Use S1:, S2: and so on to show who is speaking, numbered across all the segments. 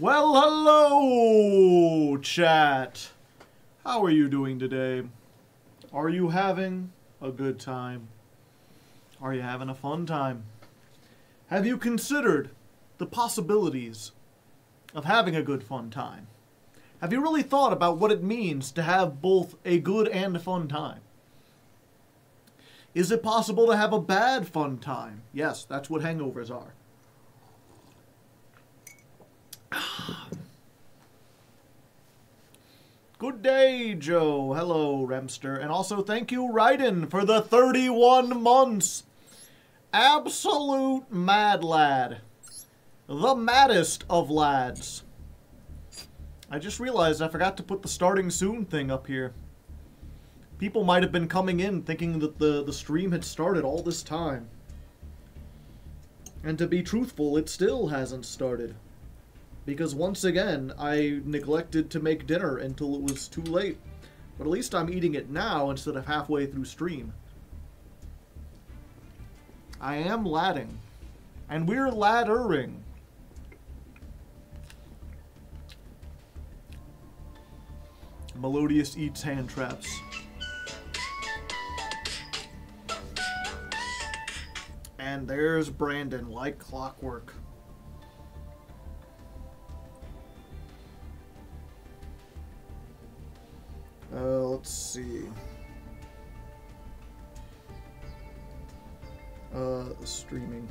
S1: Well, hello, chat. How are you doing today? Are you having a good time? Are you having a fun time? Have you considered the possibilities of having a good fun time? Have you really thought about what it means to have both a good and a fun time? Is it possible to have a bad fun time? Yes, that's what hangovers are. Good day, Joe. Hello, Remster. And also thank you, Raiden, for the 31 months. Absolute mad lad. The maddest of lads. I just realized I forgot to put the starting soon thing up here. People might have been coming in thinking that the stream had started all this time. And to be truthful, it still hasn't started. Because once again, I neglected to make dinner until it was too late. But at least I'm eating it now instead of halfway through stream. I am ladding. And we're laddering. Melodious eats hand traps. And there's Brandon, like clockwork. Let's see. Streaming.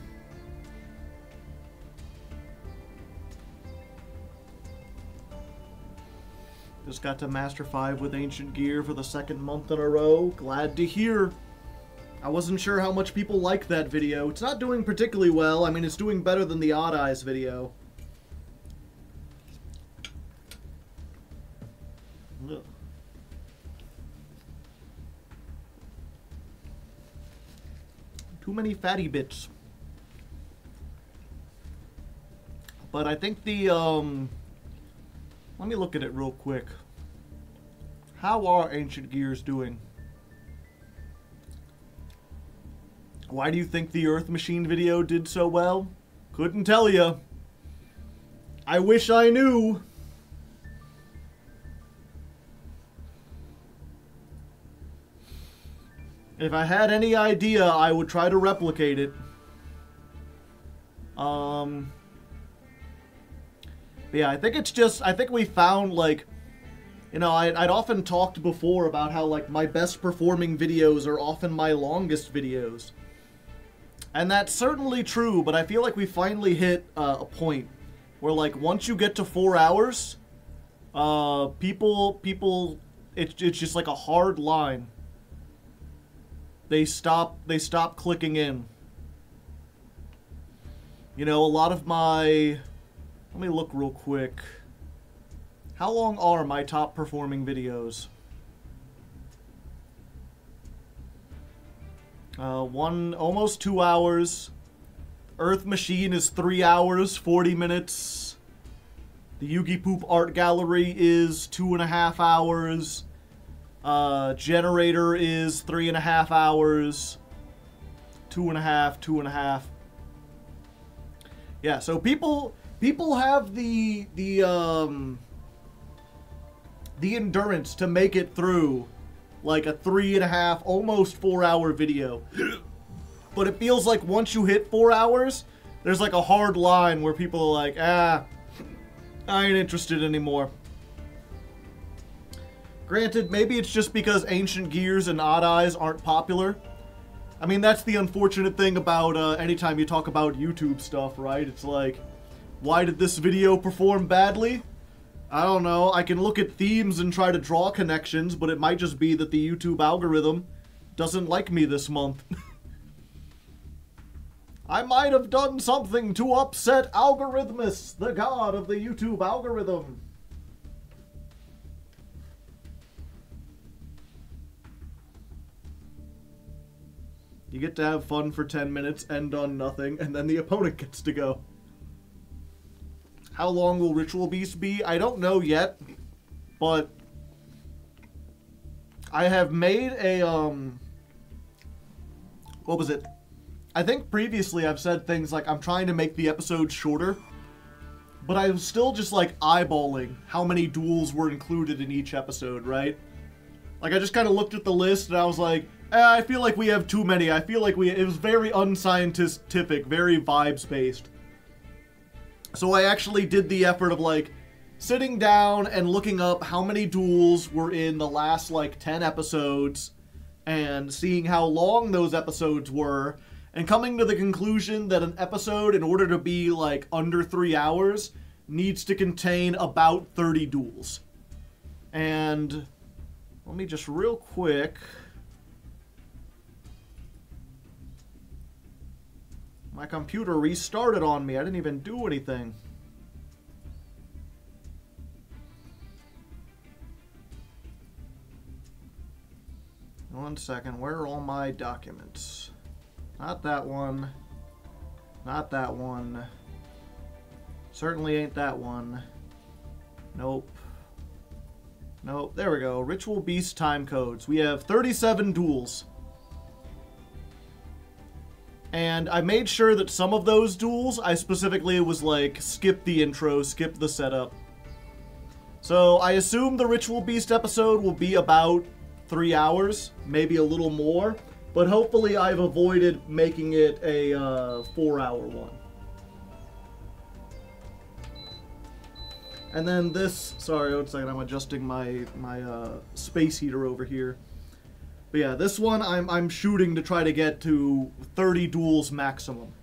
S1: Just got to Master 5 with Ancient Gear for the second month in a row. Glad to hear. I wasn't sure how much people like that video. It's not doing particularly well. I mean, it's doing better than the Odd Eyes video. Ugh. Too many fatty bits. But I think the, let me look at it real quick. How are Ancient Gears doing? Why do you think the Earth Machine video did so well? Couldn't tell ya. I wish I knew. If I had any idea, I would try to replicate it. Yeah, I think it's just, I think we found, like, you know, I'd often talked before about how, like, my best performing videos are often my longest videos. And that's certainly true, but I feel like we finally hit a point where, like, once you get to 4 hours, it's just like a hard line. They stop clicking in. You know, a lot of my... Let me look real quick. How long are my top performing videos? Almost 2 hours. Earth Machine is 3 hours, 40 minutes. The Yugi Poop Art Gallery is 2.5 hours. Generator is 3.5 hours. 2.5. Yeah, so people have the endurance to make it through like a 3.5, almost 4 hour video. But it feels like once you hit 4 hours, there's like a hard line where people are like, I ain't interested anymore. Granted, maybe it's just because Ancient Gears and Odd Eyes aren't popular. I mean, that's the unfortunate thing about anytime you talk about YouTube stuff, right? It's like, why did this video perform badly? I don't know. I can look at themes and try to draw connections, but it might just be that the YouTube algorithm doesn't like me this month. I might have done something to upset Algorithmus, the god of the YouTube algorithm. You get to have fun for 10 minutes, end on nothing, and then the opponent gets to go. How long will Ritual Beast be? I don't know yet, but I have made a, what was it? I think previously I've said things like I'm trying to make the episodes shorter but I was still just, like, eyeballing how many duels were included in each episode, right? Like, I just kind of looked at the list, and I was like, I feel like we have too many. I feel like it was very unscientific, very vibes-based. So I actually did the effort of, like, sitting down and looking up how many duels were in the last, like, 10 episodes, and seeing how long those episodes were, and coming to the conclusion that an episode, in order to be, like, under 3 hours, needs to contain about 30 duels. And let me just real quick... My computer restarted on me. I didn't even do anything. One second. Where are all my documents? Not that one. Not that one. Certainly ain't that one. Nope. Nope. There we go. Ritual Beast time codes. We have 37 duels. And I made sure that some of those duels, I specifically was like, skip the intro, skip the setup. So I assume the Ritual Beast episode will be about 3 hours, maybe a little more. But hopefully I've avoided making it a 4-hour one. And then this, sorry, one second, I'm adjusting my space heater over here. But yeah, this one I'm shooting to try to get to 30 duels maximum.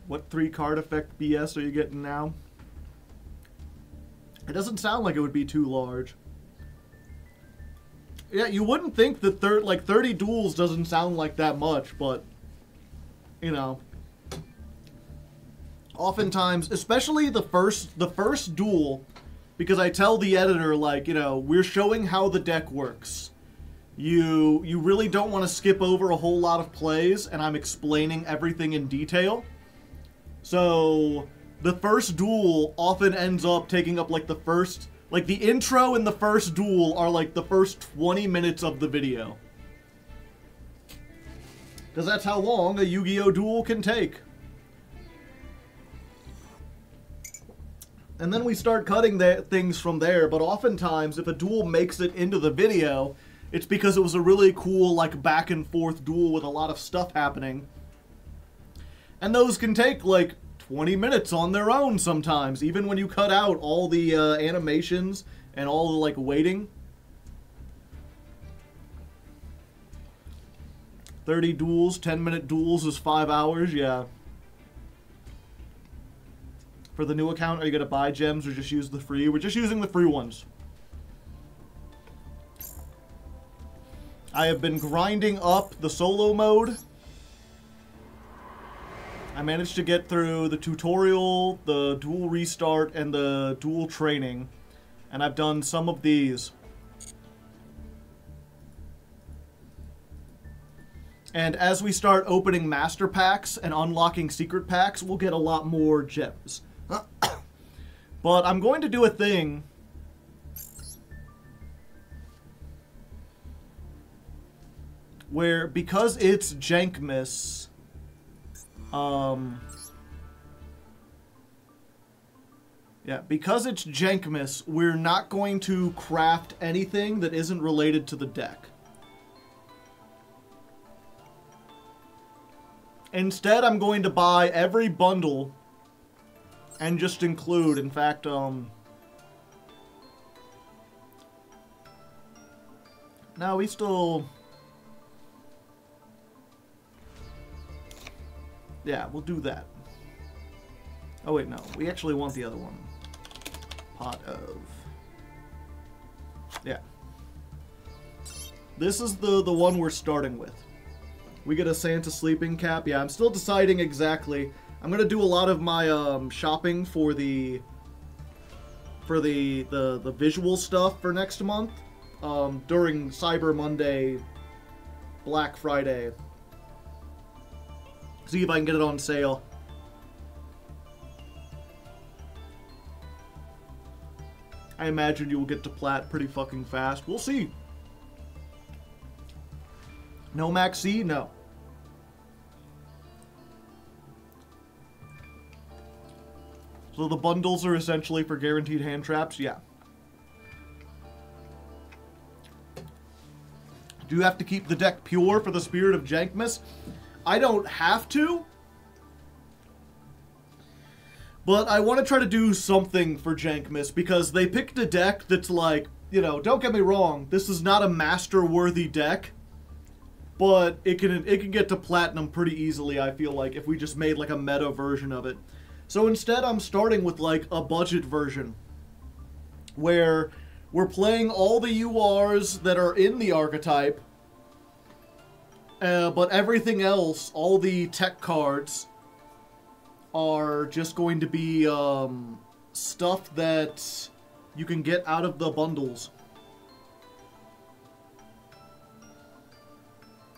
S1: What 3-card effect BS are you getting now? It doesn't sound like it would be too large. Yeah, you wouldn't think that 30 duels doesn't sound like that much, but, you know. Oftentimes, especially the first duel, because I tell the editor, like, you know, we're showing how the deck works. You really don't want to skip over a whole lot of plays, and I'm explaining everything in detail. So, the first duel often ends up taking up, like, the intro and the first duel are, like, the first 20 minutes of the video. Because that's how long a Yu-Gi-Oh! Duel can take. And then we start cutting things from there, but oftentimes, if a duel makes it into the video, it's because it was a really cool, like, back and forth duel with a lot of stuff happening. And those can take, like, 20 minutes on their own sometimes, even when you cut out all the animations and all the, like, waiting. 30 duels, 10-minute duels is 5 hours, yeah. For the new account, are you going to buy gems or just use the free? We're just using the free ones. I have been grinding up the solo mode. I managed to get through the tutorial, the duel restart, and the duel training. And I've done some of these. And as we start opening master packs and unlocking secret packs, we'll get a lot more gems. But I'm going to do a thing where, because it's Jankmas, because it's Jankmas, we're not going to craft anything that isn't related to the deck. Instead, I'm going to buy every bundle and just include, in fact, no, we still... Yeah, we'll do that. Oh, wait, no. We actually want the other one. Pot of... Yeah. This is the one we're starting with. We get a Santa sleeping cap. Yeah, I'm still deciding exactly. I'm gonna do a lot of my shopping for the visual stuff for next month during Cyber Monday, Black Friday. See if I can get it on sale. I imagine you will get to plat pretty fucking fast. We'll see. No Max C? No. So the bundles are essentially for guaranteed hand traps? Yeah. Do you have to keep the deck pure for the Spirit of Jankmas? I don't have to. But I want to try to do something for Jankmas because they picked a deck that's like, you know, don't get me wrong, this is not a master-worthy deck. But it can get to platinum pretty easily, I feel like, if we just made like a meta version of it. So instead I'm starting with like a budget version where we're playing all the URs that are in the archetype, but everything else, all the tech cards, are just going to be stuff that you can get out of the bundles.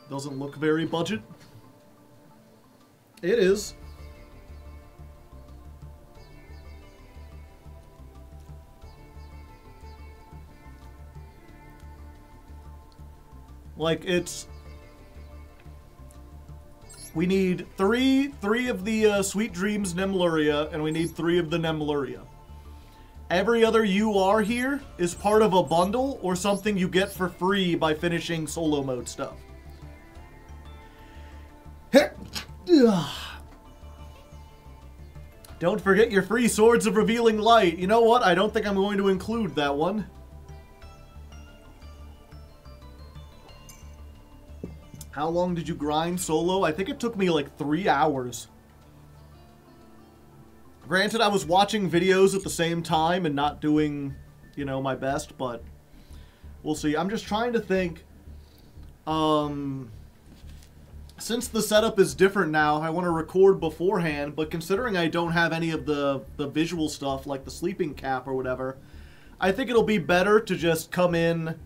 S1: Doesn't look very budget. It is. Like, it's... We need three of the Sweet Dreams Nemleria, and we need 3 of the Nemleria. Every other UR here is part of a bundle or something you get for free by finishing solo mode stuff. Don't forget your free Swords of Revealing Light. You know what? I don't think I'm going to include that one. How long did you grind solo? I think it took me like 3 hours. Granted, I was watching videos at the same time and not doing, you know, my best, but we'll see. I'm just trying to think, since the setup is different now, I want to record beforehand, but considering I don't have any of the visual stuff, like the sleeping cap or whatever, I think it'll be better to just come in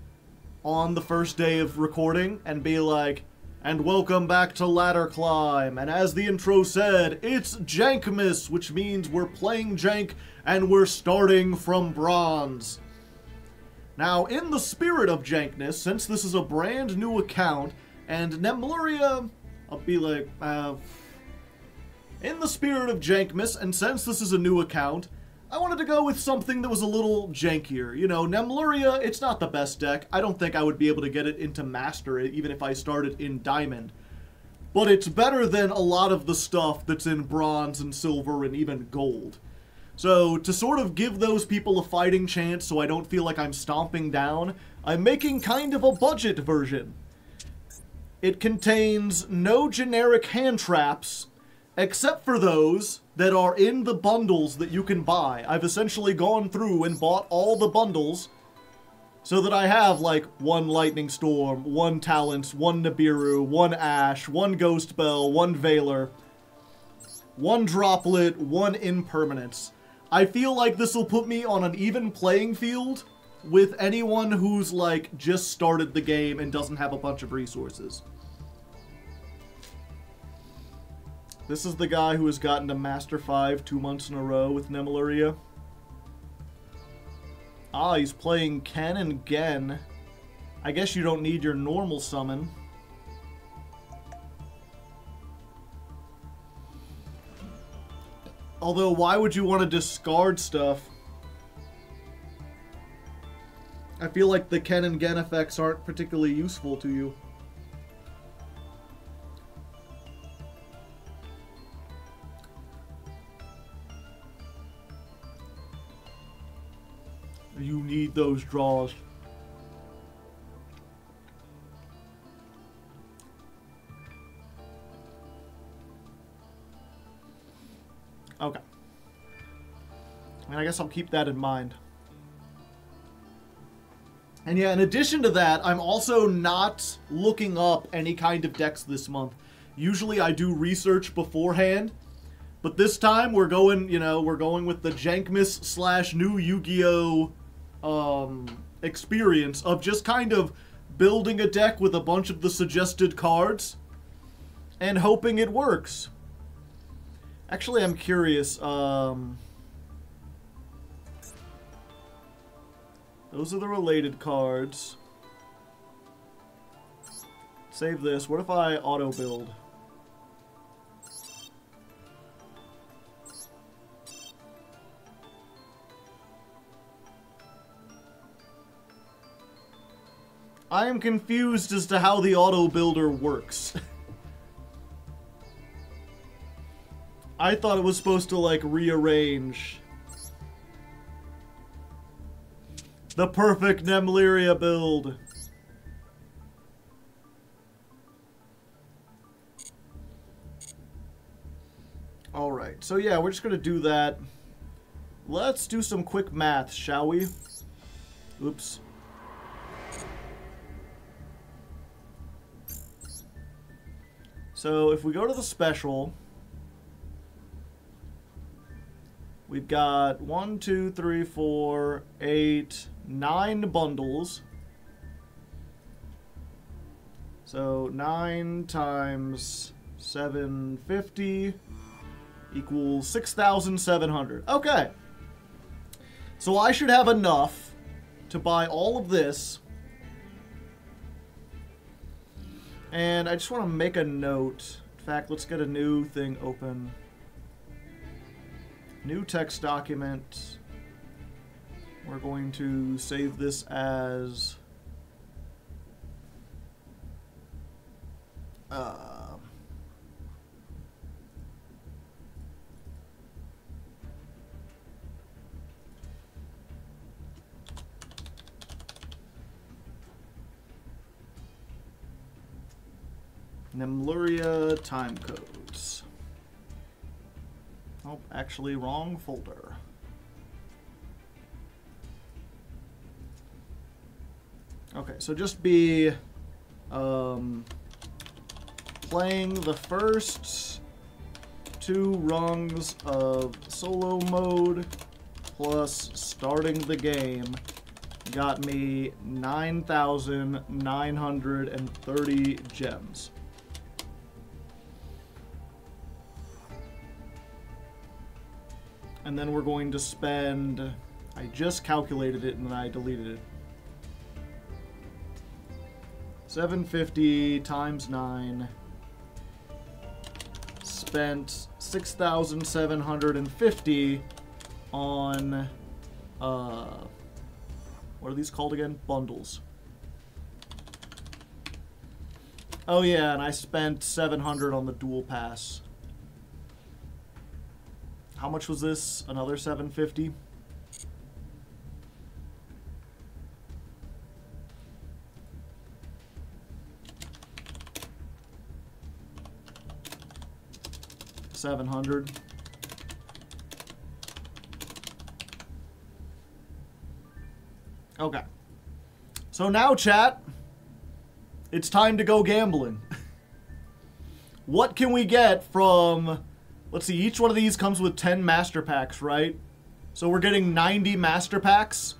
S1: on the first day of recording and be like, and welcome back to Ladder Climb, and as the intro said, it's Jankmas, which means we're playing Jank, and we're starting from bronze. Now, in the spirit of Jankness, since this is a brand new account, and Nemleria, I'll be like, in the spirit of Jankmas, and since this is a new account, I wanted to go with something that was a little jankier. You know, Nemleria, it's not the best deck. I don't think I would be able to get it into Master, even if I started in Diamond. But it's better than a lot of the stuff that's in Bronze and Silver and even Gold. So, to sort of give those people a fighting chance so I don't feel like I'm stomping down, I'm making kind of a budget version. It contains no generic hand traps, except for those that are in the bundles that you can buy. I've essentially gone through and bought all the bundles so that I have, like, 1 Lightning Storm, 1 Talents, 1 Nibiru, 1 Ash, 1 Ghost Bell, 1 Veiler, 1 Droplet, 1 Impermanence. I feel like this will put me on an even playing field with anyone who's, like, just started the game and doesn't have a bunch of resources. This is the guy who has gotten to Master 5 2 months in a row with Nemleria. Ah, he's playing Ken and Gen. I guess you don't need your normal summon. Although, why would you want to discard stuff? I feel like the Ken and Gen effects aren't particularly useful to you. You need those draws. Okay. And I guess I'll keep that in mind. And yeah, in addition to that, I'm also not looking up any kind of decks this month. Usually I do research beforehand, but this time we're going, you know, we're going with the Jankmas / new Yu-Gi-Oh! Experience of just kind of building a deck with a bunch of the suggested cards and hoping it works. Actually, I'm curious, Those are the related cards. Save this. What if I auto-build? I am confused as to how the auto-builder works. I thought it was supposed to, like, rearrange. The perfect Nemleria build. Alright, so yeah, we're just gonna do that. Let's do some quick math, shall we? Oops. So if we go to the special, we've got 1, 2, 3, 4, 8, 9 bundles. So 9 times 750 equals 6,700. Okay. So I should have enough to buy all of this. And I just want to make a note. In fact, let's get a new thing open. New text document. We're going to save this as... Nemleria time codes. Oh, actually wrong folder. Okay, so just be playing the first 2 rungs of solo mode plus starting the game got me 9,930 gems. And then we're going to spend, I just calculated it and then I deleted it. 750 times 9. Spent 6,750 on, what are these called again? Bundles. Oh yeah, and I spent 700 on the dual pass. How much was this? Another 750? $700. Okay. So now, chat, it's time to go gambling. What can we get from... Let's see, each one of these comes with 10 master packs, right? So we're getting 90 master packs.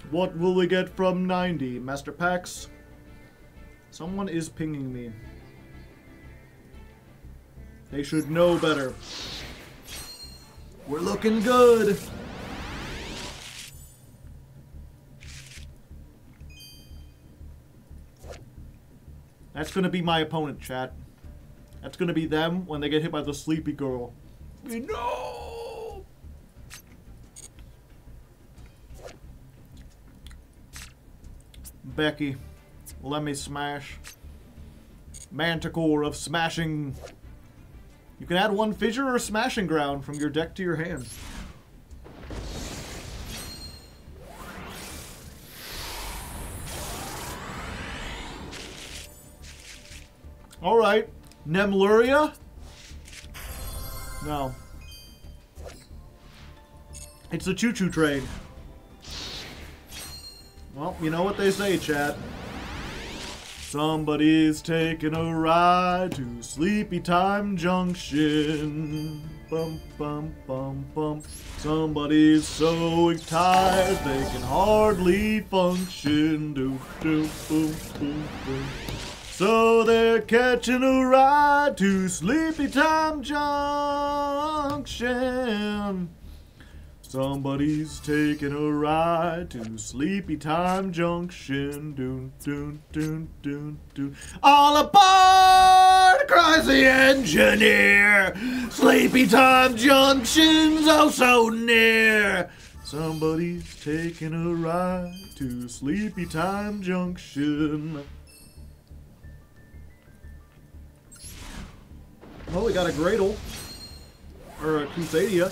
S1: What will we get from 90 master packs? Someone is pinging me. They should know better. We're looking good. That's gonna be my opponent, chat. That's gonna be them when they get hit by the sleepy girl. No! Becky, let me smash. Manticore of smashing. You can add 1 fissure or smashing ground from your deck to your hand. Alright. Nemleria? No. It's a choo-choo train. Well, you know what they say, chat. Somebody's taking a ride to Sleepy Time Junction. Bum, bum, bum, bum. Somebody's so tired they can hardly function. Do, do, boom, boom, boom. So they're catching a ride to Sleepy Time Junction. Somebody's taking a ride to Sleepy Time Junction. Doon, doon, doon, doon, doon. All aboard! Cries the engineer. Sleepy Time Junction's oh so near. Somebody's taking a ride to Sleepy Time Junction. Well, we got a Gradle. Or a Crusadia.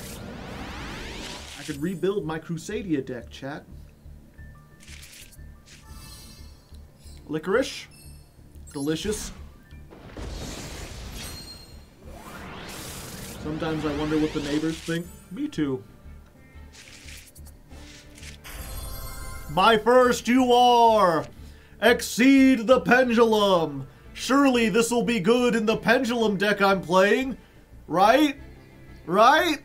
S1: I could rebuild my Crusadia deck, chat. Licorice. Delicious. Sometimes I wonder what the neighbors think. Me too. My first UR! Exceed the Pendulum! Surely this will be good in the Pendulum deck I'm playing. Right? Right?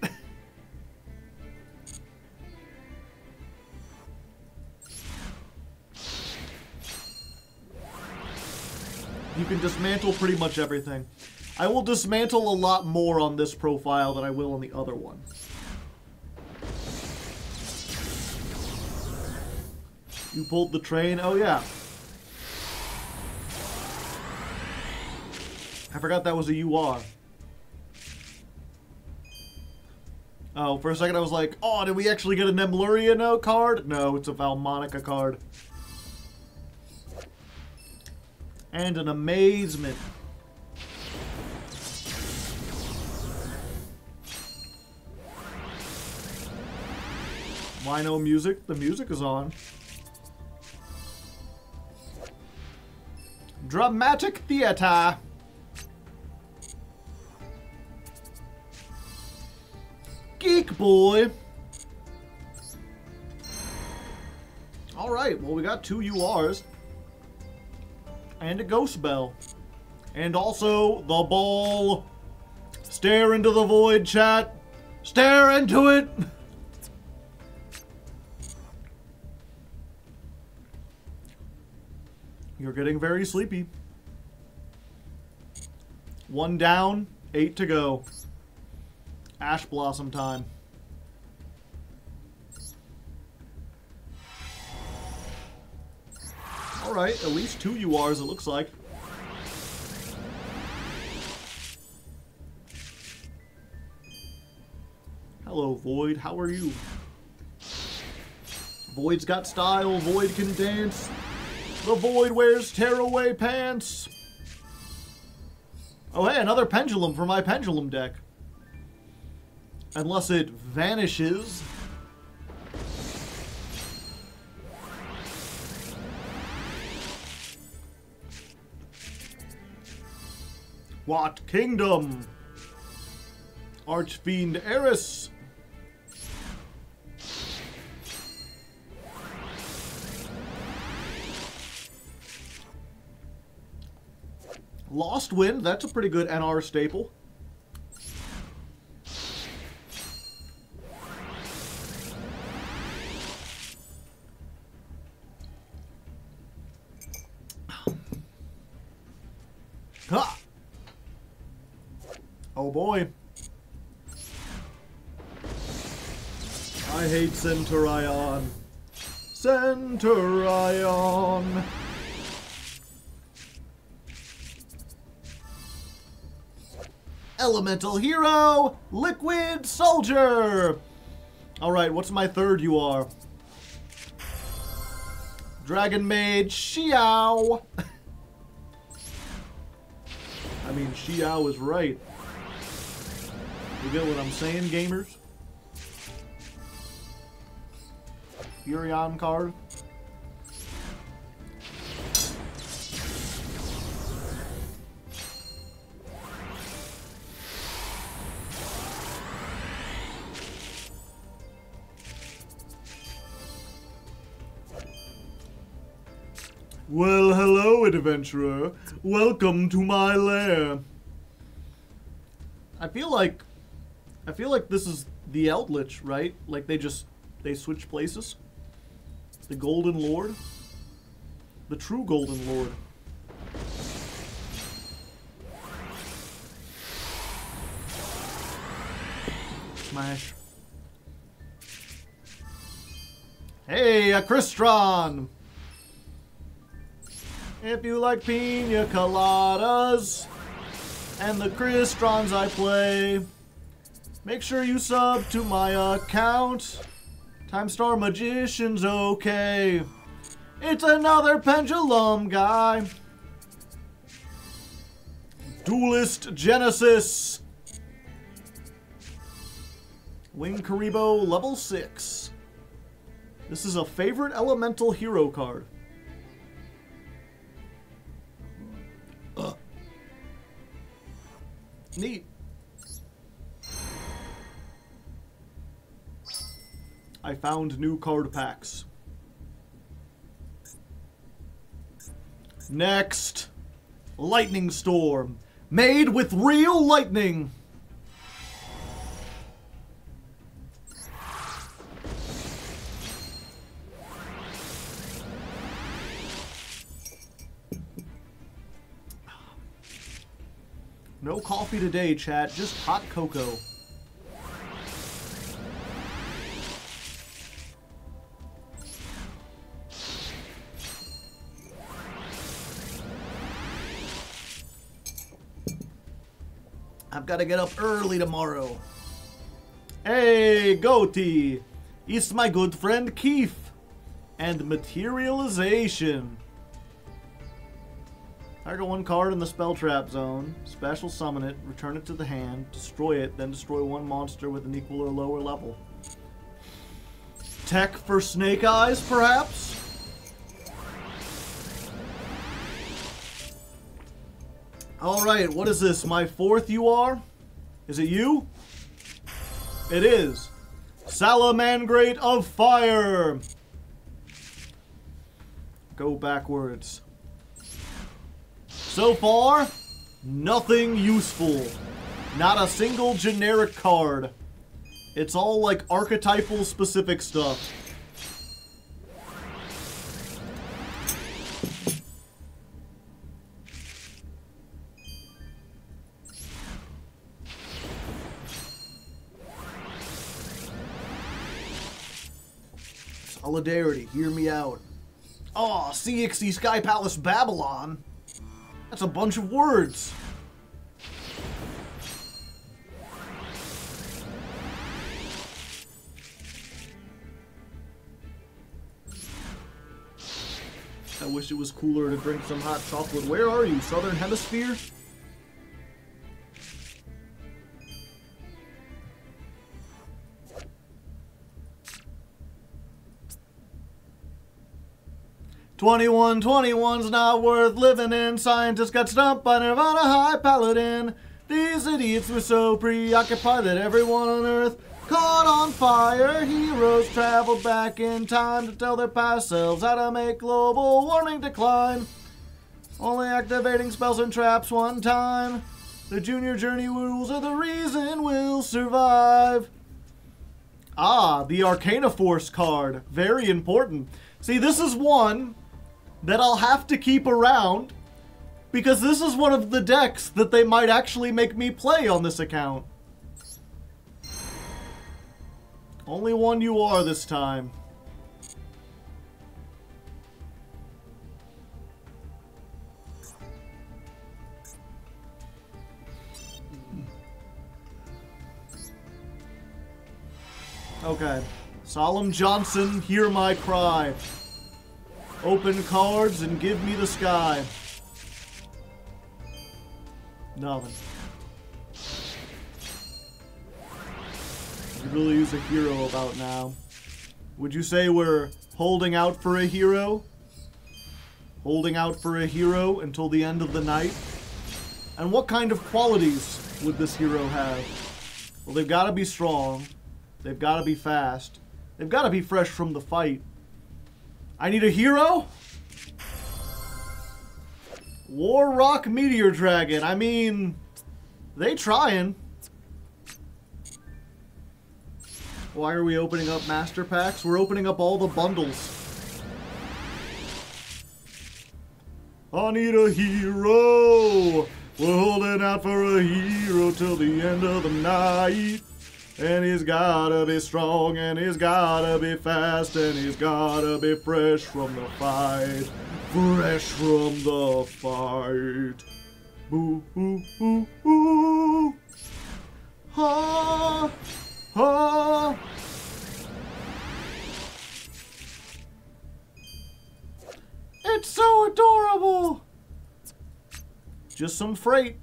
S1: You can dismantle pretty much everything. I will dismantle a lot more on this profile than I will on the other one. You pulled the train? Oh yeah. I forgot that was a UR. Oh, for a second I was like, oh, did we actually get a Nemleria card? No, it's a Valmonica card. And an Amazement. Why no music? The music is on. Dramatic Theater. Geek Boy. Alright, well we got 2 URs. And a Ghost Bell. And also the ball. Stare into the void, chat. Stare into it. You're getting very sleepy. 1 down, 8 to go. Ash Blossom time. Alright, at least 2 URs it looks like. Hello, Void. How are you? Void's got style. Void can dance. The Void wears tearaway pants. Oh, hey, another Pendulum for my Pendulum deck. Unless it vanishes. What Kingdom? Archfiend Eris. Lost Wind, that's a pretty good NR staple. Ha! Oh boy. I hate Centurion. Centurion. Elemental Hero, Liquid Soldier. Alright, what's my third UR? Dragon Mage Xiao. I mean, Xiao is right. You get what I'm saying, gamers? Furion card. Well, hello, adventurer. Welcome to my lair. I feel like this is the Eldritch, right? Like they switch places. The Golden Lord. The true Golden Lord. Smash. Hey, a Crystron! If you like pina coladas and the Crystrons I play, make sure you sub to my account. Time Star Magician's okay. It's another pendulum guy. Duelist Genesis. Wing Karibo level 6. This is a favorite elemental hero card. Neat. I found new card packs. Next, Lightning Storm. Made with real lightning. No coffee today, chat. Just hot cocoa. I've got to get up early tomorrow. Hey, Goatee. It's my good friend Keith. And Materialization. Target one card in the spell trap zone. Special summon it. Return it to the hand. Destroy it. Then destroy one monster with an equal or lower level. Tech for Snake Eyes, perhaps? Alright, what is this? My fourth you are? Is it you? It is. Salamangrate of Fire! Go backwards. So far, nothing useful. Not a single generic card. It's all like archetypal specific stuff. Solidarity, hear me out. Oh, CXC Sky Palace Babylon. That's a bunch of words. I wish it was cooler to drink some hot chocolate. Where are you, Southern Hemisphere? "2121's not worth living in. Scientists got stumped by Nirvana High Paladin. These idiots were so preoccupied that everyone on Earth caught on fire. Heroes traveled back in time to tell their past selves how to make global warming decline. Only activating spells and traps one time. The Junior Journey rules are the reason we'll survive." Ah, the Arcana Force card. Very important. See, this is one that I'll have to keep around because this is one of the decks that they might actually make me play on this account. Only one you are this time. Okay. Solemn Johnson, hear my cry. Open cards and give me the sky. Nothing. You could really use a hero about now. Would you say we're holding out for a hero? Holding out for a hero until the end of the night? And what kind of qualities would this hero have? Well, they've got to be strong. They've got to be fast. They've got to be fresh from the fight. I need a hero? War Rock Meteor Dragon. I mean, they trying. Why are we opening up master packs? We're opening up all the bundles. I need a hero. We're holding out for a hero till the end of the night. And he's gotta be strong, and he's gotta be fast, and he's gotta be fresh from the fight. Fresh from the fight. Boo, hoo, hoo, hoo. Ha, ha. It's so adorable. Just some freight.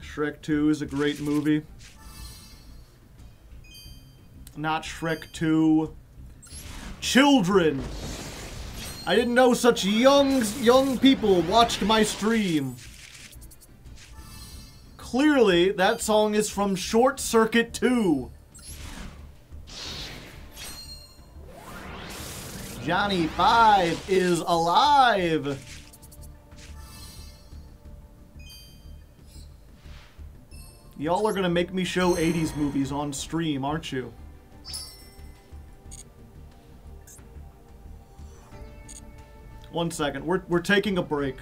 S1: Shrek 2 is a great movie. Not Shrek 2. Children! I didn't know such young people watched my stream. Clearly, that song is from Short Circuit 2. Johnny 5 is alive! Y'all are gonna make me show 80s movies on stream, aren't you? One second, we're taking a break.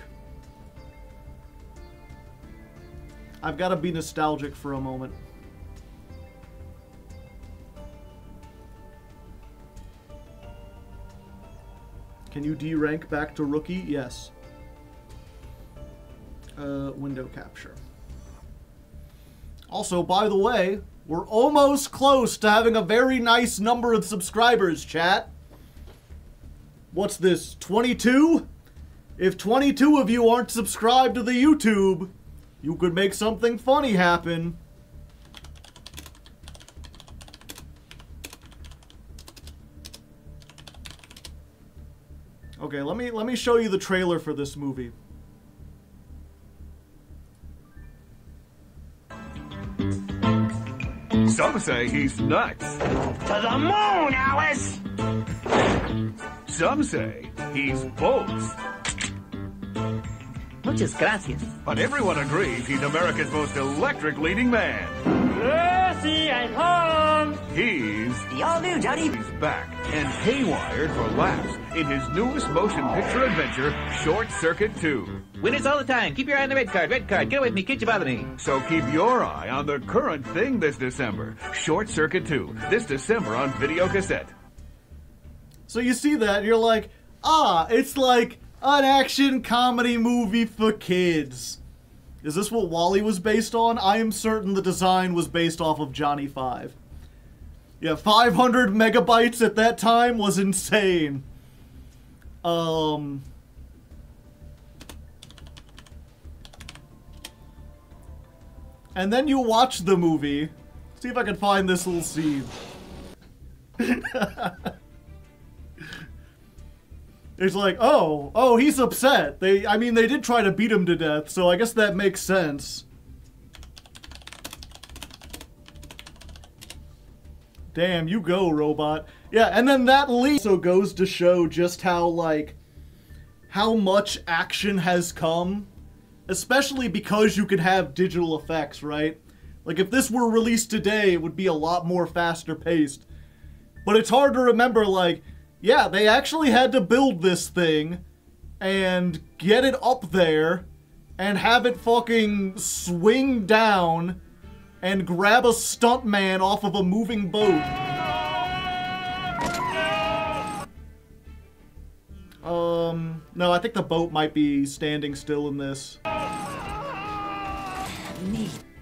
S1: I've gotta be nostalgic for a moment. Can you D-rank back to rookie? Yes. Window capture. Also, by the way, we're almost close to having a very nice number of subscribers, chat. What's this, 22? If 22 of you aren't subscribed to the YouTube, you could make something funny happen. Okay, let me show you the trailer for this movie.
S2: Some say he's nuts.
S3: To the moon, Alice!
S2: Some say he's both.
S3: Muchas gracias.
S2: But everyone agrees he's America's most electric leading man.
S3: Lucy, I'm home!
S2: He's
S3: The all-new Johnny.
S2: back and haywired for laughs in his newest motion picture adventure, Short Circuit 2.
S4: Winners all the time. Keep your eye on the red card. Red card. Get away from me. Kids, you bother me.
S2: So keep your eye on the current thing this December, Short Circuit 2, this December on video cassette.
S1: So you see that, and you're like, ah, it's like an action comedy movie for kids. Is this what WALL-E was based on? I am certain the design was based off of Johnny 5. Yeah, 500 megabytes at that time was insane. And then you watch the movie. See if I can find this little scene. It's like, oh, he's upset. I mean, they did try to beat him to death, so I guess that makes sense. Damn, you go, robot. Yeah, and then that also goes to show just how, like, how much action has come. Especially because you can have digital effects, right? Like, if this were released today, it would be a lot more faster paced. But it's hard to remember, like, yeah, they actually had to build this thing and get it up there and have it fucking swing down and grab a stuntman off of a moving boat. No, I think the boat might be standing still in this.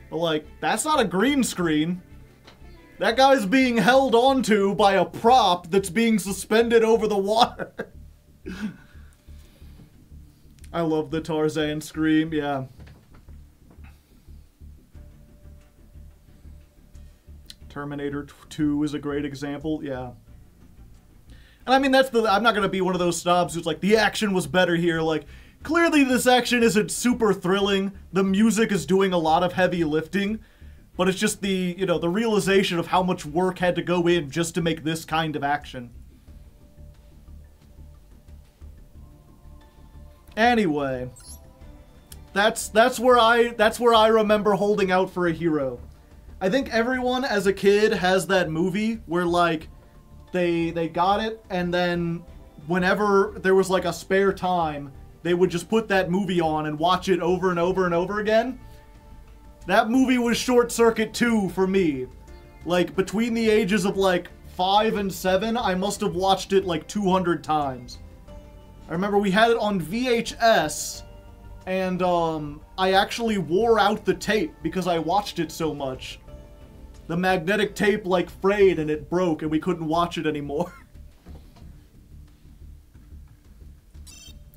S1: But, like, that's not a green screen. That guy's being held onto by a prop that's being suspended over the water. I love the Tarzan scream, yeah. Terminator 2 is a great example, yeah. And I mean, I'm not gonna be one of those snobs who's like, the action was better here. Like, clearly this action isn't super thrilling. The music is doing a lot of heavy lifting. But it's just the, you know, the realization of how much work had to go in just to make this kind of action. Anyway, that's where I remember holding out for a hero. I think everyone as a kid has that movie where, like, they got it, and then whenever there was like a spare time, they would just put that movie on and watch it over and over and over again. That movie was Short Circuit 2 for me. Like, between the ages of, like, 5 and 7, I must have watched it, like, 200 times. I remember we had it on VHS, and, I actually wore out the tape because I watched it so much. The magnetic tape, like, frayed and it broke, and we couldn't watch it anymore.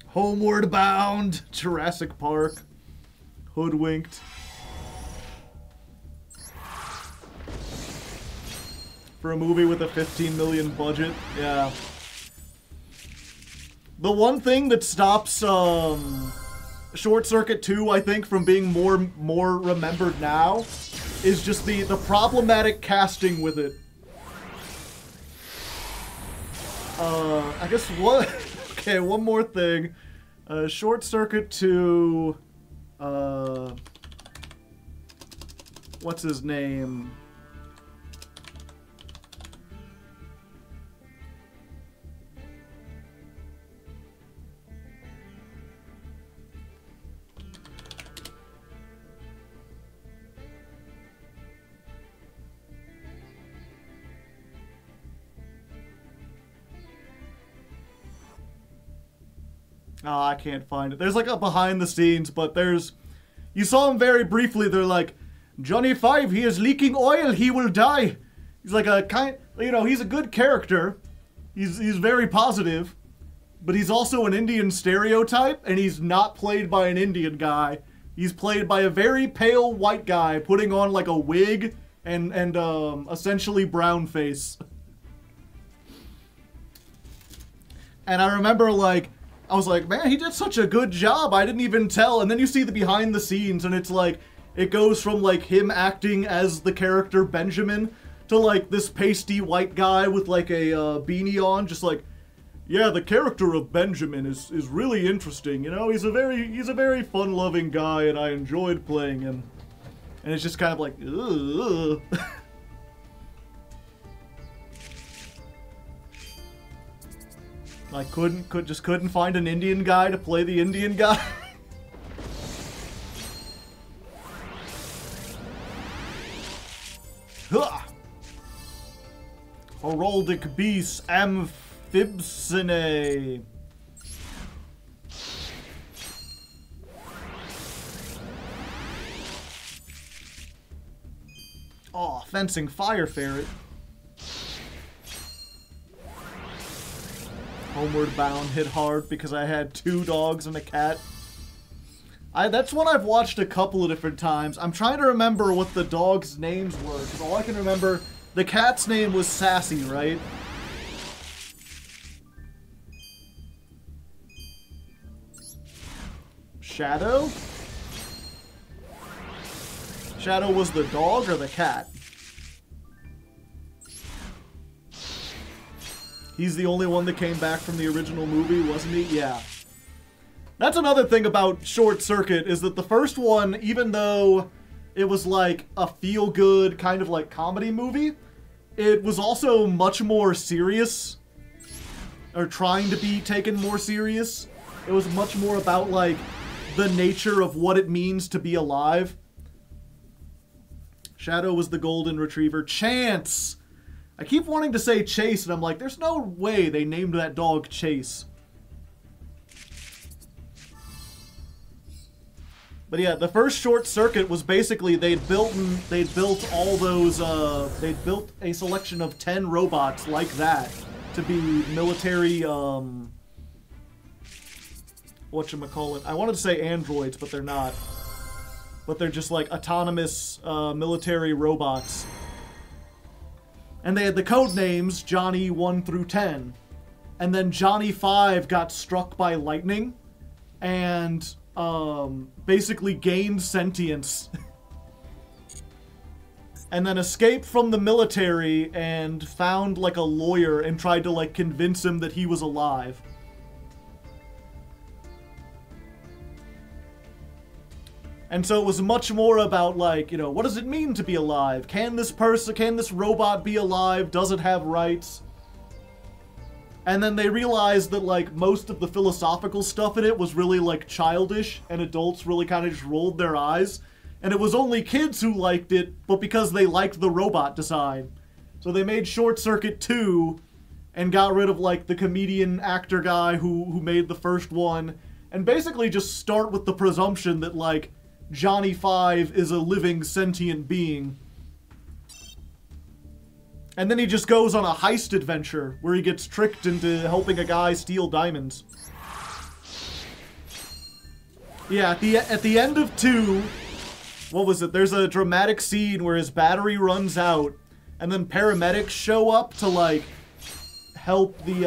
S1: Homeward Bound, Jurassic Park, Hoodwinked. For a movie with a 15 million budget, yeah. The one thing that stops Short Circuit 2, I think, from being more remembered now is just the problematic casting with it. I guess what? Okay, one more thing. Short Circuit 2. What's his name? Oh, I can't find it. There's like a behind the scenes, but there's... You saw him very briefly. They're like, Johnny Five, he is leaking oil. He will die. He's like a kind... You know, he's a good character. He's very positive. But he's also an Indian stereotype, and he's not played by an Indian guy. He's played by a very pale white guy putting on like a wig and essentially brown face. And I remember like... I was like, man, he did such a good job. I didn't even tell. And then you see the behind the scenes, and it's like, it goes from like him acting as the character Benjamin to like this pasty white guy with like a beanie on, just like, yeah, the character of Benjamin is really interesting. You know, he's a very fun-loving guy, and I enjoyed playing him. And it's just kind of like, ugh. I just couldn't find an Indian guy to play the Indian guy. Heraldic beast Amphibsine. Oh, fencing fire ferret. Homeward Bound hit hard because I had 2 dogs and a cat. That's one I've watched a couple of different times. I'm trying to remember what the dogs' names were, because all I can remember, the cat's name was Sassy, right? Shadow? Shadow was the dog or the cat? He's the only one that came back from the original movie, wasn't he? Yeah. That's another thing about Short Circuit, is that the first one, even though it was like a feel-good kind of like comedy movie, it was also much more serious, or trying to be taken more serious. It was much more about like the nature of what it means to be alive. Shadow was the golden retriever. Chance! I keep wanting to say Chase, and I'm like, there's no way they named that dog Chase. But yeah, the first Short Circuit was basically they'd built all those they'd built a selection of 10 robots like that to be military whatchamacallit. I wanted to say androids, but they're not. But they're just like autonomous military robots. And they had the code names Johnny 1 through 10. And then Johnny 5 got struck by lightning and basically gained sentience. And then escaped from the military and found like a lawyer and tried to like convince him that he was alive. And so it was much more about like, you know, what does it mean to be alive? Can this robot be alive? Does it have rights? And then they realized that, like, most of the philosophical stuff in it was really, like, childish, and adults really kind of just rolled their eyes. And it was only kids who liked it, but because they liked the robot design. So they made Short Circuit 2 and got rid of, like, the comedian actor guy who made the first one, and basically just start with the presumption that, like, Johnny Five is a living, sentient being. And then he just goes on a heist adventure where he gets tricked into helping a guy steal diamonds. Yeah, at the end of 2, what was it? There's a dramatic scene where his battery runs out, and then paramedics show up to, like, help the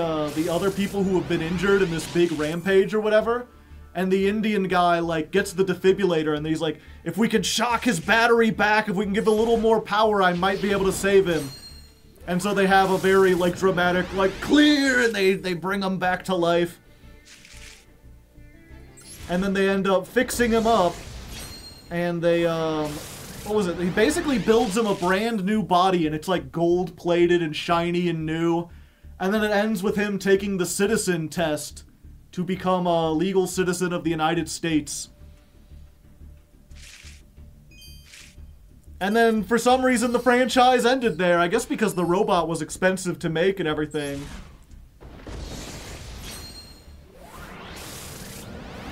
S1: other people who have been injured in this big rampage or whatever. And the Indian guy, like, gets the defibrillator, and he's like, if we can shock his battery back, if we can give it a little more power, I might be able to save him. And so they have a very, like, dramatic, like, clear, and they bring him back to life. And then they end up fixing him up, and they, what was it? He basically builds him a brand new body, and it's, like, gold-plated and shiny and new. And then it ends with him taking the citizen test to become a legal citizen of the United States. And then, for some reason, the franchise ended there. I guess because the robot was expensive to make and everything.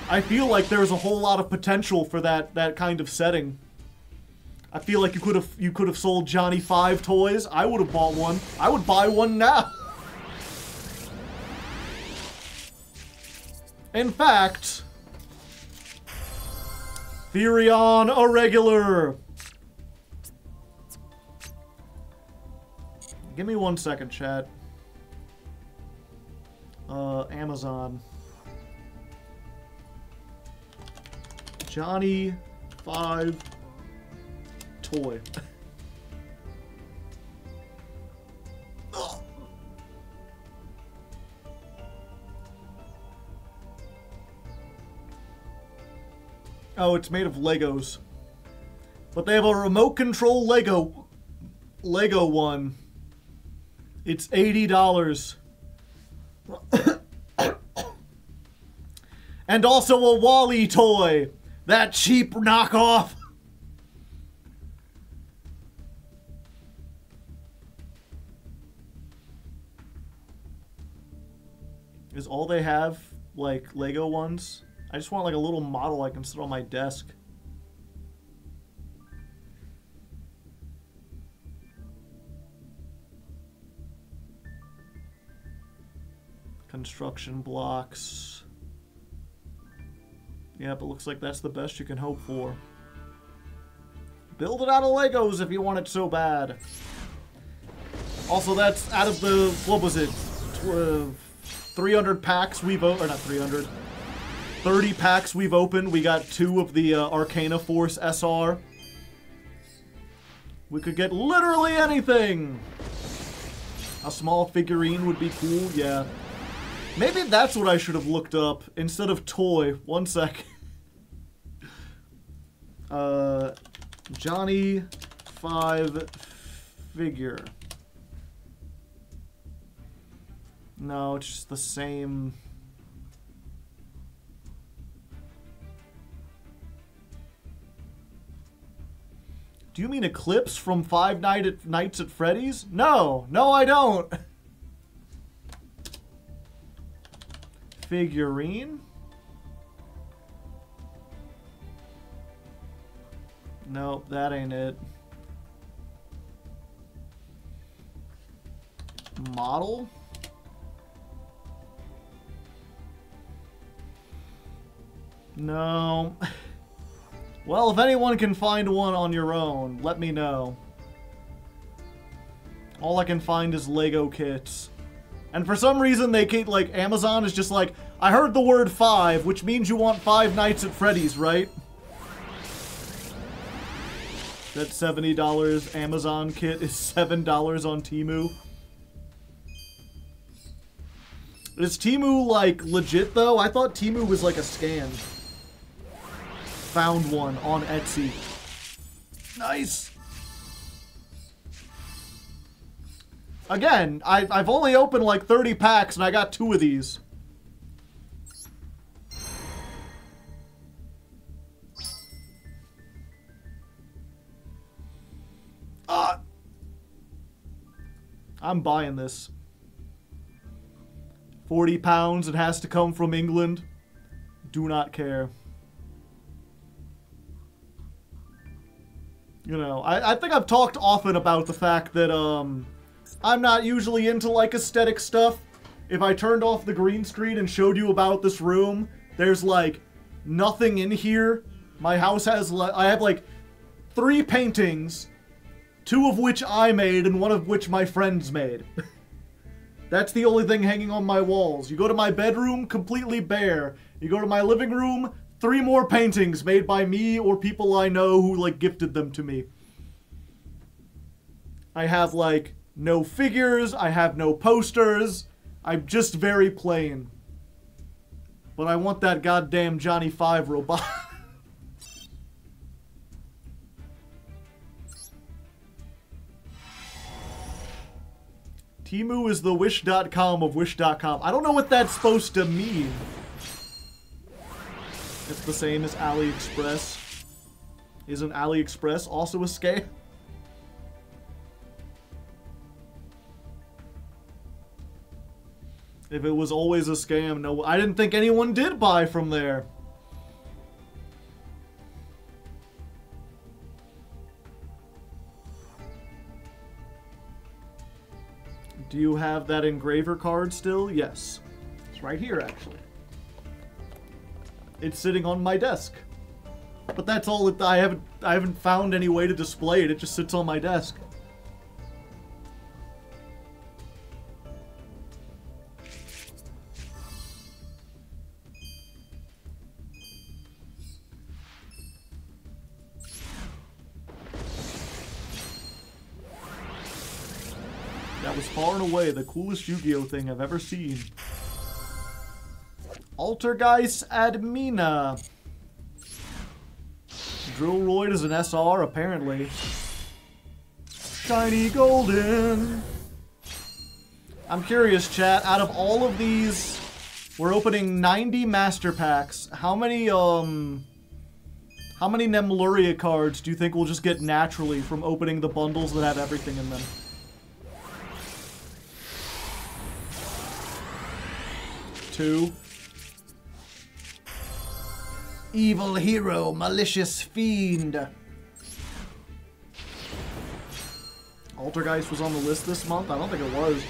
S1: I feel like there was a whole lot of potential for that kind of setting. I feel like you could have sold Johnny Five toys. I would have bought one. I would buy one now. In fact, Therion Irregular. Give me 1 second, chat. Amazon. Johnny Five toy. Oh, it's made of Legos. But they have a remote control Lego one. It's $80. And also a Wall-E toy. That cheap knockoff. Is all they have, like, Lego ones? I just want, like, a little model I can sit on my desk. Construction blocks. Yep, it looks like that's the best you can hope for. Build it out of Legos if you want it so bad. Also, that's out of the, what was it? 300 packs we've opened, or not 300. 30 packs we've opened. We got 2 of the Arcana Force SR. We could get literally anything. A small figurine would be cool, yeah. Maybe that's what I should have looked up instead of toy. 1 sec. Johnny Five figure. No, it's just the same. Do you mean Eclipse from Five Nights at Freddy's? No, no I don't. Figurine? Nope, that ain't it. Model? No. Well, if anyone can find one on your own, let me know. All I can find is Lego kits. And for some reason, they can't, like, Amazon is just like, I heard the word 5, which means you want Five Nights at Freddy's, right? That $70 Amazon kit is $7 on Temu. Is Temu, like, legit, though? I thought Temu was, like, a scam. Found one on Etsy. Nice! Again, I've only opened like 30 packs and I got 2 of these. I'm buying this. 40 pounds, it has to come from England. Do not care. You know, I think I've talked often about the fact that, I'm not usually into, like, aesthetic stuff. If I turned off the green screen and showed you about this room, there's, like, nothing in here. My house has, I have, like, 3 paintings, 2 of which I made and 1 of which my friends made. That's the only thing hanging on my walls. You go to my bedroom, completely bare. You go to my living room, 3 more paintings made by me or people I know who, like, gifted them to me. I have, like, no figures. I have no posters. I'm just very plain. But I want that goddamn Johnny 5 robot. Temu is the wish.com of wish.com. I don't know what that's supposed to mean. It's the same as AliExpress. Isn't AliExpress also a scam? If it was always a scam, no, I didn't think anyone did buy from there. Do you have that engraver card still? Yes. It's right here, actually. It's sitting on my desk. But that's all that I haven't found any way to display it. It just sits on my desk. That was far and away the coolest Yu-Gi-Oh! Thing I've ever seen. Altergeist Admina. Drillroid is an SR, apparently. Shiny Golden. I'm curious, chat. Out of all of these, we're opening 90 Master Packs. How many Nemleria cards do you think we'll just get naturally from opening the bundles that have everything in them? Two. Evil hero, malicious fiend. Altergeist was on the list this month? I don't think it was.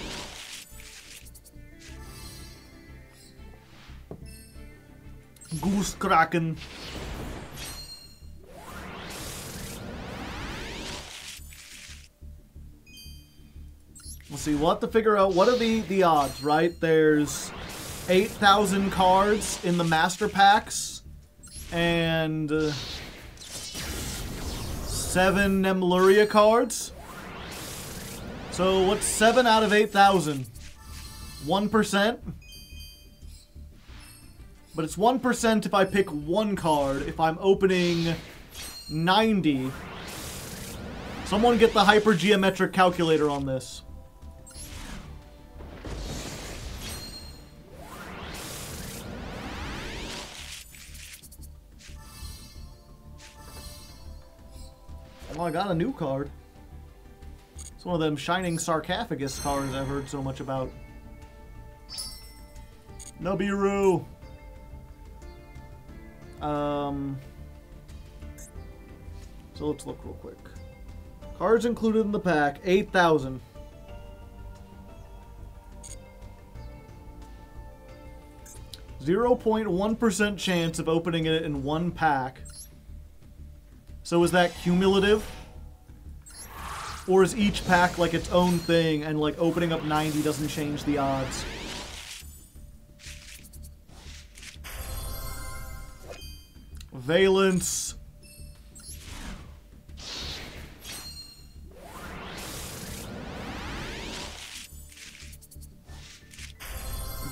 S1: Goose Kraken. Let's see, we'll have to figure out what are the odds, right? There's 8,000 cards in the Master Packs, and 7 Nemleria cards. So what's 7 out of 8,000? 1%? But it's 1% if I pick 1 card. If I'm opening 90. Someone get the hypergeometric calculator on this. Oh, I got a new card. It's one of them shining sarcophagus cards I've heard so much about. Nibiru. So let's look real quick. Cards included in the pack, 8,000. .1% chance of opening it in 1 pack. So is that cumulative? Or is each pack like its own thing and like opening up 90 doesn't change the odds? Valence.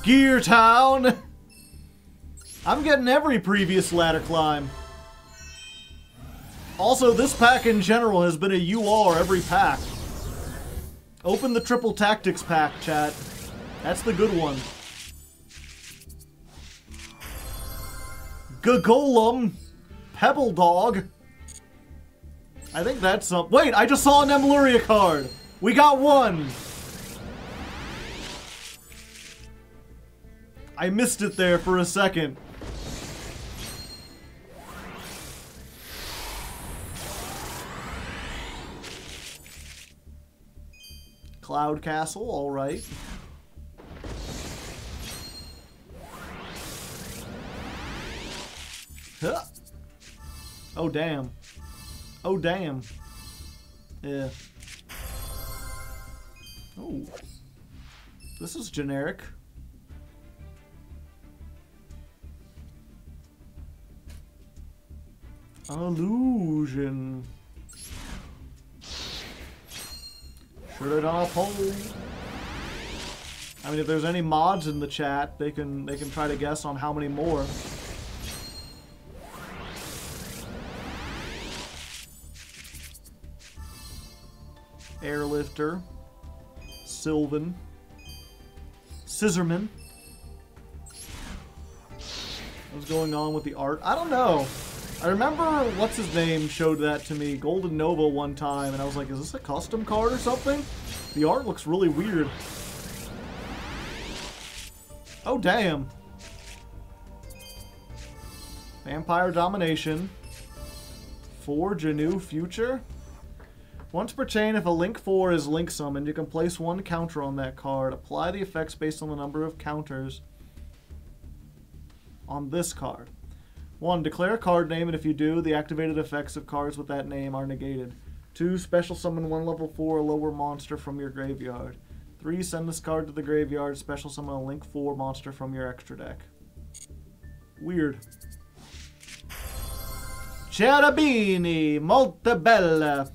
S1: Gear Town. I'm getting every previous ladder climb. Also, this pack in general has been a UR every pack. Open the triple tactics pack, chat. That's the good one. Gagolum. Pebble Dog. I think that's some. Wait, I just saw a Nemleria card. We got one. I missed it there for a second. Cloud Castle, all right. Huh. Oh, damn. Oh, damn. Yeah. Oh. This is generic. Illusion. Should have done a poll. I mean, if there's any mods in the chat, they can try to guess on how many more. Airlifter, Sylvan, Scissorman. What's going on with the art? I don't know. I remember what's his name showed that to me, Golden Nova, one time, and I was like, is this a custom card or something? The art looks really weird. Oh, damn. Vampire Domination. Forge a new future. Once per chain, if a Link 4 is Link summoned, you can place one counter on that card. Apply the effects based on the number of counters on this card. 1. Declare a card name, and if you do, the activated effects of cards with that name are negated. 2. Special summon one level 4 or lower monster from your graveyard. 3. Send this card to the graveyard. Special summon a Link 4 monster from your extra deck. Weird. Cherubini Montebella.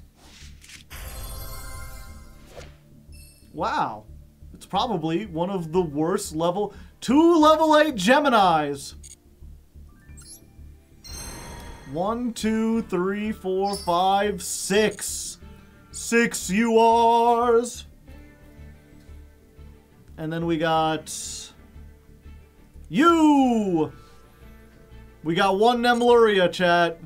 S1: Wow. It's probably one of the worst level... 2 level 8 Geminis. 1, 2, 3, 4, 5, 6. 6 URs. And then we got... you! We got one Nemleria, chat.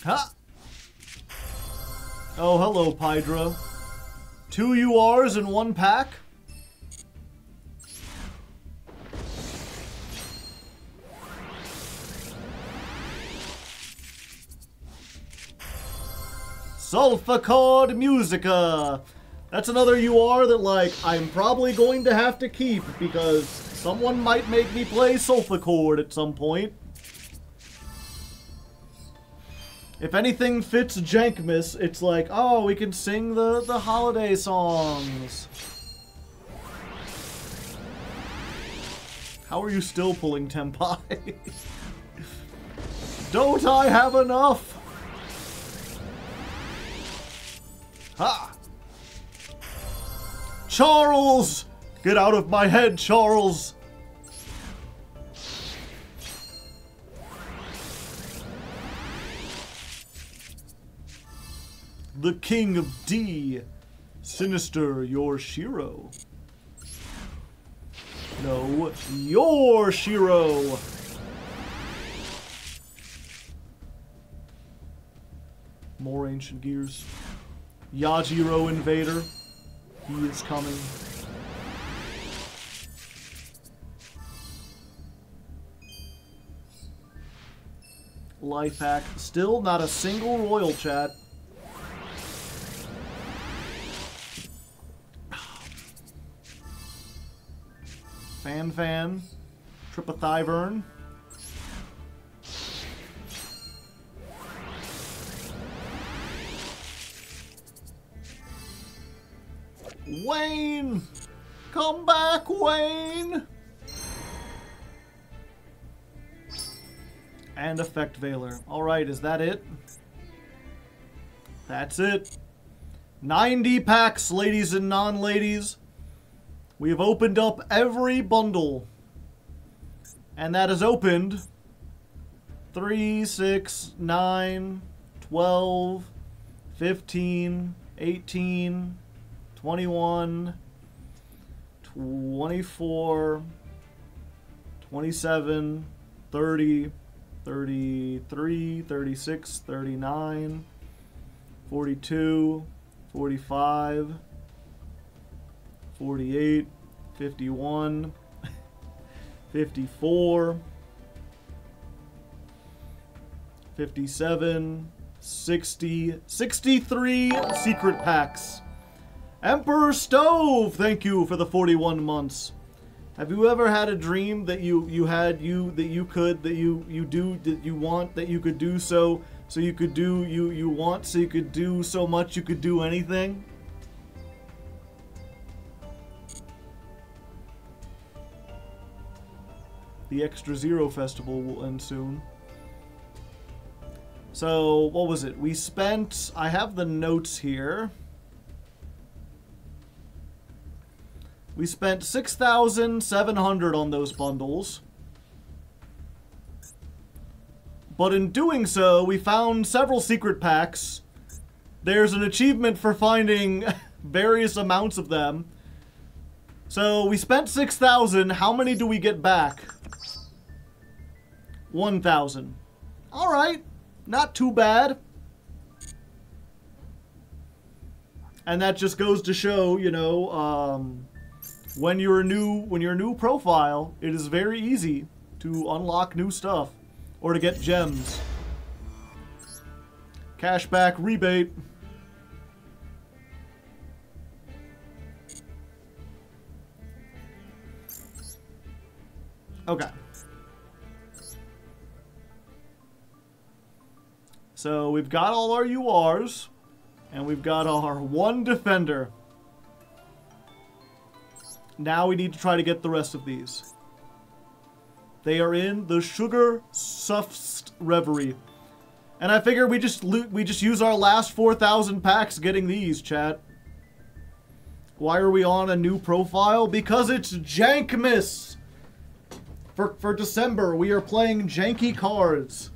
S1: Huh? Oh, hello, Pydra. 2 URs in one pack? Sulfachord Musica. That's another UR that, like, I'm probably going to have to keep because someone might make me play Sulfachord at some point. If anything fits Jankmas, it's like, oh, we can sing the holiday songs. How are you still pulling Tempai? Don't I have enough? Ha! Charles! Get out of my head, Charles! The King of D. Sinister, your Shiro. No, your Shiro. More Ancient Gears. Yajiro Invader. He is coming. Life hack. Still not a single royal, chat. Fan, Tripathyvern. Wayne! Come back, Wayne! And Effect Veiler. Alright, is that it? That's it. 90 packs, ladies and non-ladies. We have opened up every bundle. And that has opened 3, 6, 9, 12, 15, 18, 21, 24, 27, 30, 33, 36, 39, 42, 45, 48, 51, 54, 57, 60, 63 secret packs. Emperor Stove, thank you for the 41 months. Have you ever had a dream that you want, that you could do so you could do, you want, so you could do so much you could do anything? The Extra Zero Festival will end soon. So, what was it? We spent, I have the notes here. We spent 6,700 on those bundles. But in doing so, we found several secret packs. There's an achievement for finding various amounts of them. So, we spent 6,000. How many do we get back? 1,000. Alright. Not too bad. And that just goes to show, you know, when you're a new profile, it is very easy to unlock new stuff or to get gems. Cashback rebate. Okay. So we've got all our URs, and we've got our one defender. Now we need to try to get the rest of these. They are in the Sugar Suffst Reverie. And I figure we just use our last 4,000 packs getting these, chat. Why are we on a new profile? Because it's Jankmas! For December, we are playing janky cards.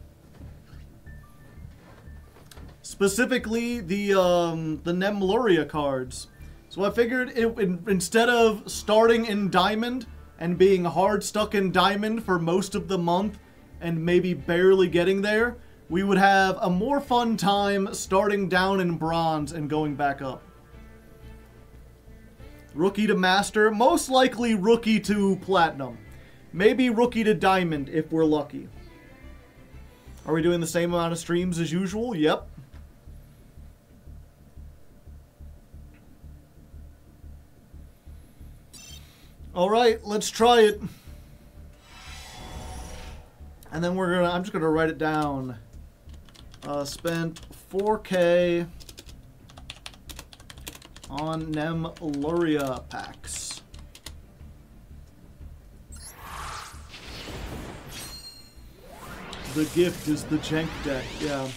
S1: Specifically, the Nemleria cards. So I figured instead of starting in Diamond and being hard stuck in Diamond for most of the month and maybe barely getting there, we would have a more fun time starting down in Bronze and going back up. Rookie to Master, most likely Rookie to Platinum. Maybe Rookie to Diamond if we're lucky. Are we doing the same amount of streams as usual? Yep. Alright, let's try it. And then I'm just gonna write it down. Spent 4K on Nemleria packs. The gift is the jank deck, yeah.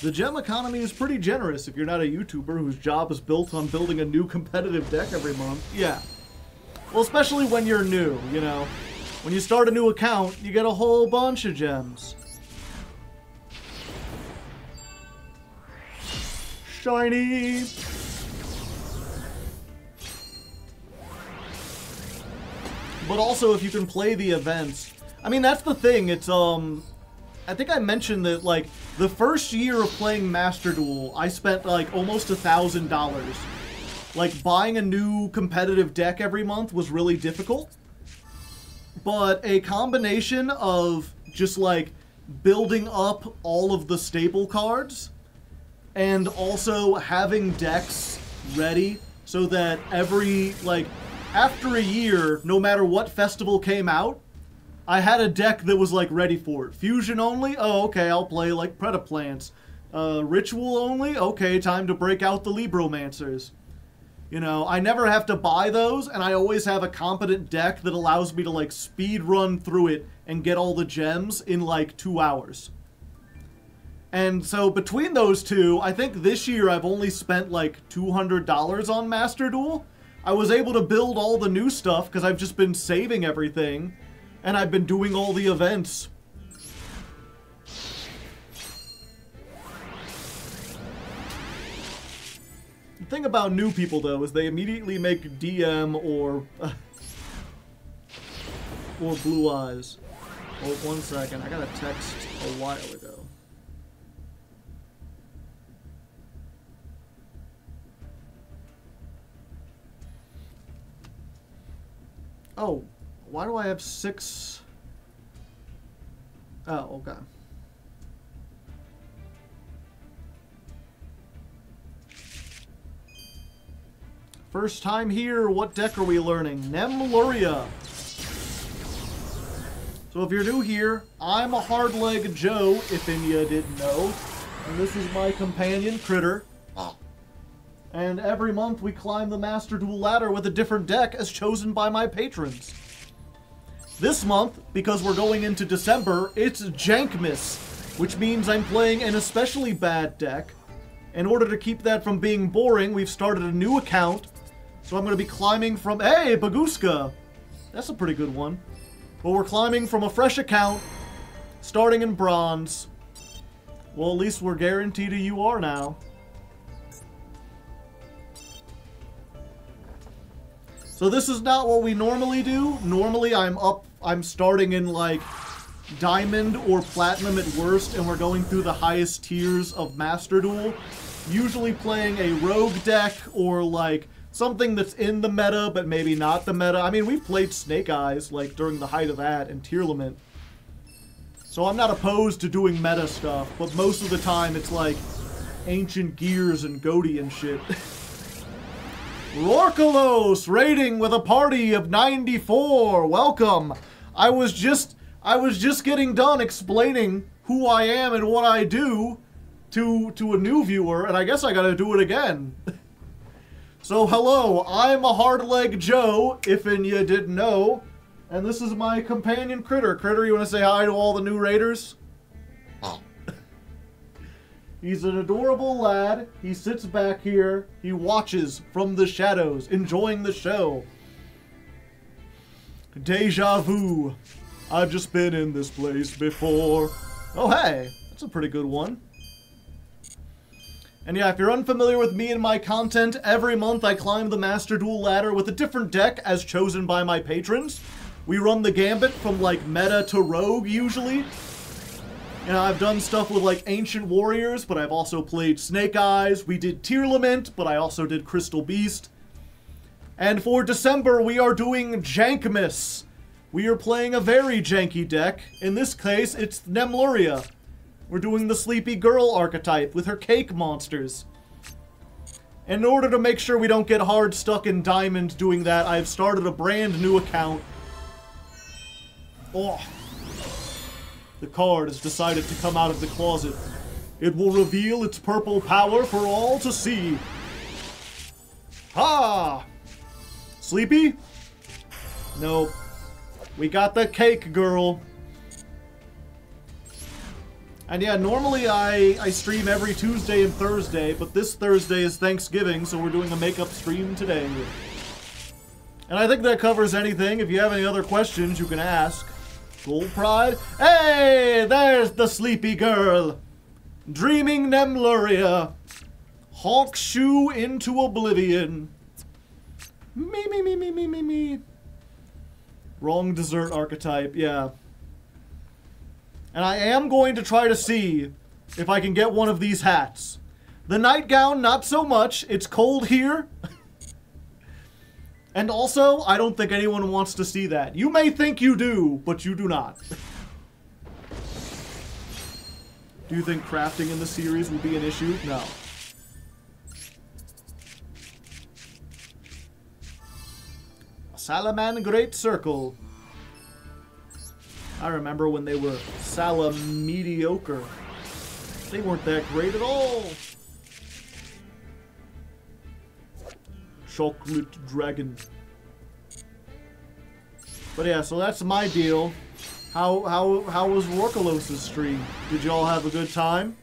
S1: The gem economy is pretty generous if you're not a YouTuber whose job is built on building a new competitive deck every month. Yeah. Well, especially when you're new, you know. When you start a new account, you get a whole bunch of gems. Shiny! But also, if you can play the events. I mean, that's the thing. It's, I think I mentioned that, like, the first year of playing Master Duel, I spent, like, almost $1,000. Like, buying a new competitive deck every month was really difficult. But a combination of just, like, building up all of the staple cards and also having decks ready so that after a year, no matter what festival came out, I had a deck that was, like, ready for it. Fusion only? Oh, okay, I'll play, like, Predaplants. Ritual only? Okay, time to break out the Libromancers. You know, I never have to buy those, and I always have a competent deck that allows me to, like, speed run through it and get all the gems in, like, 2 hours. And so between those two, I think this year I've only spent, like, $200 on Master Duel. I was able to build all the new stuff because I've just been saving everything, and I've been doing all the events. The thing about new people, though, is they immediately make DM or Blue Eyes. Oh, 1 second. I got a text a while ago. Oh, why do I have 6? Oh, okay. First time here, what deck are we learning? Nemleria. So if you're new here, I'm a Hardleg Joe, if any of you didn't know. And this is my companion, Critter. And every month we climb the Master Duel ladder with a different deck as chosen by my patrons. This month, because we're going into December, it's Jankmas, which means I'm playing an especially bad deck. In order to keep that from being boring, we've started a new account. So I'm going to be climbing from... Hey, Baguska! That's a pretty good one. But we're climbing from a fresh account, starting in bronze. Well, at least we're guaranteed a UR now. So this is not what we normally do. Normally I'm starting in like Diamond or Platinum at worst, and we're going through the highest tiers of Master Duel. Usually playing a rogue deck or like something that's in the meta, but maybe not the meta. I mean, we've played Snake Eyes, like, during the height of that, and Tier Lament. So I'm not opposed to doing meta stuff, but most of the time it's, like, Ancient Gears and Goaty and shit. Rorkelos, raiding with a party of 94. Welcome. I was just getting done explaining who I am and what I do to a new viewer, and I guess I gotta do it again. So, hello, I'm a Hardleg Joe, if and you didn't know, and this is my companion Critter. Critter, you want to say hi to all the new raiders? He's an adorable lad. He sits back here. He watches from the shadows, enjoying the show. Deja vu. I've just been in this place before. Oh, hey, that's a pretty good one. And yeah, if you're unfamiliar with me and my content, every month I climb the Master Duel ladder with a different deck as chosen by my patrons. We run the gambit from like meta to rogue usually. And I've done stuff with like Ancient Warriors, but I've also played Snake Eyes. We did Tier Lament, but I also did Crystal Beast. And for December, we are doing Jankmas. We are playing a very janky deck. In this case, it's Nemleria. We're doing the sleepy girl archetype with her cake monsters. In order to make sure we don't get hard stuck in Diamond doing that, I've started a brand new account. Oh. The card has decided to come out of the closet. It will reveal its purple power for all to see. Ha! Sleepy? Nope. We got the cake girl. And yeah, normally I stream every Tuesday and Thursday, but this Thursday is Thanksgiving, so we're doing a makeup stream today. And I think that covers anything. If you have any other questions, you can ask. Gold Pride? Hey, there's the sleepy girl. Dreaming Nemleria. Hawk shoe into oblivion. Me. Wrong dessert archetype, yeah. And I am going to try to see if I can get one of these hats. The nightgown, not so much. It's cold here. And also, I don't think anyone wants to see that. You may think you do, but you do not. Do you think crafting in the series will be an issue? No. Salaman Great Circle. I remember when they were mediocre. They weren't that great at all. Chocolate dragon. But yeah, so that's my deal. How was Rorkalos's stream? Did you all have a good time?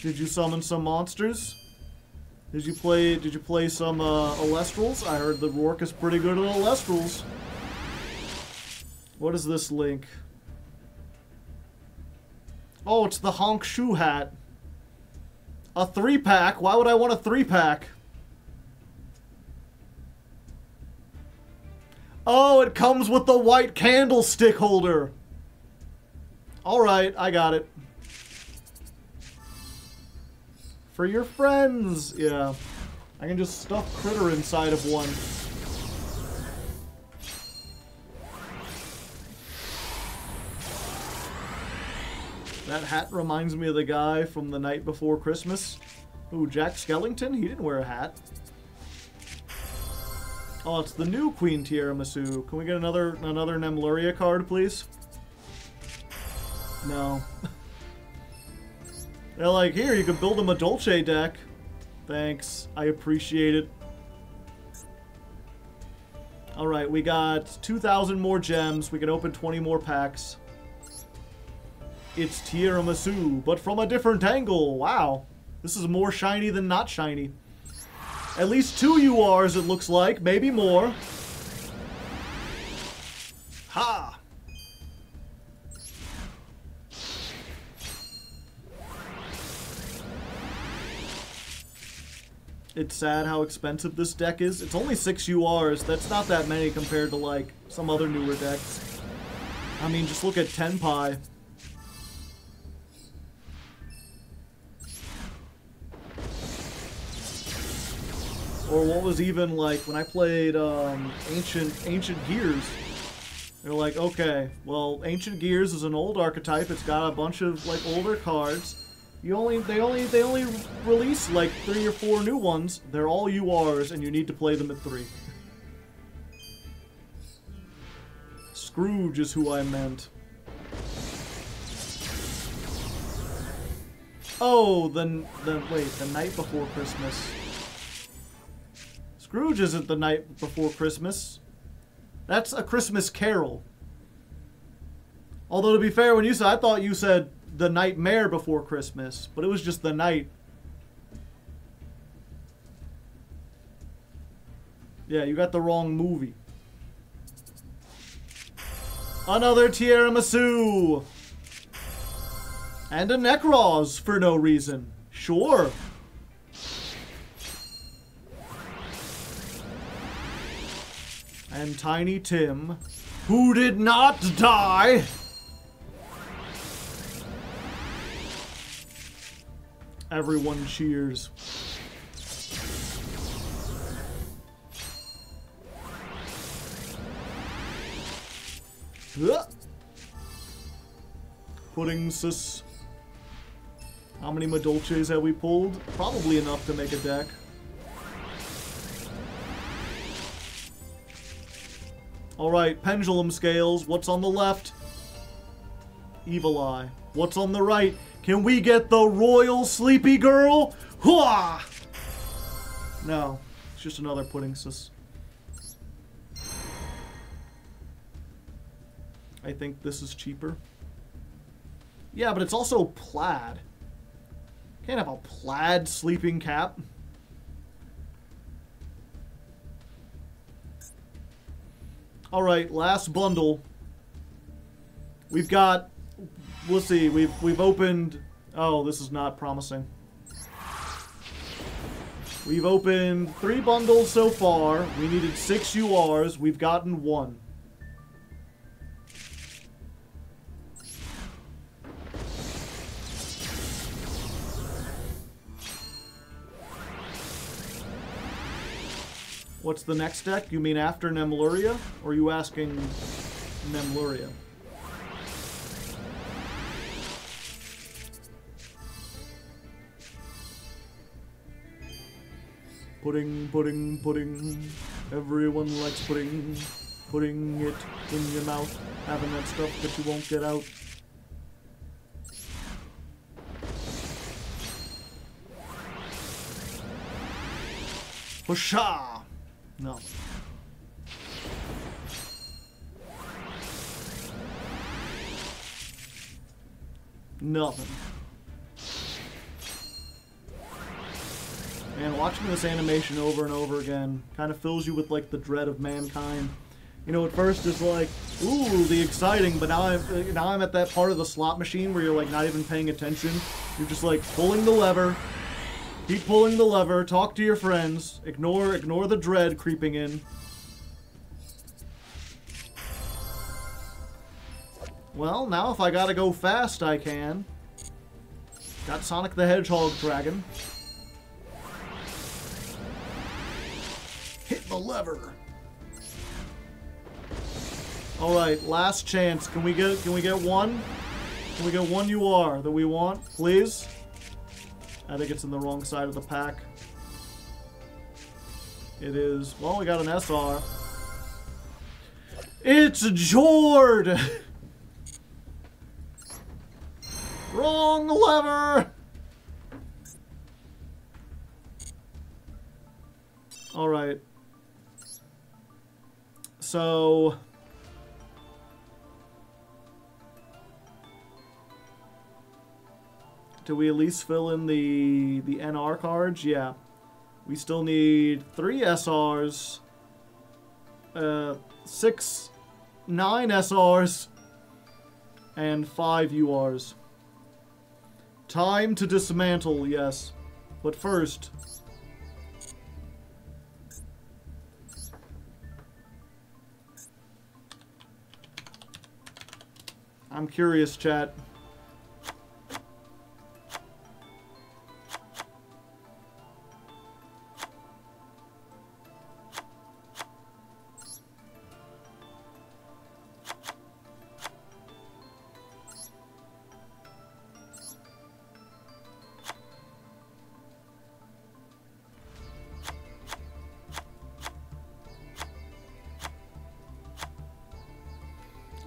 S1: Did you summon some monsters? Did you play some Alestrals? I heard the Rourke is pretty good at Alestrals. What is this link? Oh, it's the Honk Shoe Hat. A 3-pack? Why would I want a 3-pack? Oh, it comes with the white candlestick holder. Alright, I got it. For your friends. Yeah. I can just stuff Critter inside of one. That hat reminds me of the guy from The Night Before Christmas. Ooh, Jack Skellington? He didn't wear a hat. Oh, it's the new Queen Tiramisu. Can we get another Nemleria card, please? No. They're like, here, you can build him a Dolce deck. Thanks. I appreciate it. Alright, we got 2,000 more gems. We can open 20 more packs. It's Tiramisu, but from a different angle. Wow. This is more shiny than not shiny. At least 2 URs, it looks like. Maybe more. Ha! It's sad how expensive this deck is. It's only 6 URs. That's not that many compared to, like, some other newer decks. I mean, just look at Tenpai. Or what was even, like, when I played Ancient Gears. They're like, okay, well, Ancient Gears is an old archetype. It's got a bunch of, like, older cards. They only release, like, 3 or 4 new ones. They're all URs, and you need to play them at 3. Scrooge is who I meant. Oh, wait, The Night Before Christmas. Scrooge isn't The Night Before Christmas. That's A Christmas Carol. Although, to be fair, when you said, I thought you said The Nightmare Before Christmas, but it was just the night. Yeah, you got the wrong movie. Another Tiramisu! And a Necroz for no reason. Sure. And Tiny Tim, who did not die. Everyone cheers. Pudding sis. How many Madolches have we pulled? Probably enough to make a deck. Alright, pendulum scales. What's on the left? Evil Eye. What's on the right? Can we get the Royal Sleepy Girl? Hooah! No, it's just another pudding sis. I think this is cheaper. Yeah, but it's also plaid. Can't have a plaid sleeping cap. Alright, last bundle. We've got... We'll see, we've opened... Oh, this is not promising. We've opened 3 bundles so far. We needed 6 URs. We've gotten 1. What's the next deck? You mean after Nemleria? Or are you asking Nemleria? Pudding, pudding, pudding. Everyone likes pudding. Putting it in your mouth. Having that stuff that you won't get out. Husha! No. Nothing. Man, watching this animation over and over again kind of fills you with, like, the dread of mankind. You know, at first it's like, ooh, the exciting, but now I'm at that part of the slot machine where you're, like, not even paying attention. You're just, like, pulling the lever. Keep pulling the lever, talk to your friends, ignore the dread creeping in. Well, now if I gotta go fast, I can. Got Sonic the Hedgehog Dragon. Hit the lever. All right, last chance. Can we get one? Can we get one UR that we want, please? I think it's in the wrong side of the pack. It is. Well, we got an SR. It's Jord! Wrong lever! Alright. So... do we at least fill in the NR cards? Yeah. We still need 3 SRs, 9 SRs, and 5 URs. Time to dismantle, yes. But first... I'm curious, chat.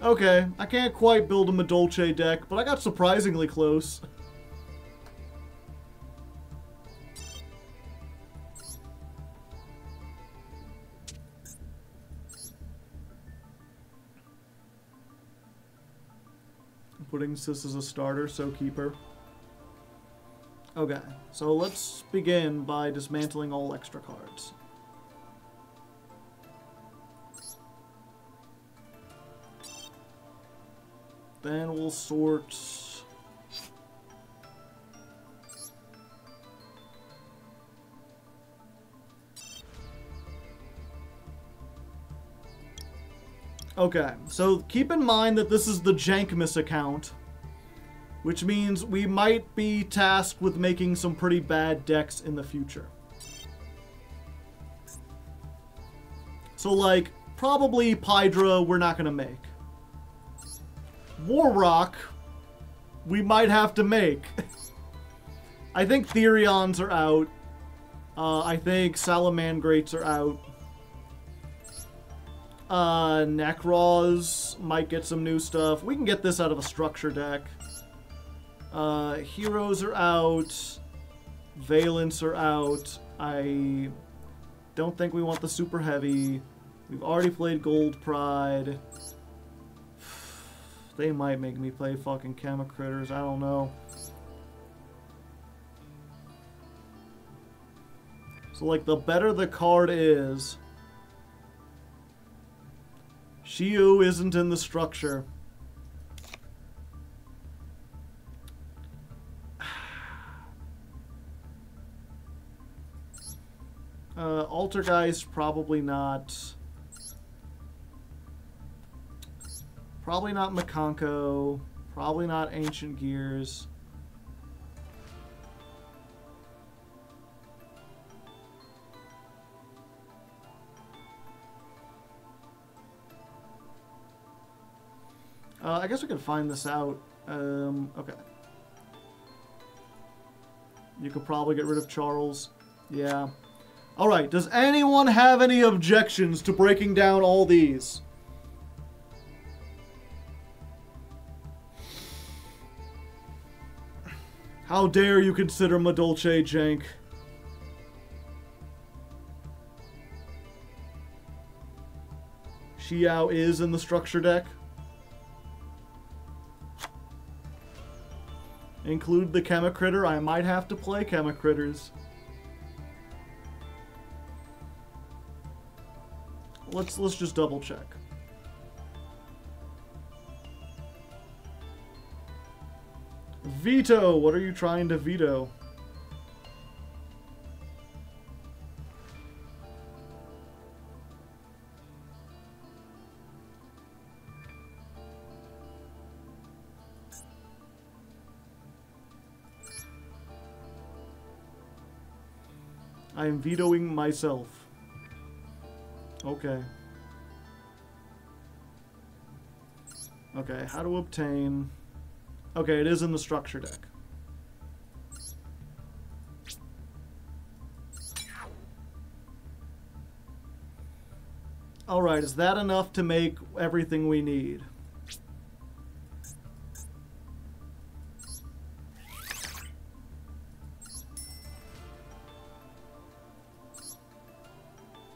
S1: Okay, I can't quite build a Madolche deck, but I got surprisingly close. I'm putting Sis as a starter, so keep her. Okay, so let's begin by dismantling all extra cards. Then we'll sort... Okay, so keep in mind that this is the Jankmas account, which means we might be tasked with making some pretty bad decks in the future. So, like, probably Pydra we're not gonna make. Warrock, we might have to make. I think Therions are out. I think Salamandrates are out. Nekroz might get some new stuff. We can get this out of a structure deck. Heroes are out. Valence are out. I don't think we want the super heavy. We've already played Gold Pride. They might make me play fucking Chemicritters, I don't know. So, like, the better the card is... Shiu isn't in the structure. Altergeist, probably not. Probably not Makanko. Probably not Ancient Gears. I guess we can find this out. Okay. You could probably get rid of Charles. Yeah. Alright, does anyone have any objections to breaking down all these? How dare you consider Madolche jank? Xiao is in the structure deck. Include the Chemicritter. I might have to play Chemicritters. Let's just double check. Veto! What are you trying to veto? I am vetoing myself. Okay. Okay, how to obtain... Okay, it is in the structure deck. Alright, is that enough to make everything we need?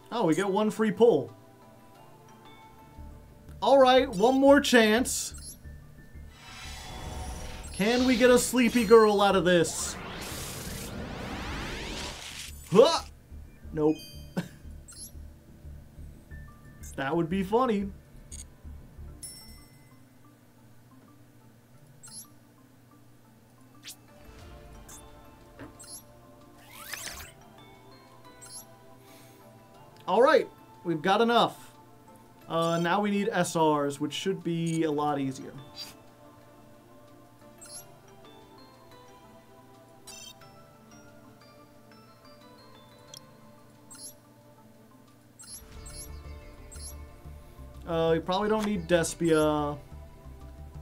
S1: Oh, we get one free pull. Alright, one more chance. Can we get a sleepy girl out of this? Huh! Nope. That would be funny. Alright, we've got enough. Now we need SRs, which should be a lot easier. You probably don't need Despia.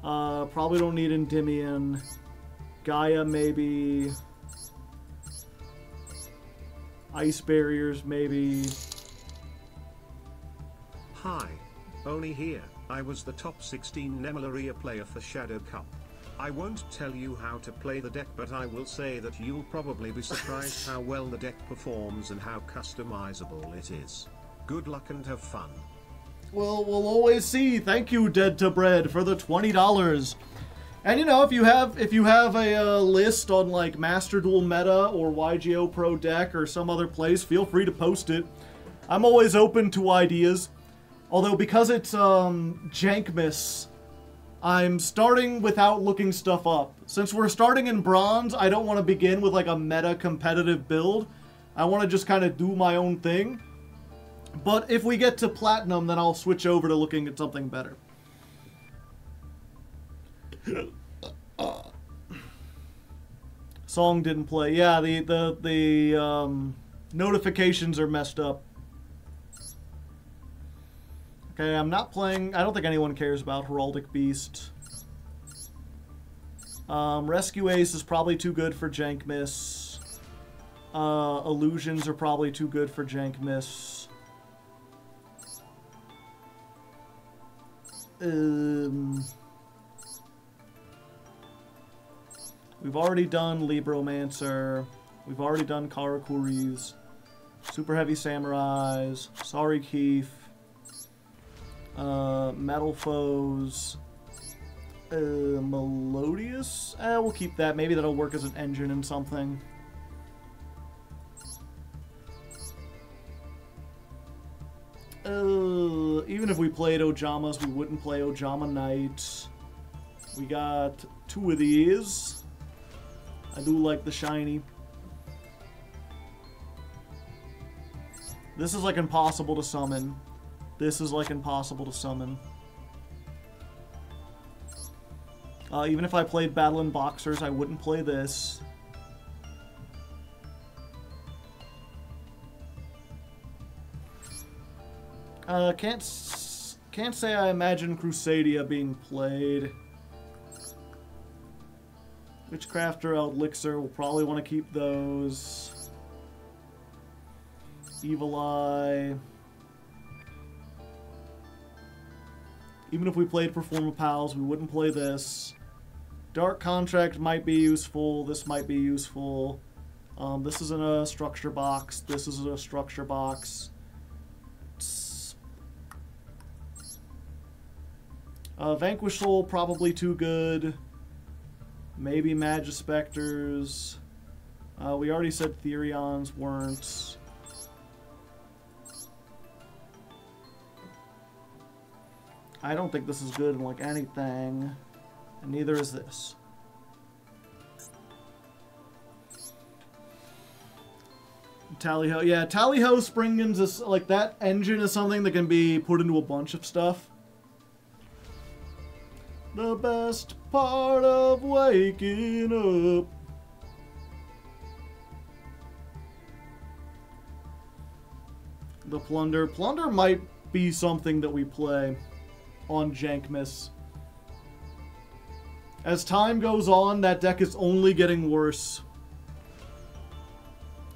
S1: Probably don't need Endymion. Gaia, maybe. Ice barriers, maybe.
S5: Hi, Oni here. I was the top 16 Nemleria player for Shadow Cup. I won't tell you how to play the deck, but I will say that you'll probably be surprised how well the deck performs and how customizable it is. Good luck and have fun.
S1: Well, we'll always see. Thank you, Dead to Bread, for the $20. And you know, if you have a list on like Master Duel Meta or YGO Pro Deck or some other place, feel free to post it. I'm always open to ideas. Although because it's Jankmas, I'm starting without looking stuff up. Since we're starting in Bronze, I don't want to begin with like a meta competitive build. I want to just kind of do my own thing. But if we get to Platinum, then I'll switch over to looking at something better. Song didn't play. Yeah, the notifications are messed up. Okay, I'm not playing... I don't think anyone cares about Heraldic Beast. Rescue Ace is probably too good for Jankmas. Illusions are probably too good for Jankmas. We've already done Libromancer. We've already done Karakuris. Super Heavy Samurais. Sorry Keef. Metal Foes. Melodious? We'll keep that. Maybe that'll work as an engine in something. Even if we played Ojamas, we wouldn't play Ojama Knight. We got two of these. I do like the shiny. This is like impossible to summon. This is like impossible to summon. Even if I played Battle in Boxers, I wouldn't play this. Can't say I imagine Crusadia being played. Witchcrafter, Elixir, we'll probably want to keep those. Evil Eye. Even if we played Performa Pals, we wouldn't play this. Dark Contract might be useful. This might be useful. This is in a structure box. This is a structure box. Vanquish Soul, probably too good. Maybe Magispectors. We already said Therions weren't. I don't think this is good in, like, anything. And neither is this. Tally-ho. Yeah, Tally-ho Springens is, like, that engine is something that can be put into a bunch of stuff. The best part of waking up. The Plunder. Plunder might be something that we play on Jankmas. As time goes on, that deck is only getting worse.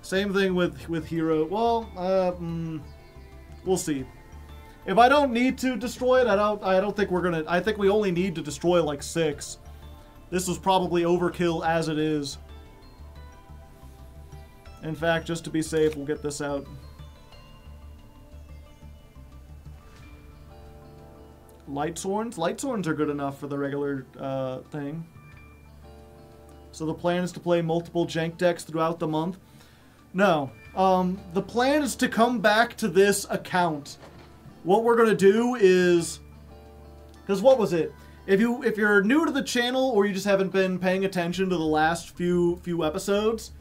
S1: Same thing with Hero. Well, we'll see. If I don't need to destroy it, I don't think we're gonna. I think we only need to destroy like 6. This was probably overkill as it is. In fact, just to be safe, we'll get this out. Light Sworns? Light Sworns are good enough for the regular thing. So the plan is to play multiple jank decks throughout the month. No. The plan is to come back to this account. What we're going to do is... Because what was it? If you're new to the channel or you just haven't been paying attention to the last few episodes,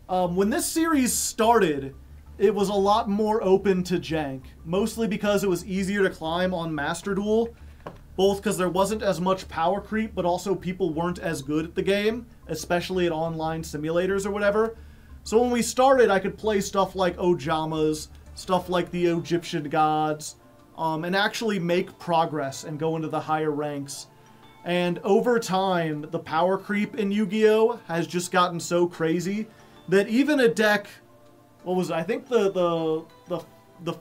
S1: when this series started, it was a lot more open to jank. Mostly because it was easier to climb on Master Duel. Both because there wasn't as much power creep, but also people weren't as good at the game. Especially at online simulators or whatever. So when we started, I could play stuff like Ojamas, stuff like the Egyptian Gods, and actually make progress and go into the higher ranks. And over time, the power creep in Yu-Gi-Oh! Has just gotten so crazy that even a deck... What was it? I think the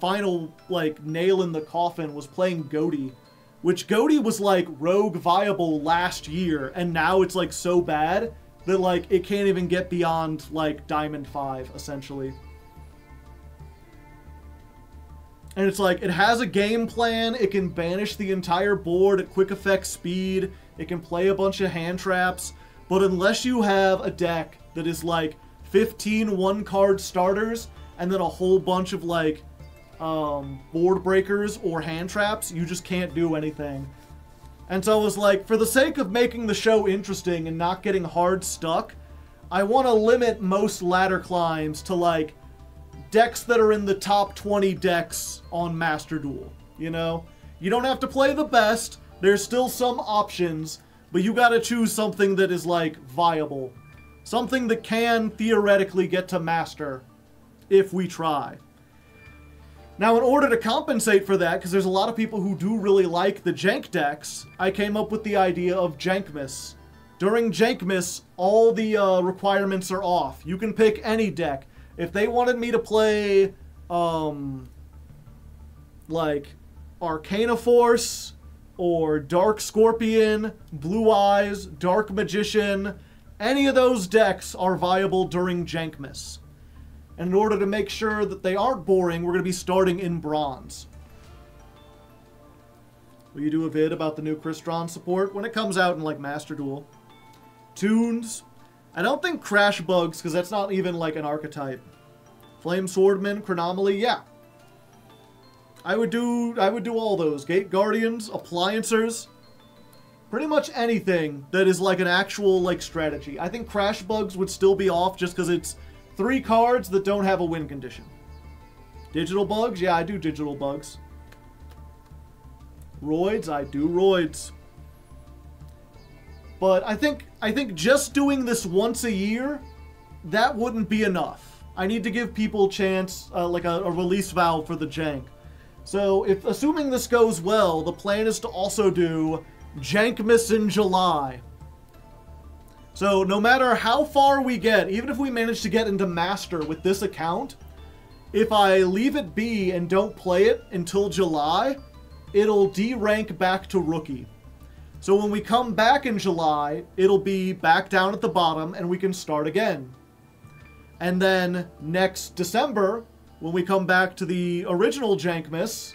S1: final, like, nail in the coffin was playing Goaty. Which Goaty was, like, rogue viable last year, and now it's, like, so bad that, like, it can't even get beyond, like, Diamond 5, essentially. And it's like, it has a game plan, it can banish the entire board at quick effect speed, it can play a bunch of hand traps, but unless you have a deck that is, like, 15 one-card starters, and then a whole bunch of, like, board breakers or hand traps, you just can't do anything. And so I was like, for the sake of making the show interesting and not getting hard stuck, I want to limit most ladder climbs to, like, decks that are in the top 20 decks on Master Duel, you know? You don't have to play the best, there's still some options, but you gotta choose something that is, like, viable. Something that can theoretically get to Master, if we try. Now, in order to compensate for that, because there's a lot of people who do really like the jank decks, I came up with the idea of Jankmas. During Jankmas, all the requirements are off. You can pick any deck. If they wanted me to play, like, Arcana Force, or Dark Scorpion, Blue Eyes, Dark Magician, any of those decks are viable during Jankmas. And in order to make sure that they aren't boring, we're going to be starting in Bronze. Will you do a vid about the new Crystron support? When it comes out in, like, Master Duel. Tunes. I don't think Crash Bugs, because that's not even, like, an archetype. Flame Swordman, Chronomaly, yeah. I would do all those. Gate Guardians, Appliancers. Pretty much anything that is, like, an actual, like, strategy. I think Crash Bugs would still be off just because it's 3 cards that don't have a win condition. Digital Bugs? Yeah, I do Digital Bugs. Roids? I do Roids. But I think just doing this once a year, that wouldn't be enough. I need to give people a chance, like a release valve for the jank. So, assuming this goes well, the plan is to also do Jankmas in July. So, no matter how far we get, even if we manage to get into Master with this account, if I leave it be and don't play it until July, it'll de-rank back to Rookie. So when we come back in July, it'll be back down at the bottom and we can start again. And then next December, when we come back to the original Jankmas,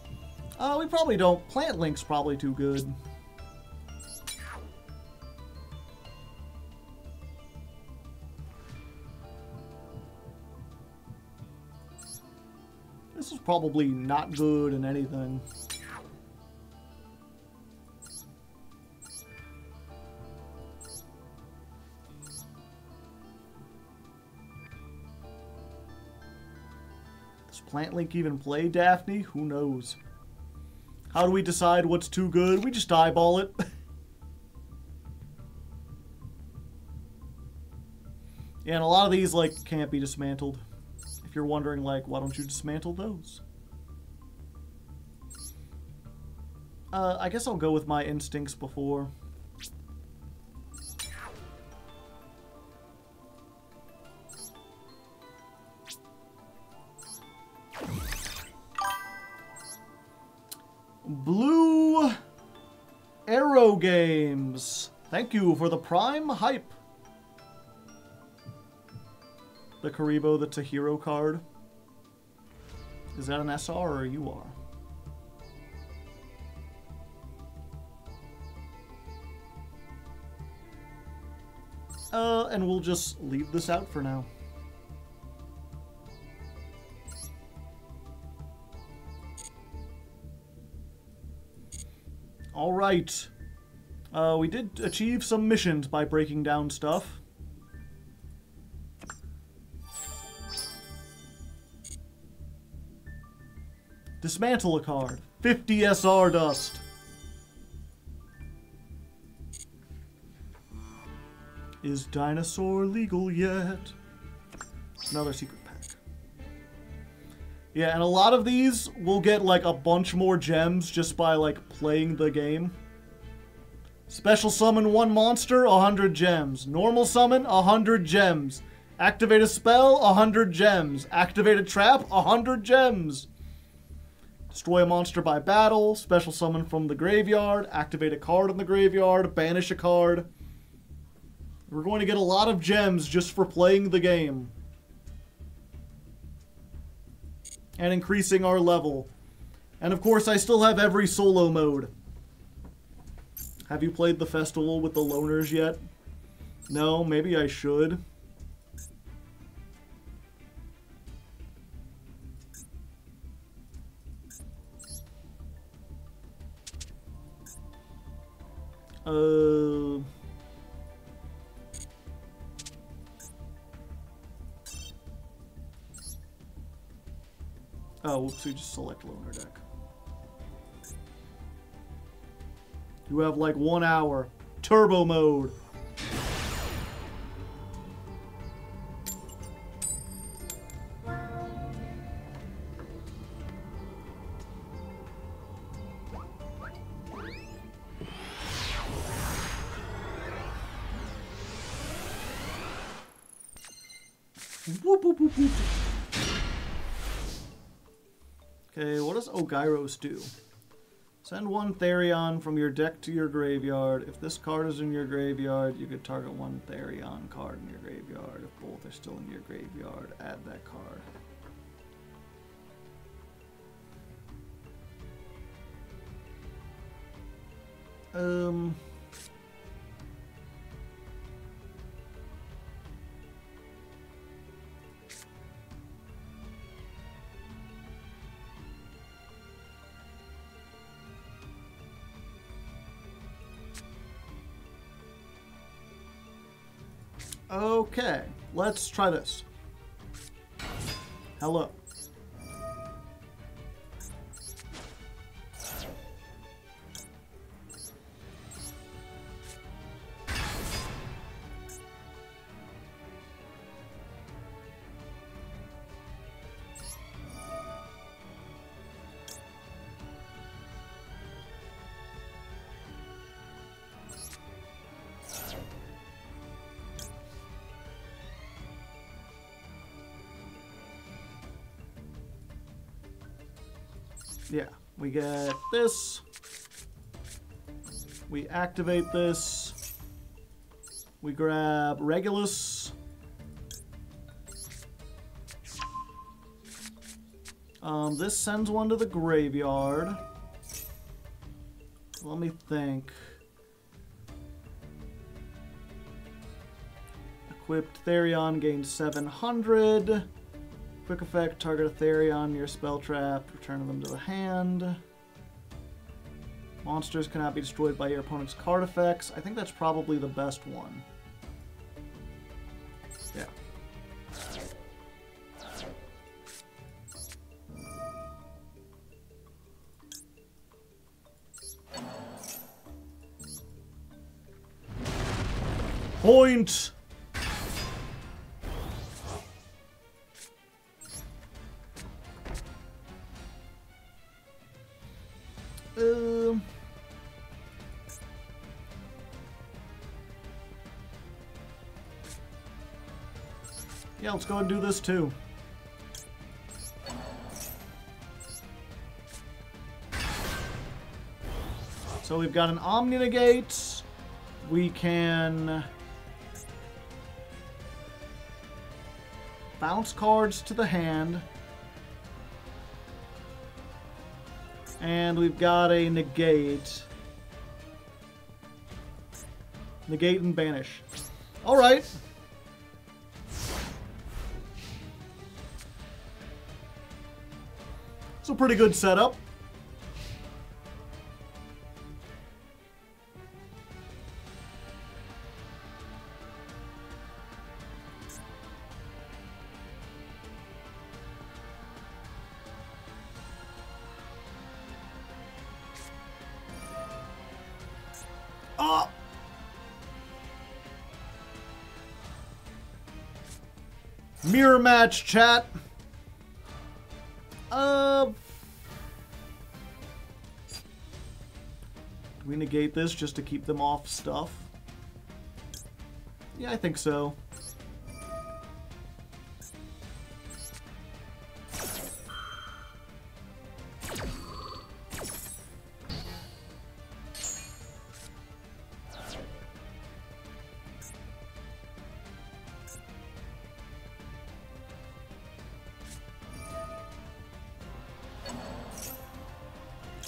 S1: probably don't. Plant Link's probably too good. This is probably not good in anything. Does Plant Link even play Daphne? Who knows? How do we decide what's too good? We just eyeball it. Yeah, and a lot of these, like, can't be dismantled. If you're wondering, like, why don't you dismantle those? I guess I'll go with my instincts before. Blue Arrow Games. Thank you for the Prime Hype. The Karibo, the Tahiro card. Is that an SR or a UR? And we'll just leave this out for now. Alright. We did achieve some missions by breaking down stuff. Dismantle a card. 50 SR dust. Is dinosaur legal yet? Another secret pack. Yeah, and a lot of these will get like a bunch more gems just by like playing the game. Special summon one monster, 100 gems. Normal summon, 100 gems. Activate a spell, 100 gems. Activate a trap, 100 gems. Destroy a monster by battle, special summon from the graveyard, activate a card in the graveyard, banish a card. We're going to get a lot of gems just for playing the game. And increasing our level. And of course, I still have every solo mode. Have you played the festival with the loners yet? No, maybe I should. Oh, whoops, we just select loner deck. You have like 1 hour. Turbo mode. Whoop, whoop, whoop, whoop. Okay, what does Ogyros do? Send one Therion from your deck to your graveyard. If this card is in your graveyard, you could target one Therion card in your graveyard. If both are still in your graveyard, add that card. Okay, let's try this. Hello. Yeah, we get this. We activate this. We grab Regulus. This sends one to the graveyard. Let me think. Equipped Therion gains 700. Quick effect, target a Therion near spell trap, return them to the hand. Monsters cannot be destroyed by your opponent's card effects. I think that's probably the best one. Yeah. Point! Yeah, let's go and do this too. So we've got an Omni Negate. We can bounce cards to the hand. And we've got a Negate. Negate and Banish. Alright. It's a pretty good setup. Oh! Mirror match, chat. Do we negate this just to keep them off stuff? Yeah, I think so.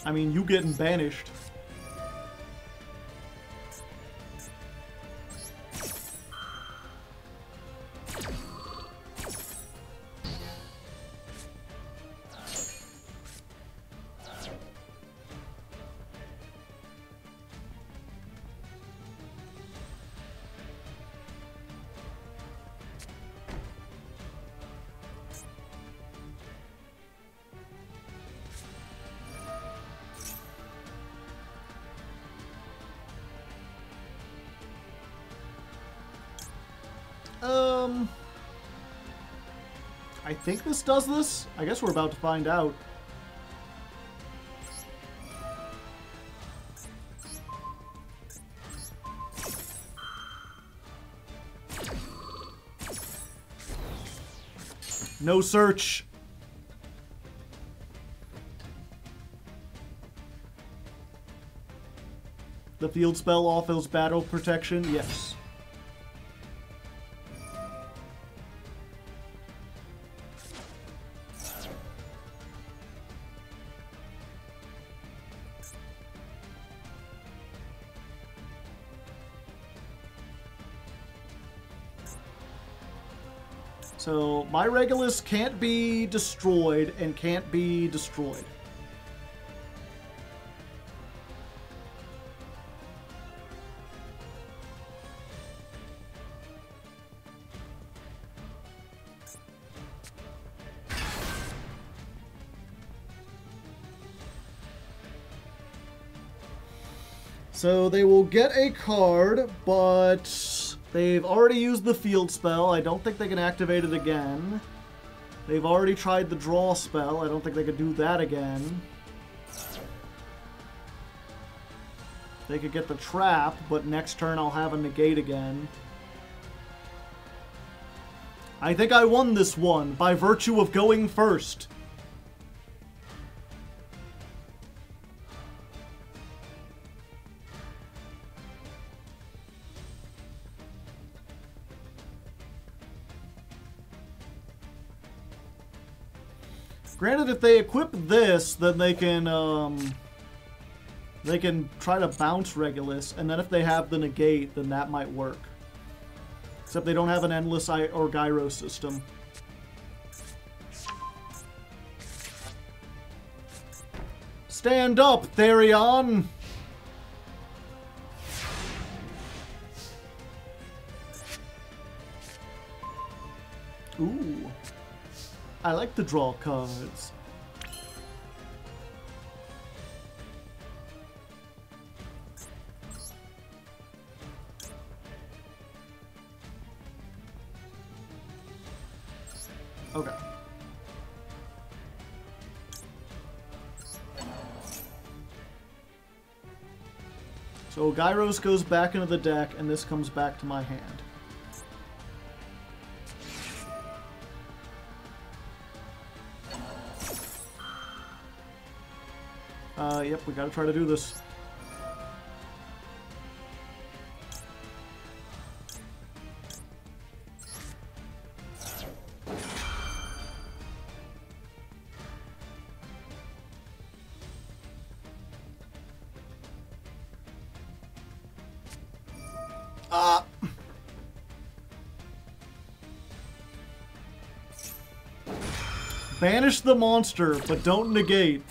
S1: I mean, you getting banished. I think this does this. I guess we're about to find out. No search. The field spell offers battle protection? Yes. So, my Regulus can't be destroyed and can't be destroyed. So they will get a card, but they've already used the field spell. I don't think they can activate it again. They've already tried the draw spell. I don't think they could do that again. They could get the trap, but next turn I'll have a negate again. I think I won this one by virtue of going first. Granted, if they equip this, then they can, They can try to bounce Regulus, and then if they have the negate, then that might work. Except they don't have an Endless or Gyro system. Stand up, Therion! Ooh. I like to draw cards. Okay. So Gyros goes back into the deck, and this comes back to my hand. Yep, we gotta try to do this. Banish the monster, but don't negate.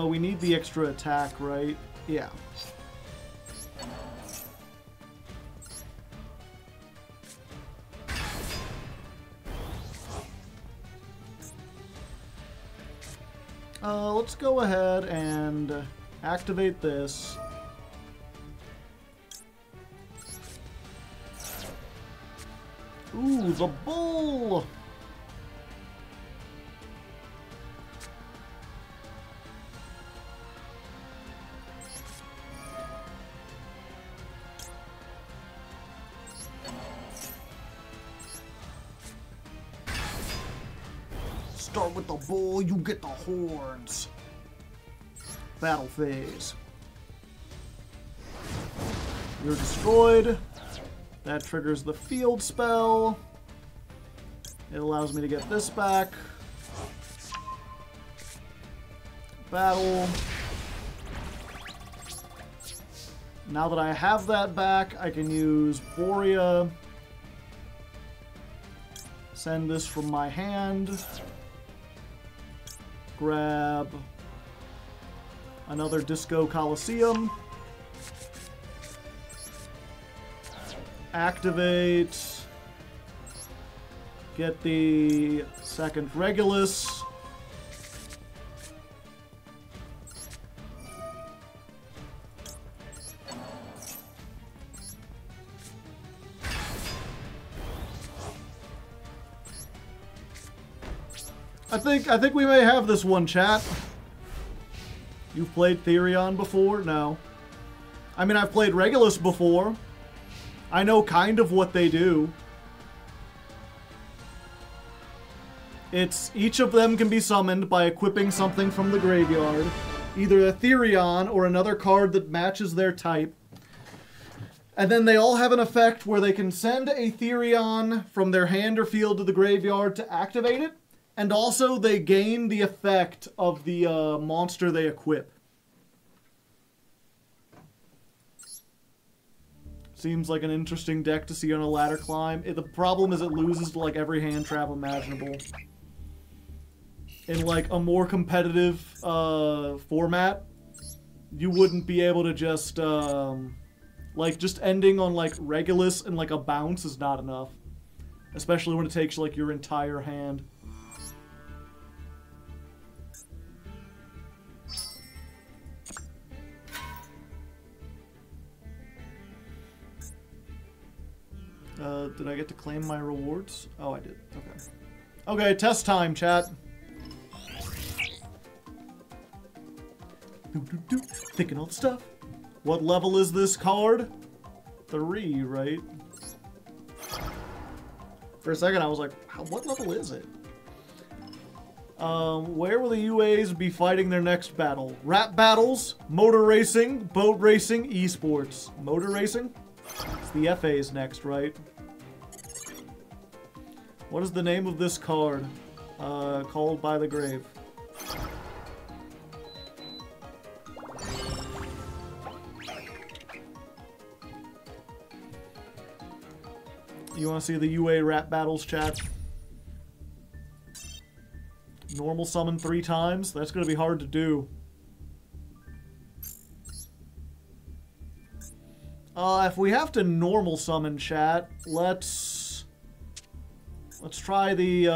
S1: We need the extra attack, right? Yeah. Let's go ahead and activate this. Ooh, the bull! Start with the bull, you get the horns. Battle phase. You're destroyed. That triggers the field spell. It allows me to get this back. Battle. Now that I have that back, I can use Borea. Send this from my hand. Grab another Disco Coliseum. Activate. Get the second Regulus. I think we may have this one, chat. You've played Therion before? No. I mean, I've played Regulus before. I know kind of what they do. It's each of them can be summoned by equipping something from the graveyard. Either a Therion or another card that matches their type. And then they all have an effect where they can send a Therion from their hand or field to the graveyard to activate it. And also, they gain the effect of the monster they equip. Seems like an interesting deck to see on a ladder climb. The problem is it loses to, like, every hand trap imaginable. In, like, a more competitive format, you wouldn't be able to just, like, just ending on, like, Regulus and, like, a bounce is not enough. Especially when it takes, like, your entire hand. Did I get to claim my rewards? Oh, I did. Okay. Okay, test time, chat. Thinking all the stuff. What level is this card? 3, right? For a second, I was like, what level is it? Where will the UAs be fighting their next battle? Rap battles, motor racing, boat racing, esports. Motor racing? It's the FA's next, right? What is the name of this card? Called by the grave. You want to see the UA rap battles, chat? Normal summon 3 times? That's going to be hard to do. If we have to normal summon, chat, let's try the,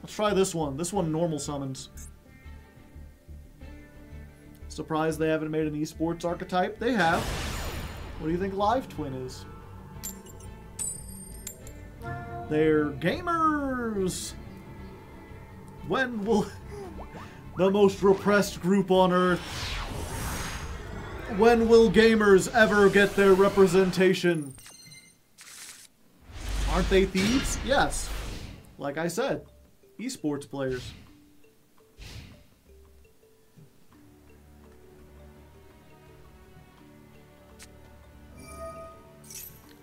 S1: let's try this one. This one normal summons. Surprised they haven't made an esports archetype. They have. What do you think Live Twin is? They're gamers! When will the most repressed group on Earth, when will gamers ever get their representation? Aren't they thieves? Yes. Like I said, esports players.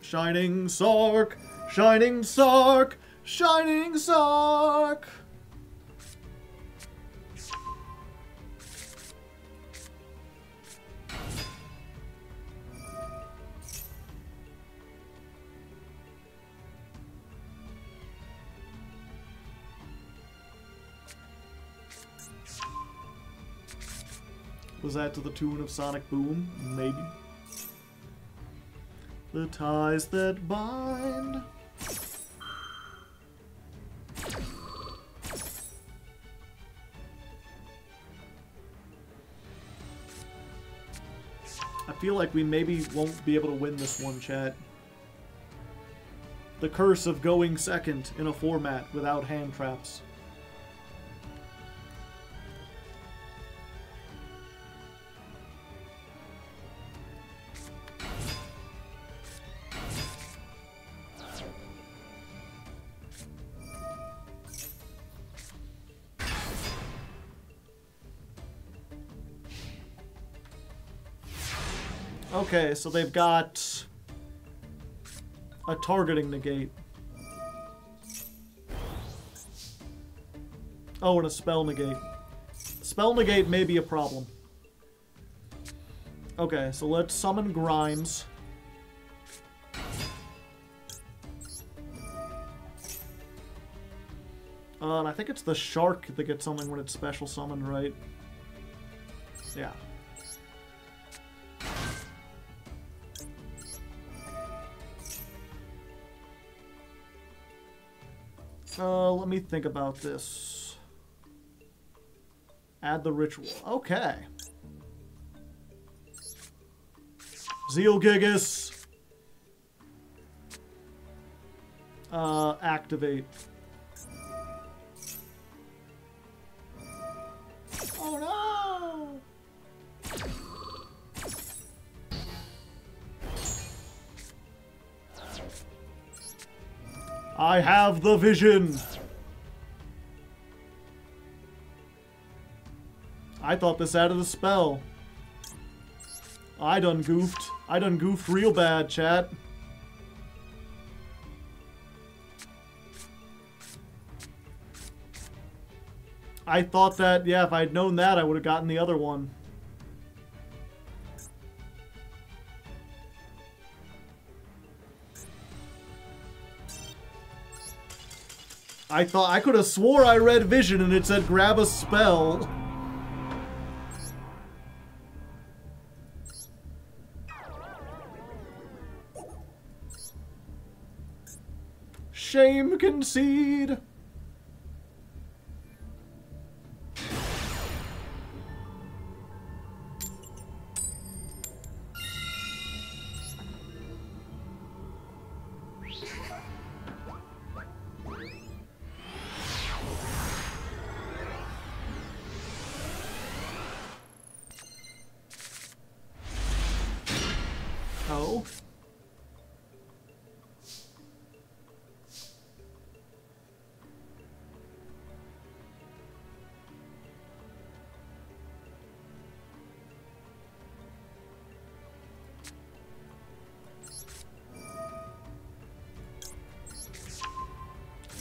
S1: Shining Sark! Shining Sark! Shining Sark! Was that to the tune of Sonic Boom? Maybe. The ties that bind. I feel like we maybe won't be able to win this one, chat. The curse of going second in a format without hand traps. Okay, so they've got a targeting negate. Oh, and a spell negate. Spell negate may be a problem. Okay, so let's summon Grimes. And I think it's the shark that gets something when it's special summoned, right? Yeah. Let me think about this. Add the ritual. Okay. Zealgigus. Activate. Oh no! I have the vision! I thought this added a spell. I done goofed. I done goofed real bad, chat. I thought that, yeah, if I'd known that, I would have gotten the other one. I could have swore I read vision and it said grab a spell. Shame concede.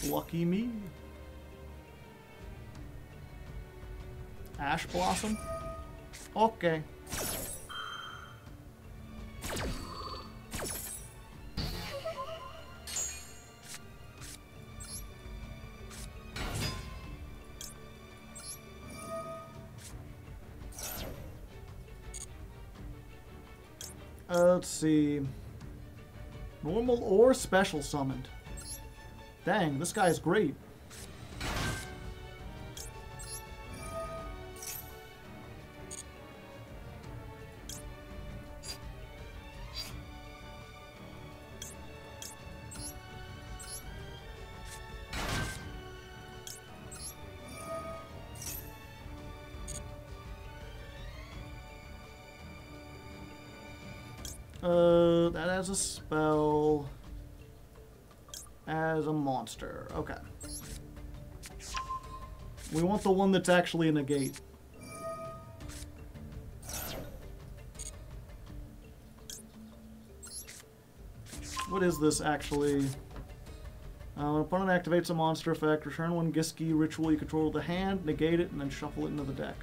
S1: Lucky me. Ash Blossom? Okay. Let's see. Normal or special summoned? Dang, this guy's great. That has a spell. As a monster. Okay. We want the one that's actually a negate. What is this actually? When an opponent activates a monster effect, return one Giski ritual you control to the hand, negate it, and then shuffle it into the deck.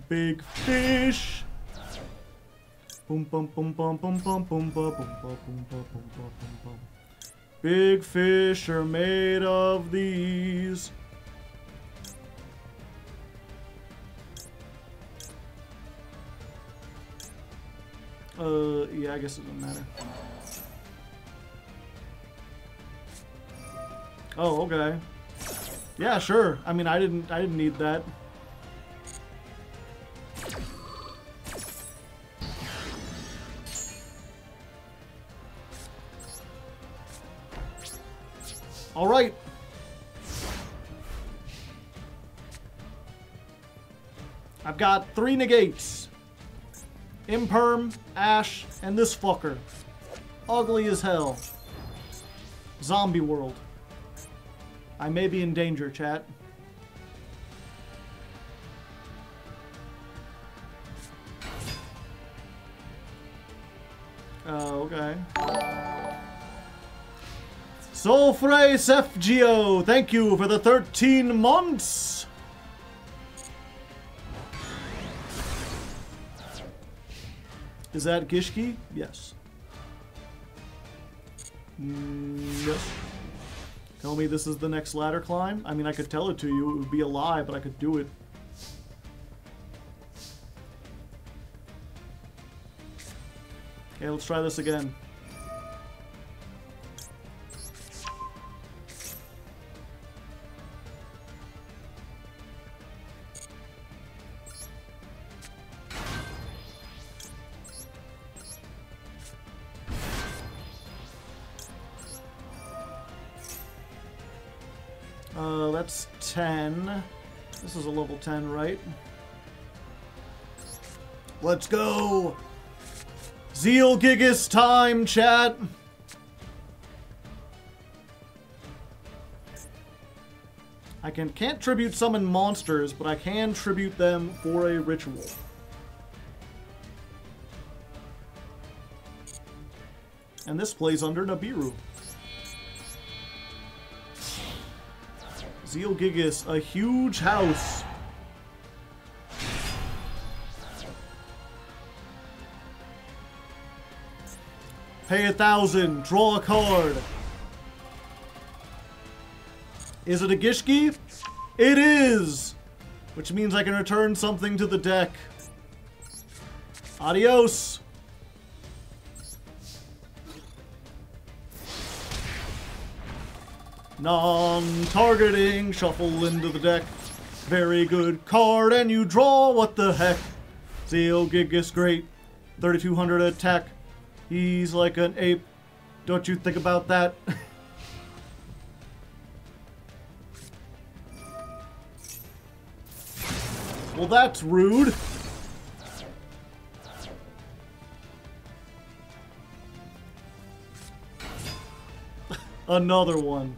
S1: Big fish. Boom bum bum bum bum bum bum bum bum bum bum bum bum bum. Big fish are made of these. Yeah, I guess it doesn't matter. Oh, okay. Yeah, sure. I mean, I didn't need that. All right. I've got 3 negates. Imperm, Ash, and this fucker. Ugly as hell. Zombie world. I may be in danger, chat. Okay. Soulfrace FGO, thank you for the 13 months. Is that Gishki? Yes. Yes. Tell me this is the next ladder climb? I mean, I could tell it to you. It would be a lie, but I could do it. Okay, let's try this again. That's 10. This is a level 10, right? Let's go! Zeal Gigas time, chat! I can't tribute summon monsters, but I can tribute them for a ritual. And this plays under Nibiru. Zeal Gigas, a huge house. Pay 1,000, draw a card. Is it a Gishki? It is! Which means I can return something to the deck. Adios! Non-targeting, shuffle into the deck. Very good card, and you draw, what the heck. Zeal Gigas, great. 3,200 attack. He's like an ape. Don't you think about that? Well, that's rude. Another one.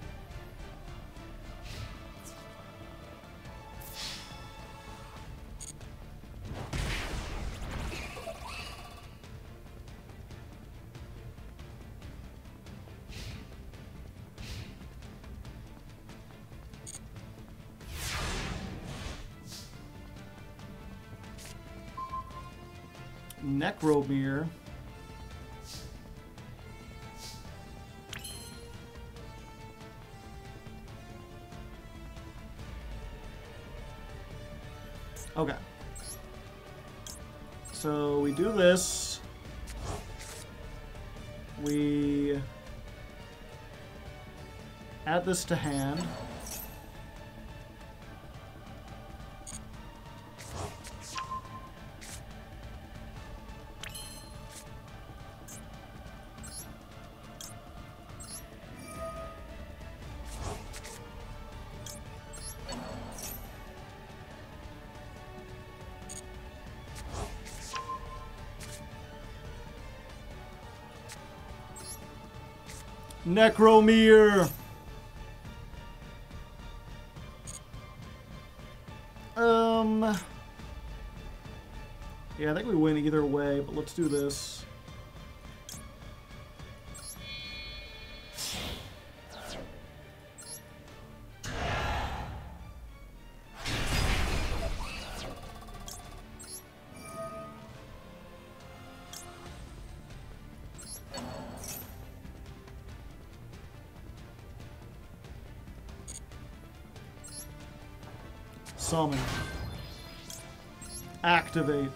S1: Necromere. Okay. So we do this. We add this to hand. Necromere. Yeah, I think we win either way, but let's do this. Summon. Activate.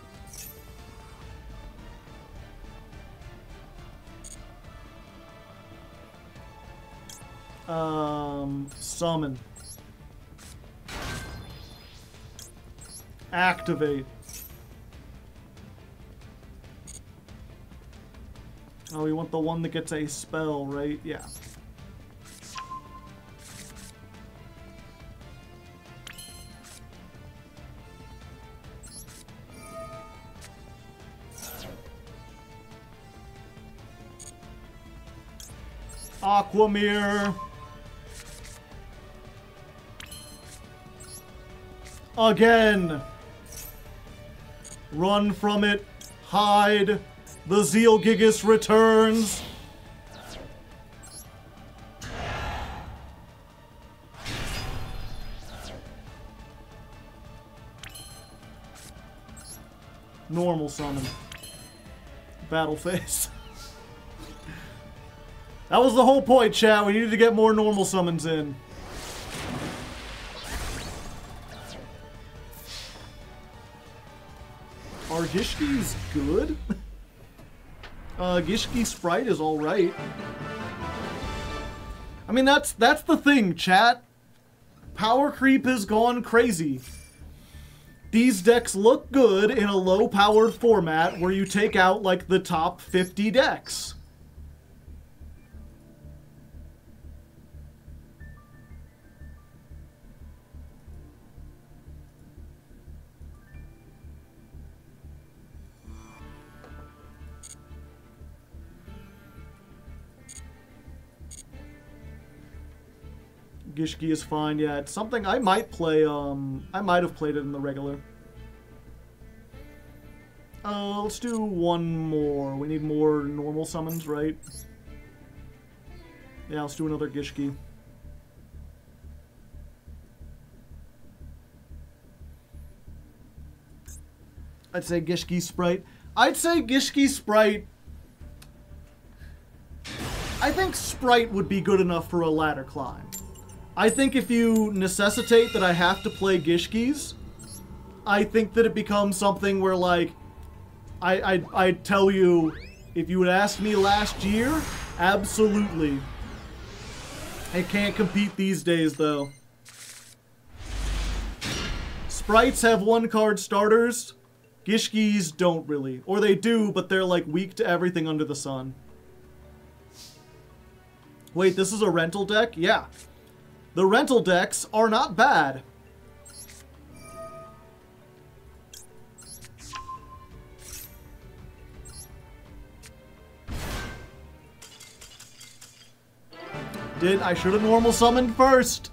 S1: Summon. Activate. Oh, we want the one that gets a spell, right? Yeah. Aquamere. Again. Run from it. Hide. The Zeal Gigas returns. Normal summon. Battle phase. That was the whole point, chat. We needed to get more normal summons in. Are Gishki's good? Gishki Sprite is alright. I mean, that's the thing, chat. Power creep has gone crazy. These decks look good in a low-powered format where you take out, like, the top 50 decks. Gishki is fine, yeah. It's something I might play, I might have played it in the regular. Let's do one more. We need more normal summons, right? Yeah, let's do another Gishki. I'd say Gishki Sprite. I'd say Gishki Sprite. I think Sprite would be good enough for a ladder climb. I think if you necessitate that I have to play Gishkis, I think that it becomes something where, like, I'd tell you, if you would ask me last year, absolutely. It can't compete these days, though. Sprites have one-card starters. Gishkis don't really. Or they do, but they're, like, weak to everything under the sun. Wait, this is a rental deck? Yeah. The rental decks are not bad. I should have normal summoned first.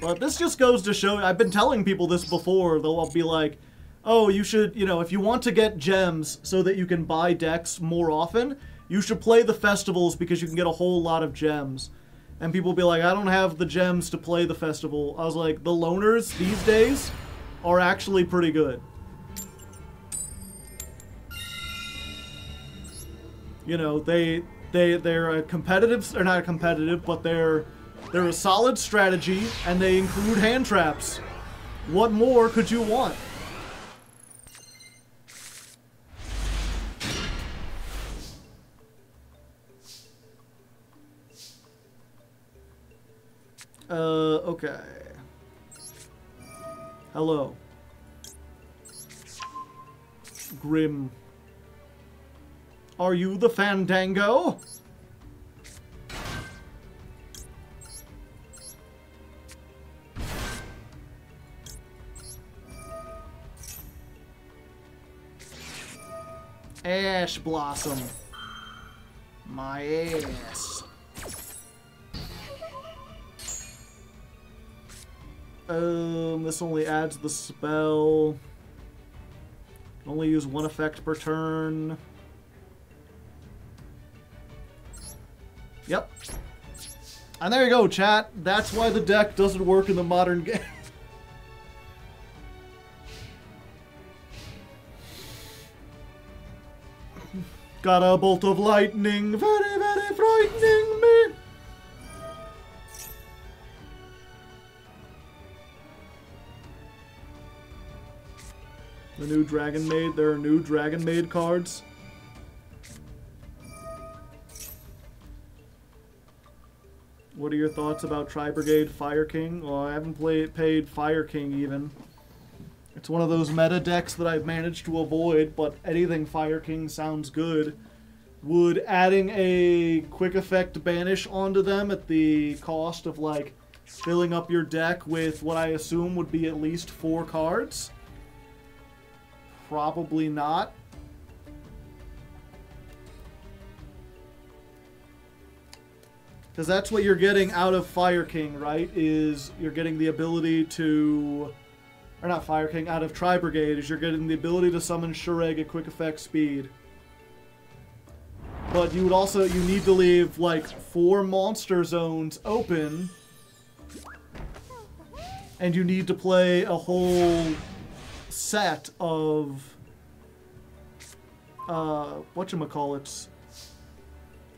S1: But this just goes to show, I've been telling people this before, they'll be like, oh, you should, you know, if you want to get gems so that you can buy decks more often, you should play the festivals because you can get a whole lot of gems. And people will be like, I don't have the gems to play the festival. I was like, the loners these days are actually pretty good. You know, they're a competitive, or not competitive, but they're a solid strategy, and they include hand traps. What more could you want? Okay. Hello. Grim. Are you the Fandango? Ash Blossom. My ass. This only adds the spell. Only use one effect per turn. Yep. And there you go, chat. That's why the deck doesn't work in the modern game. Got a bolt of lightning, very, very frightening me. The new Dragon Maid, there are new Dragon Maid cards. What are your thoughts about Tri-Brigade Fire King? Well, I haven't paid Fire King even. It's one of those meta decks that I've managed to avoid, but anything Fire King sounds good. Would adding a quick effect banish onto them at the cost of, like, filling up your deck with what I assume would be at least 4 cards? Probably not. Because that's what you're getting out of Fire King, right? Is you're getting the ability to... Or not Fire King, out of Tri-Brigade, is you're getting the ability to summon Shureg at quick effect speed. But you would also, you need to leave, like, 4 monster zones open. And you need to play a whole set of... whatchamacallits.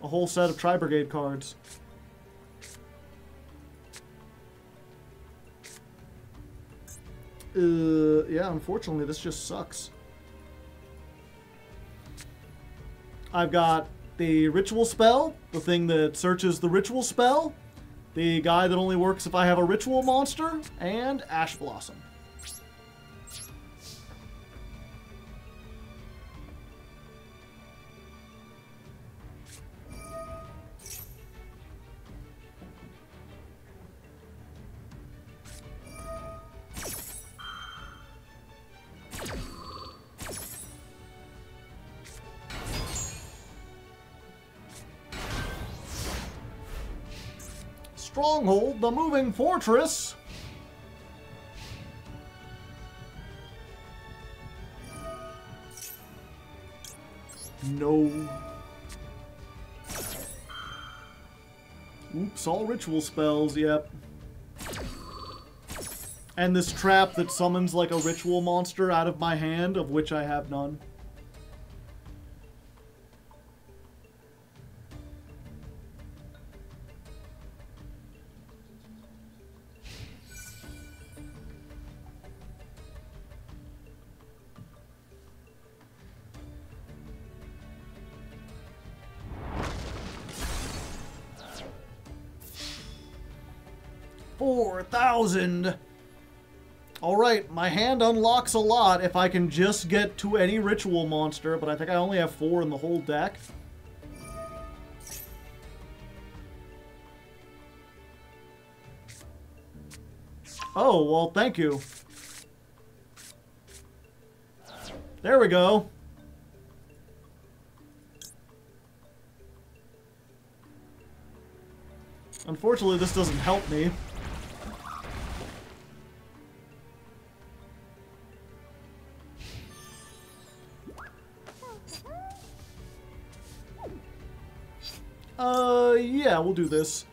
S1: A whole set of Tri-Brigade cards. Yeah, unfortunately, this just sucks. I've got the ritual spell, the thing that searches the ritual spell, the guy that only works if I have a ritual monster, and Ash Blossom. Stronghold, the moving fortress. No. Oops, all ritual spells, yep. And this trap that summons like a ritual monster out of my hand, of which I have none. $4,000. Alright, my hand unlocks a lot if I can just get to any ritual monster, but I think I only have 4 in the whole deck. Oh, well, thank you. There we go. Unfortunately, this doesn't help me. Yeah, we'll do this.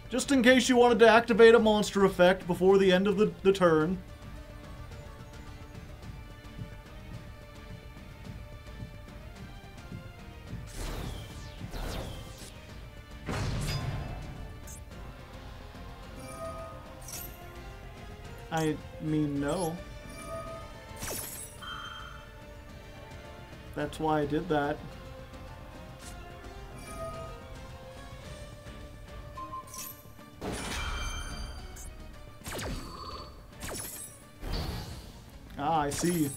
S1: Just in case you wanted to activate a monster effect before the end of the turn. I mean, no. That's why I did that. Ah, I see.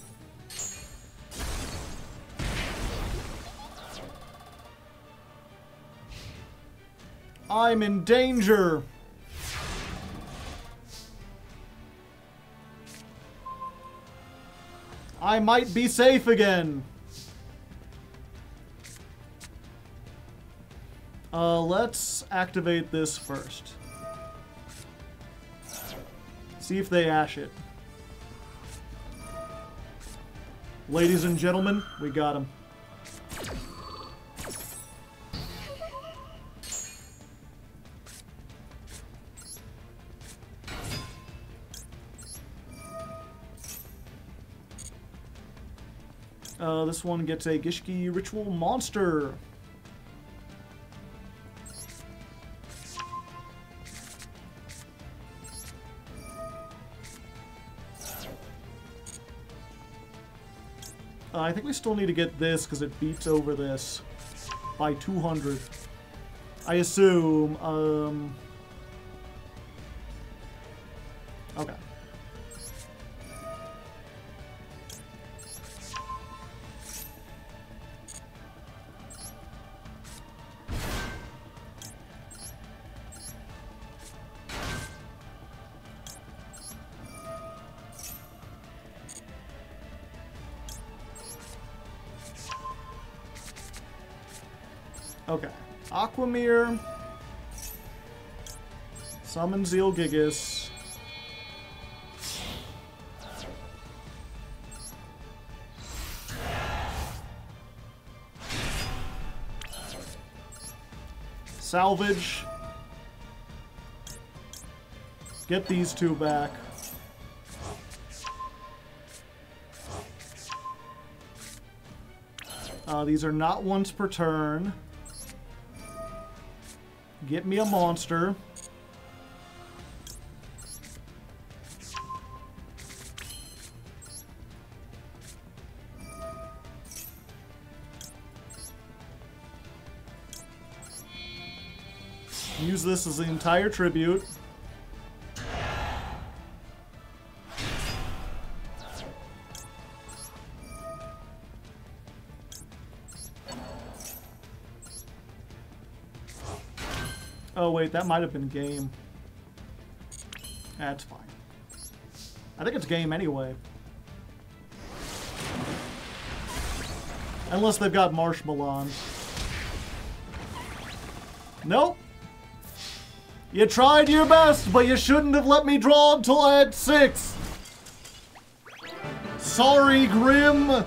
S1: I'm in danger. I might be safe again. Let's activate this first. See if they ash it. Ladies and gentlemen, we got him. This one gets a Gishki Ritual Monster. I think we still need to get this because it beats over this by 200. I assume. Okay. Okay. Aquamir. Summon Zeal Gigas. Salvage. Get these two back. These are not once per turn. Get me a monster. Use this as the entire tribute. Oh wait, that might have been game. That's fine. I think it's game anyway. Unless they've got Marshmallow. Nope. You tried your best, but you shouldn't have let me draw until I had 6. Sorry, Grim.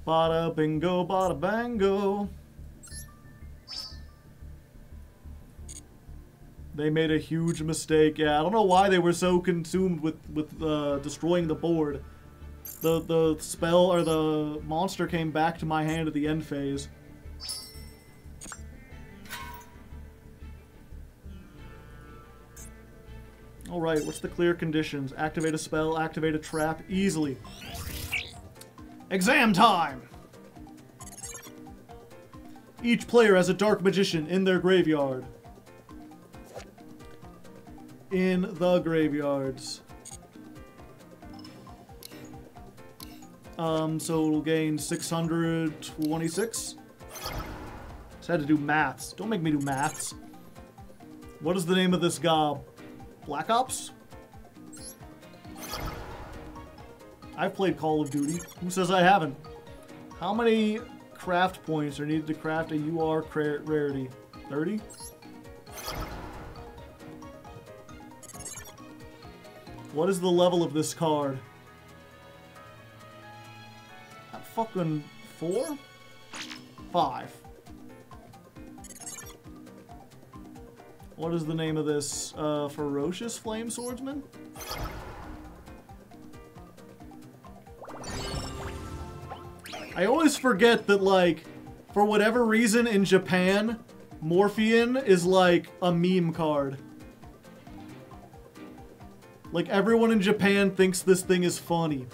S1: Bada bingo, bada bango. They made a huge mistake. Yeah, I don't know why they were so consumed with destroying the board. The spell or the monster came back to my hand at the end phase. Alright, what's the clear conditions? Activate a spell, activate a trap, easily. Exam time! Each player has a Dark Magician in their graveyard. In the graveyards. So it'll gain 626. Just had to do maths. Don't make me do maths. What is the name of this gob? Black Ops? I've played Call of Duty. Who says I haven't? How many craft points are needed to craft a UR rarity? 30? What is the level of this card? Fucking 4? 5. What is the name of this? Ferocious Flame Swordsman? I always forget that, like, for whatever reason in Japan, Morphean is like a meme card. Like, everyone in Japan thinks this thing is funny.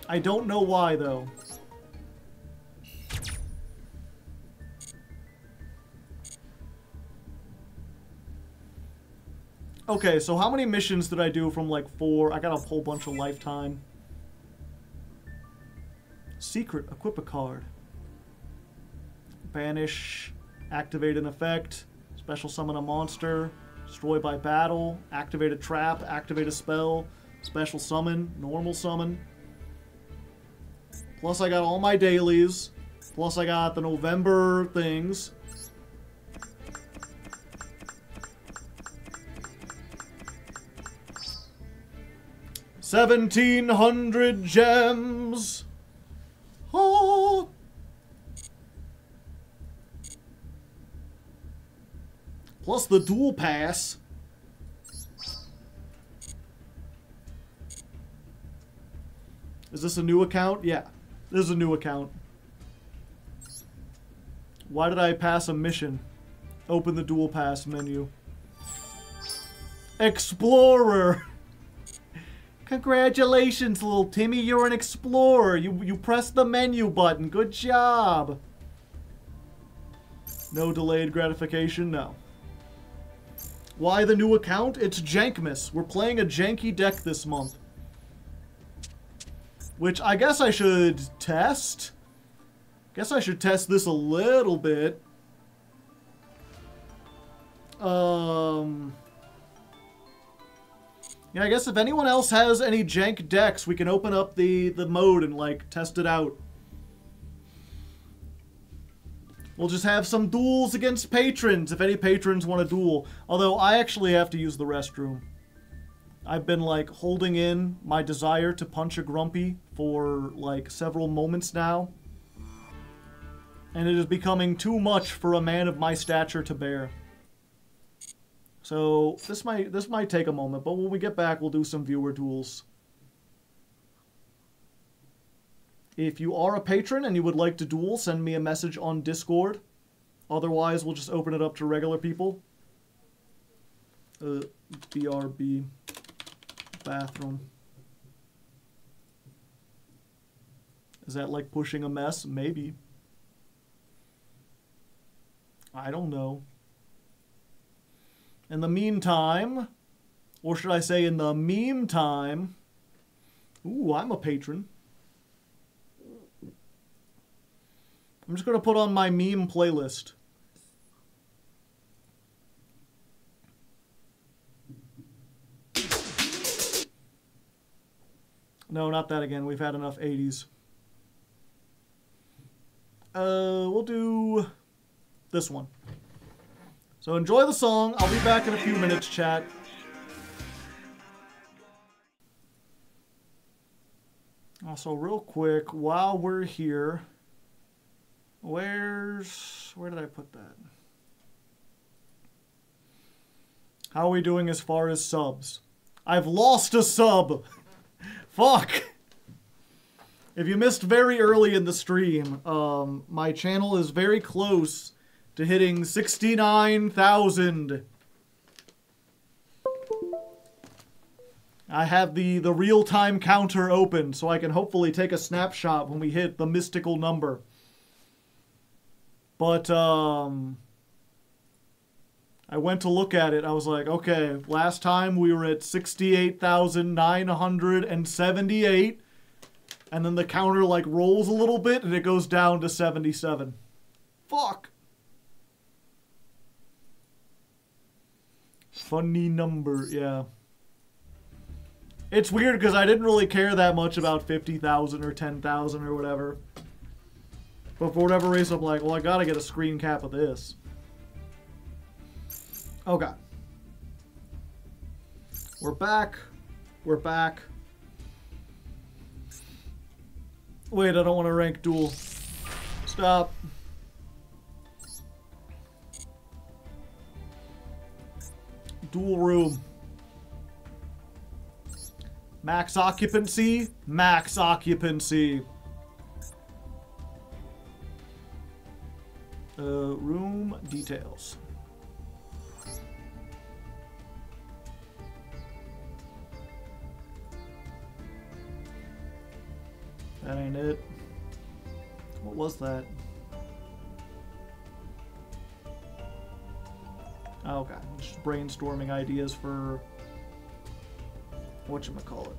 S1: I don't know why, though. Okay, so how many missions did I do from, like, 4? I got a whole bunch of lifetime. Secret, equip a card. Banish, activate an effect, special summon a monster, destroy by battle, activate a trap, activate a spell, special summon, normal summon. Plus I got all my dailies. Plus I got the November things. $1,700 gems. Oh. Plus the dual pass. Is this a new account? Yeah. This is a new account. Why did I pass a mission? Open the dual pass menu. Explorer! Congratulations, little Timmy, you're an explorer. You pressed the menu button. Good job. No delayed gratification? No. Why the new account? It's Jankmas. We're playing a janky deck this month. Which I guess I should test. Guess I should test this a little bit. Yeah, I guess if anyone else has any jank decks, we can open up the mode and, like, test it out. We'll just have some duels against patrons, if any patrons want a duel. Although, I actually have to use the restroom. I've been, like, holding in my desire to punch a grumpy for, like, several moments now. And it is becoming too much for a man of my stature to bear. So, this might take a moment, but when we get back, we'll do some viewer duels. If you are a patron and you would like to duel, send me a message on Discord. Otherwise, we'll just open it up to regular people. BRB. Bathroom. Is that like pushing a mess? Maybe. I don't know. In the meantime, or should I say in the meme time, ooh, I'm a patron. I'm just going to put on my meme playlist. No, not that again. We've had enough 80s. We'll do this one. So enjoy the song. I'll be back in a few minutes, chat. Also, real quick, while we're here, where did I put that? How are we doing as far as subs? I've lost a sub! Fuck! If you missed very early in the stream, my channel is very close to hitting 69,000 I have the real-time counter open, so I can hopefully take a snapshot when we hit the mystical number. But, I went to look at it. I was like, okay, last time we were at 68,978. And then the counter, like, rolls a little bit, and it goes down to 77. Fuck. Funny number, yeah. It's weird because I didn't really care that much about 50,000 or 10,000 or whatever. But for whatever reason, I'm like, well, I gotta get a screen cap of this. Okay. We're back. We're back. Wait, I don't want to rank duel. Stop. Duel room. Max occupancy. Max occupancy. Room details. That ain't it. What was that? Oh, okay, just brainstorming ideas for whatchamacallit.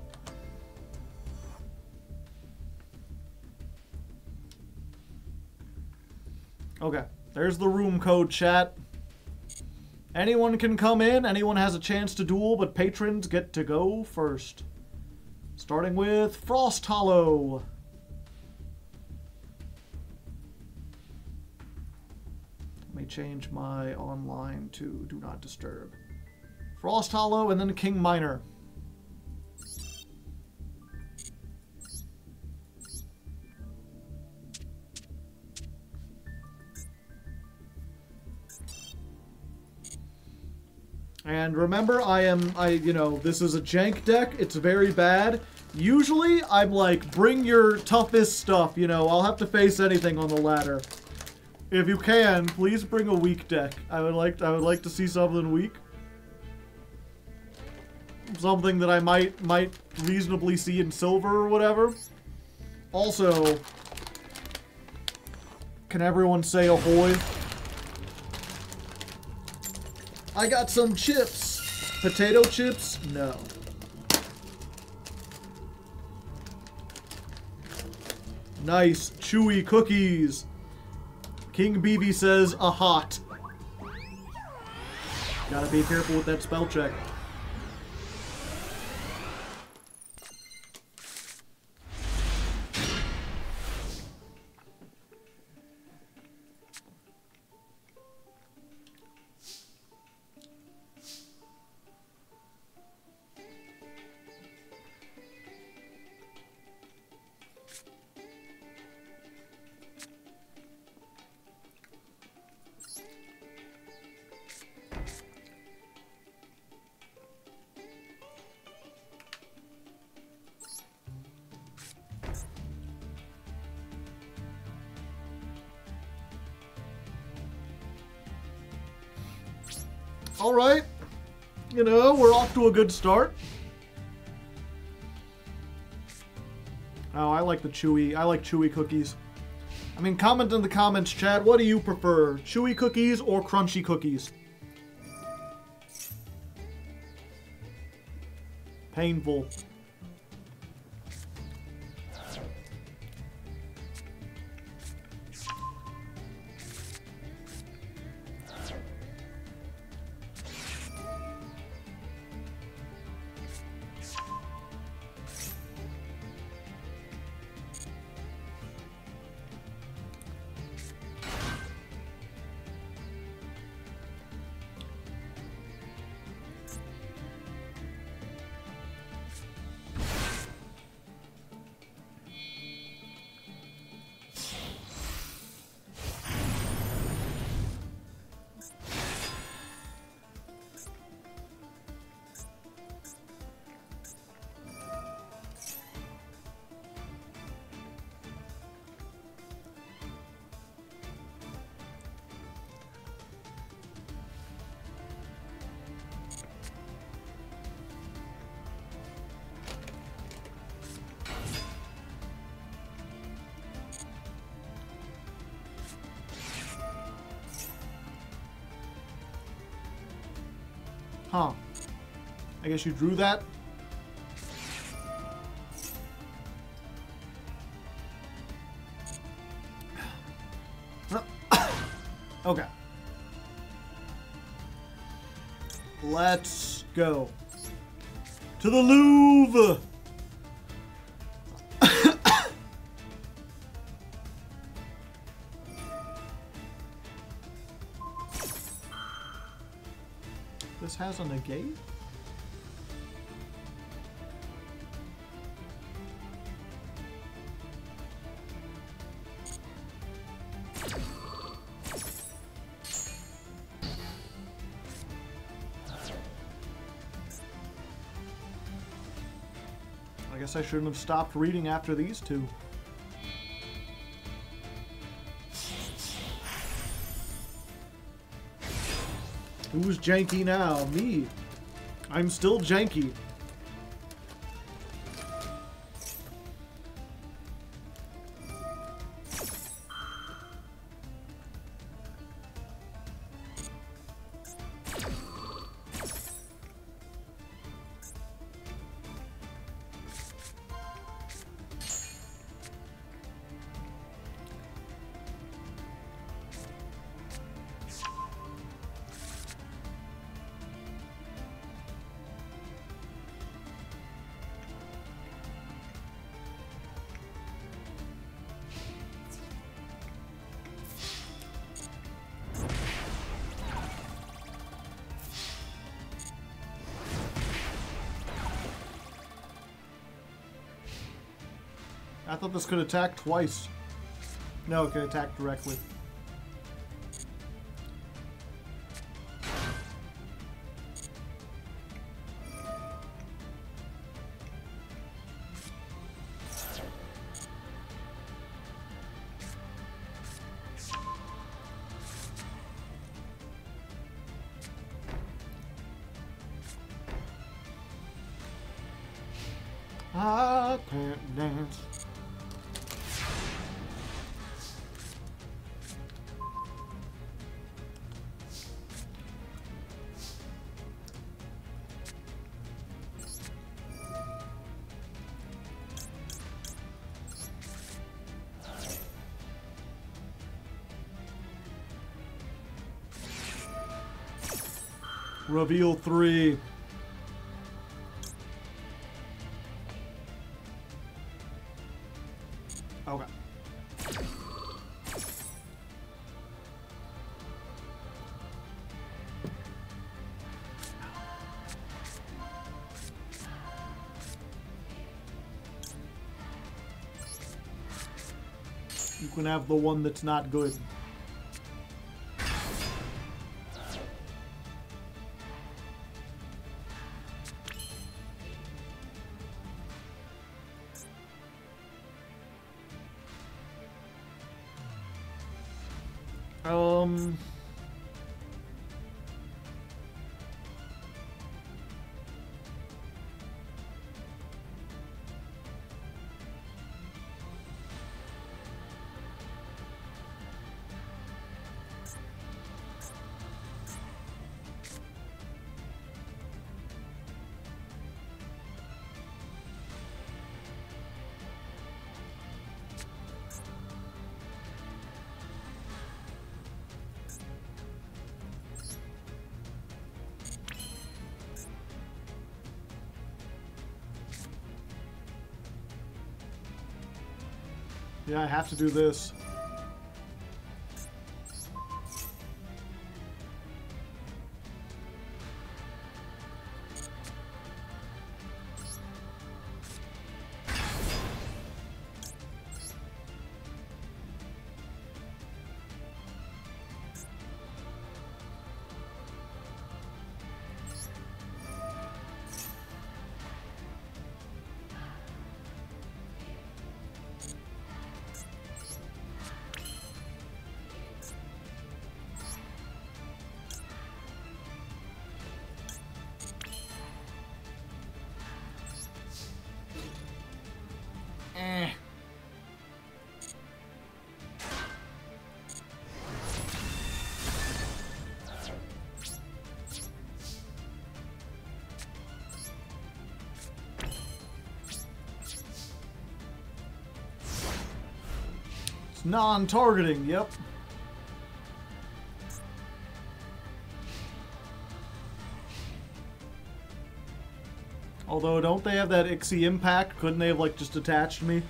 S1: Okay, there's the room code, chat. Anyone can come in, anyone has a chance to duel, but patrons get to go first. Starting with Frost Hollow. Let me change my online to Do Not Disturb. Frost Hollow and then King Miner. And remember, you know, this is a jank deck. It's very bad. Usually, I'm like, bring your toughest stuff, you know. I'll have to face anything on the ladder. If you can, please bring a weak deck. I would like to see something weak. Something that I might reasonably see in silver or whatever. Also, can everyone say ahoy? I got some chips. Potato chips? No. Nice, chewy cookies. King BB says, a hot. Gotta be careful with that spell check. Alright. You know, we're off to a good start. Oh, I like chewy cookies. I mean, comment in the comments, chat. What do you prefer? Chewy cookies or crunchy cookies? Painful. Huh. I guess you drew that? Okay. Let's go. To the Louvre! This has a negate? I guess I shouldn't have stopped reading after these two. Who's janky now? Me. I'm still janky. I thought this could attack twice. No, it can attack directly. I can't dance. Reveal 3. Okay. You can have the one that's not good. Yeah, I have to do this. Non-targeting, yep. Although, don't they have that Ixie impact? Couldn't they have, like, just attached me?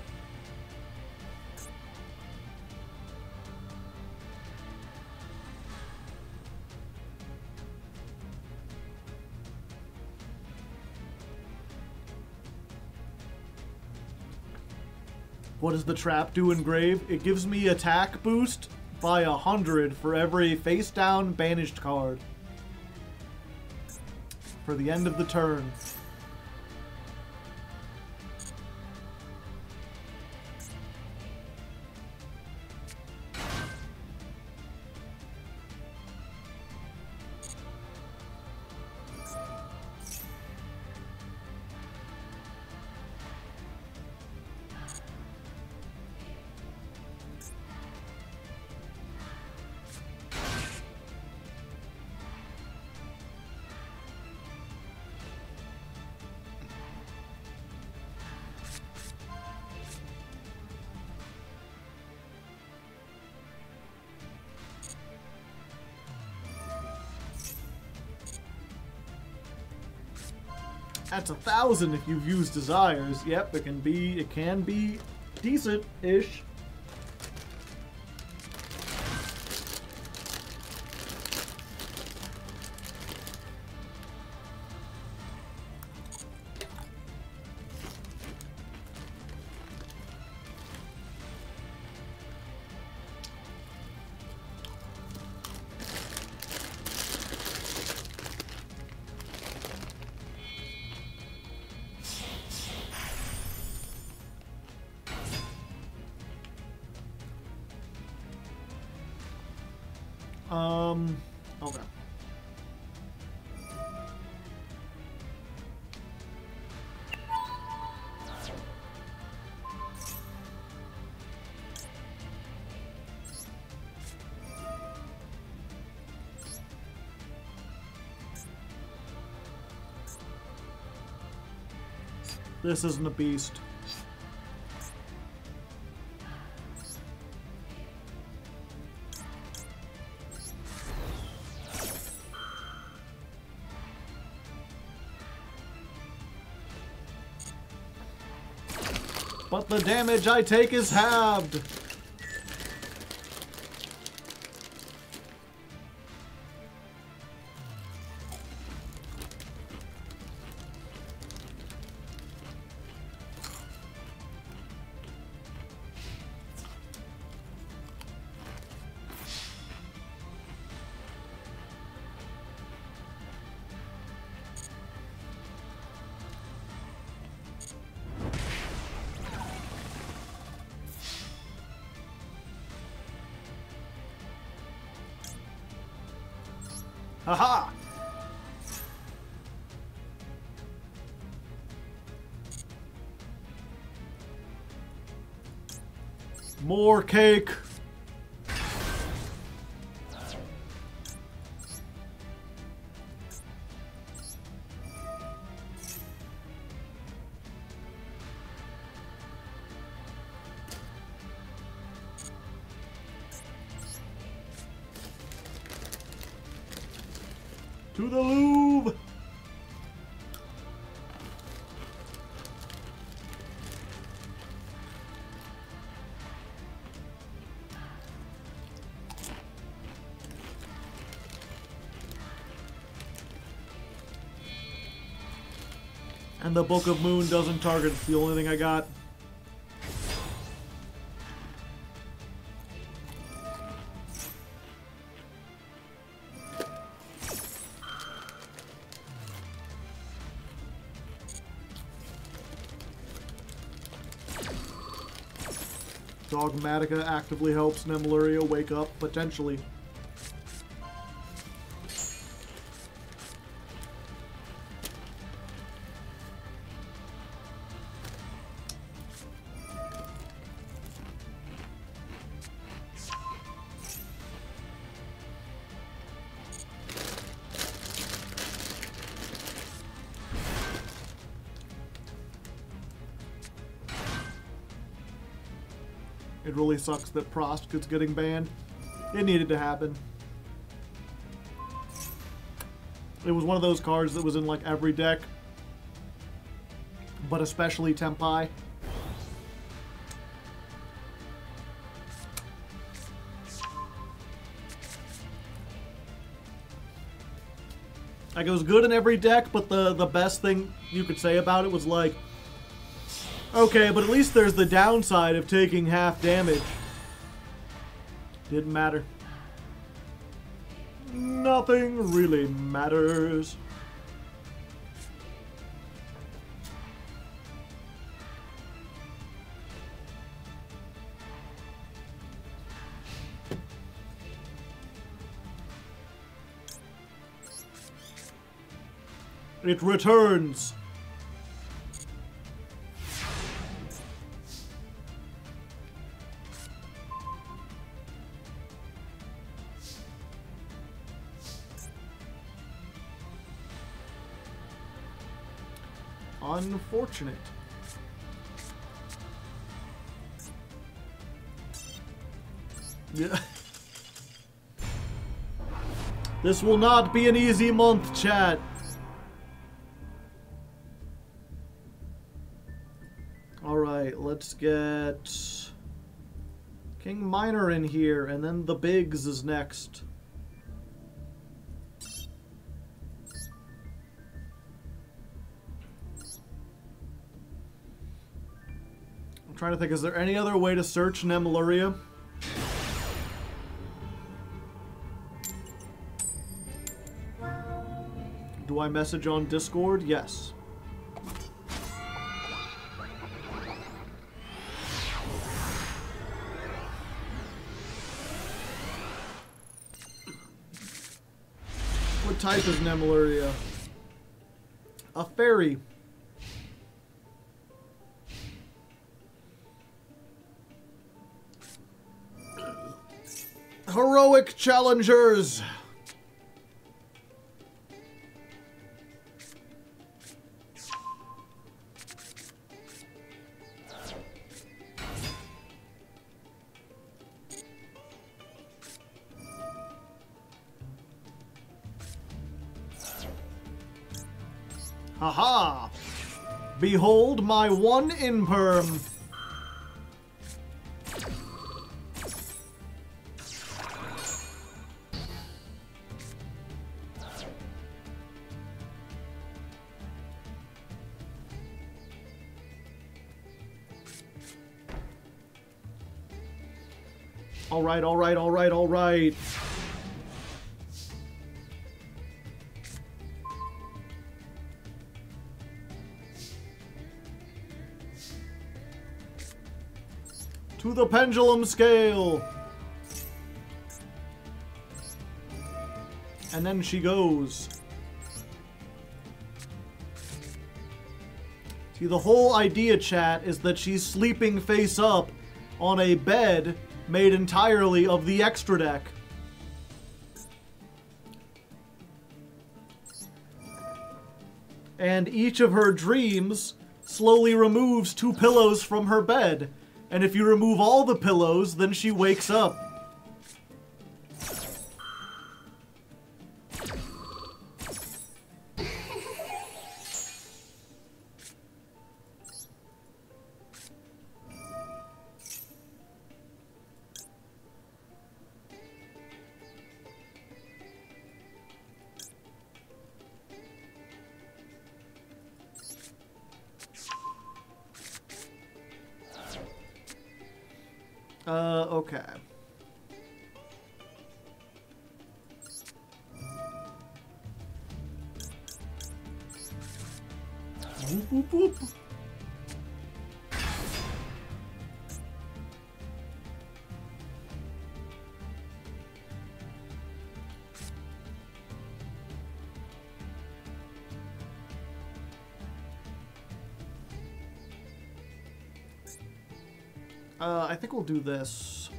S1: What does the trap do in Grave? It gives me attack boost by 100 for every face-down banished card. For the end of the turn. That's 1,000 if you've used Desires. Yep, it can be decent-ish. Okay. This isn't a beast. But the damage I take is halved. Haha! More cake! To the Louvre! And the Book of Moon doesn't target. It's the only thing I got. Dogmatica actively helps Nemleria wake up, potentially. It really sucks that Prost is getting banned. It needed to happen. It was one of those cards that was in like every deck, but especially Tempai. Like, it was good in every deck, but the best thing you could say about it was like, okay, but at least there's the downside of taking half damage. Didn't matter. Nothing really matters. It returns. Unfortunate. Yeah. This will not be an easy month, chat. Alright, let's get King Minor in here, and then the Bigs is next. I'm trying to think, is there any other way to search Nemleria? Do I message on Discord? Yes. What type is Nemleria? A fairy. Heroic challengers. Haha! Behold my one imperm. Alright, alright, alright, alright. To the pendulum scale. And then she goes. See, the whole idea, chat, is that she's sleeping face up on a bed made entirely of the extra deck. And each of her dreams slowly removes 2 pillows from her bed. And if you remove all the pillows, then she wakes up. Okay. Whoop, whoop, whoop. I think we'll do this.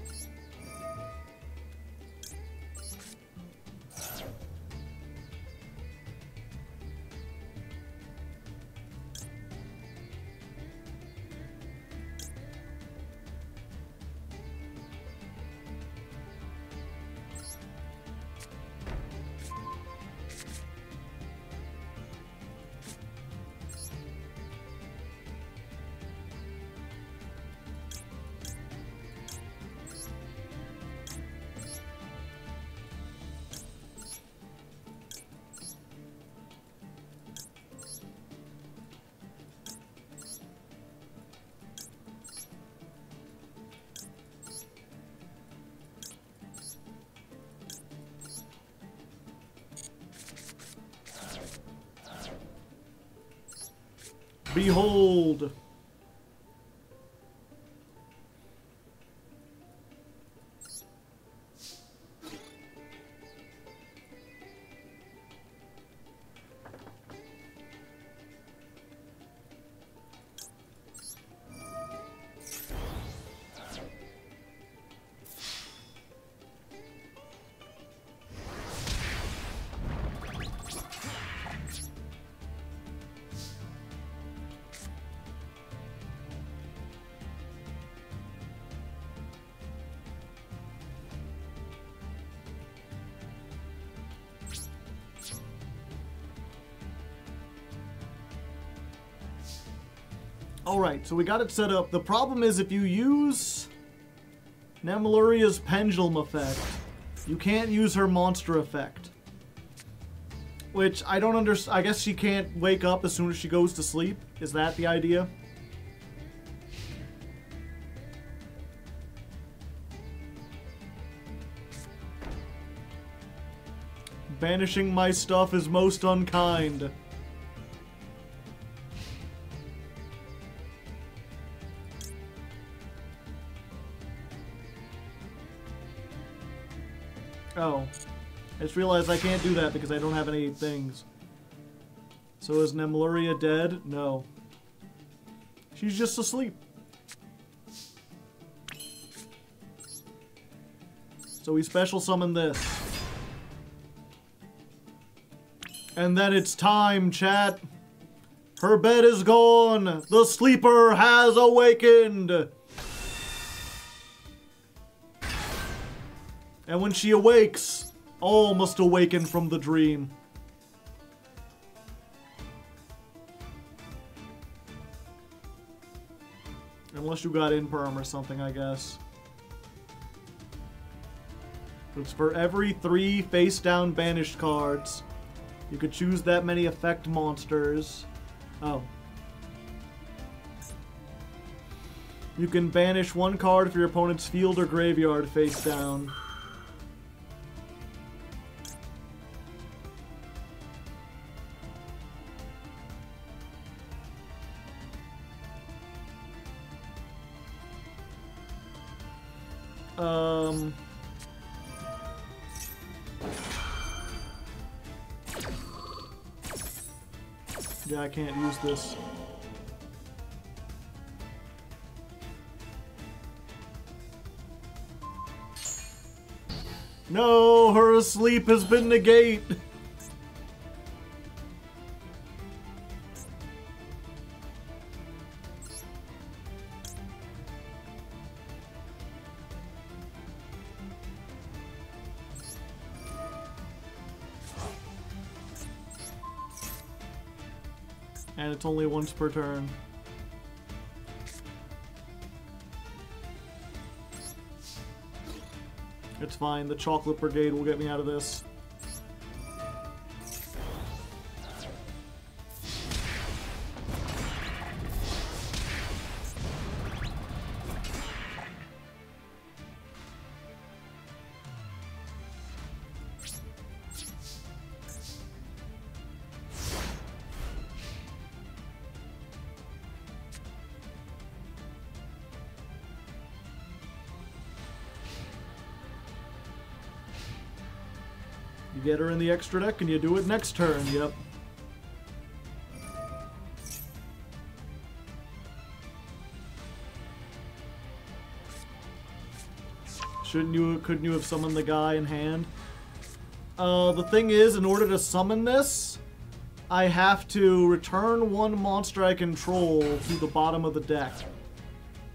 S1: Behold. Alright, so we got it set up. The problem is if you use Nemleria's pendulum effect, you can't use her monster effect. Which I don't understand. I guess she can't wake up as soon as she goes to sleep. Is that the idea? Banishing my stuff is most unkind. Oh. I just realized I can't do that because I don't have any things. So is Nemleria dead? No. She's just asleep. So we special summon this. And then it's time, chat. Her bed is gone. The sleeper has awakened. And when she awakes, all must awaken from the dream. Unless you got imperm or something, I guess. It's for every 3 face-down banished cards. You could choose that many effect monsters. Oh. You can banish 1 card for your opponent's field or graveyard face down. Yeah, I can't use this. No, her sleep has been negated. And it's only once per turn. It's fine, the Chocolate Brigade will get me out of this. You get her in the extra deck and you do it next turn, yep. Couldn't you have summoned the guy in hand? The thing is, in order to summon this, I have to return 1 monster I control to the bottom of the deck.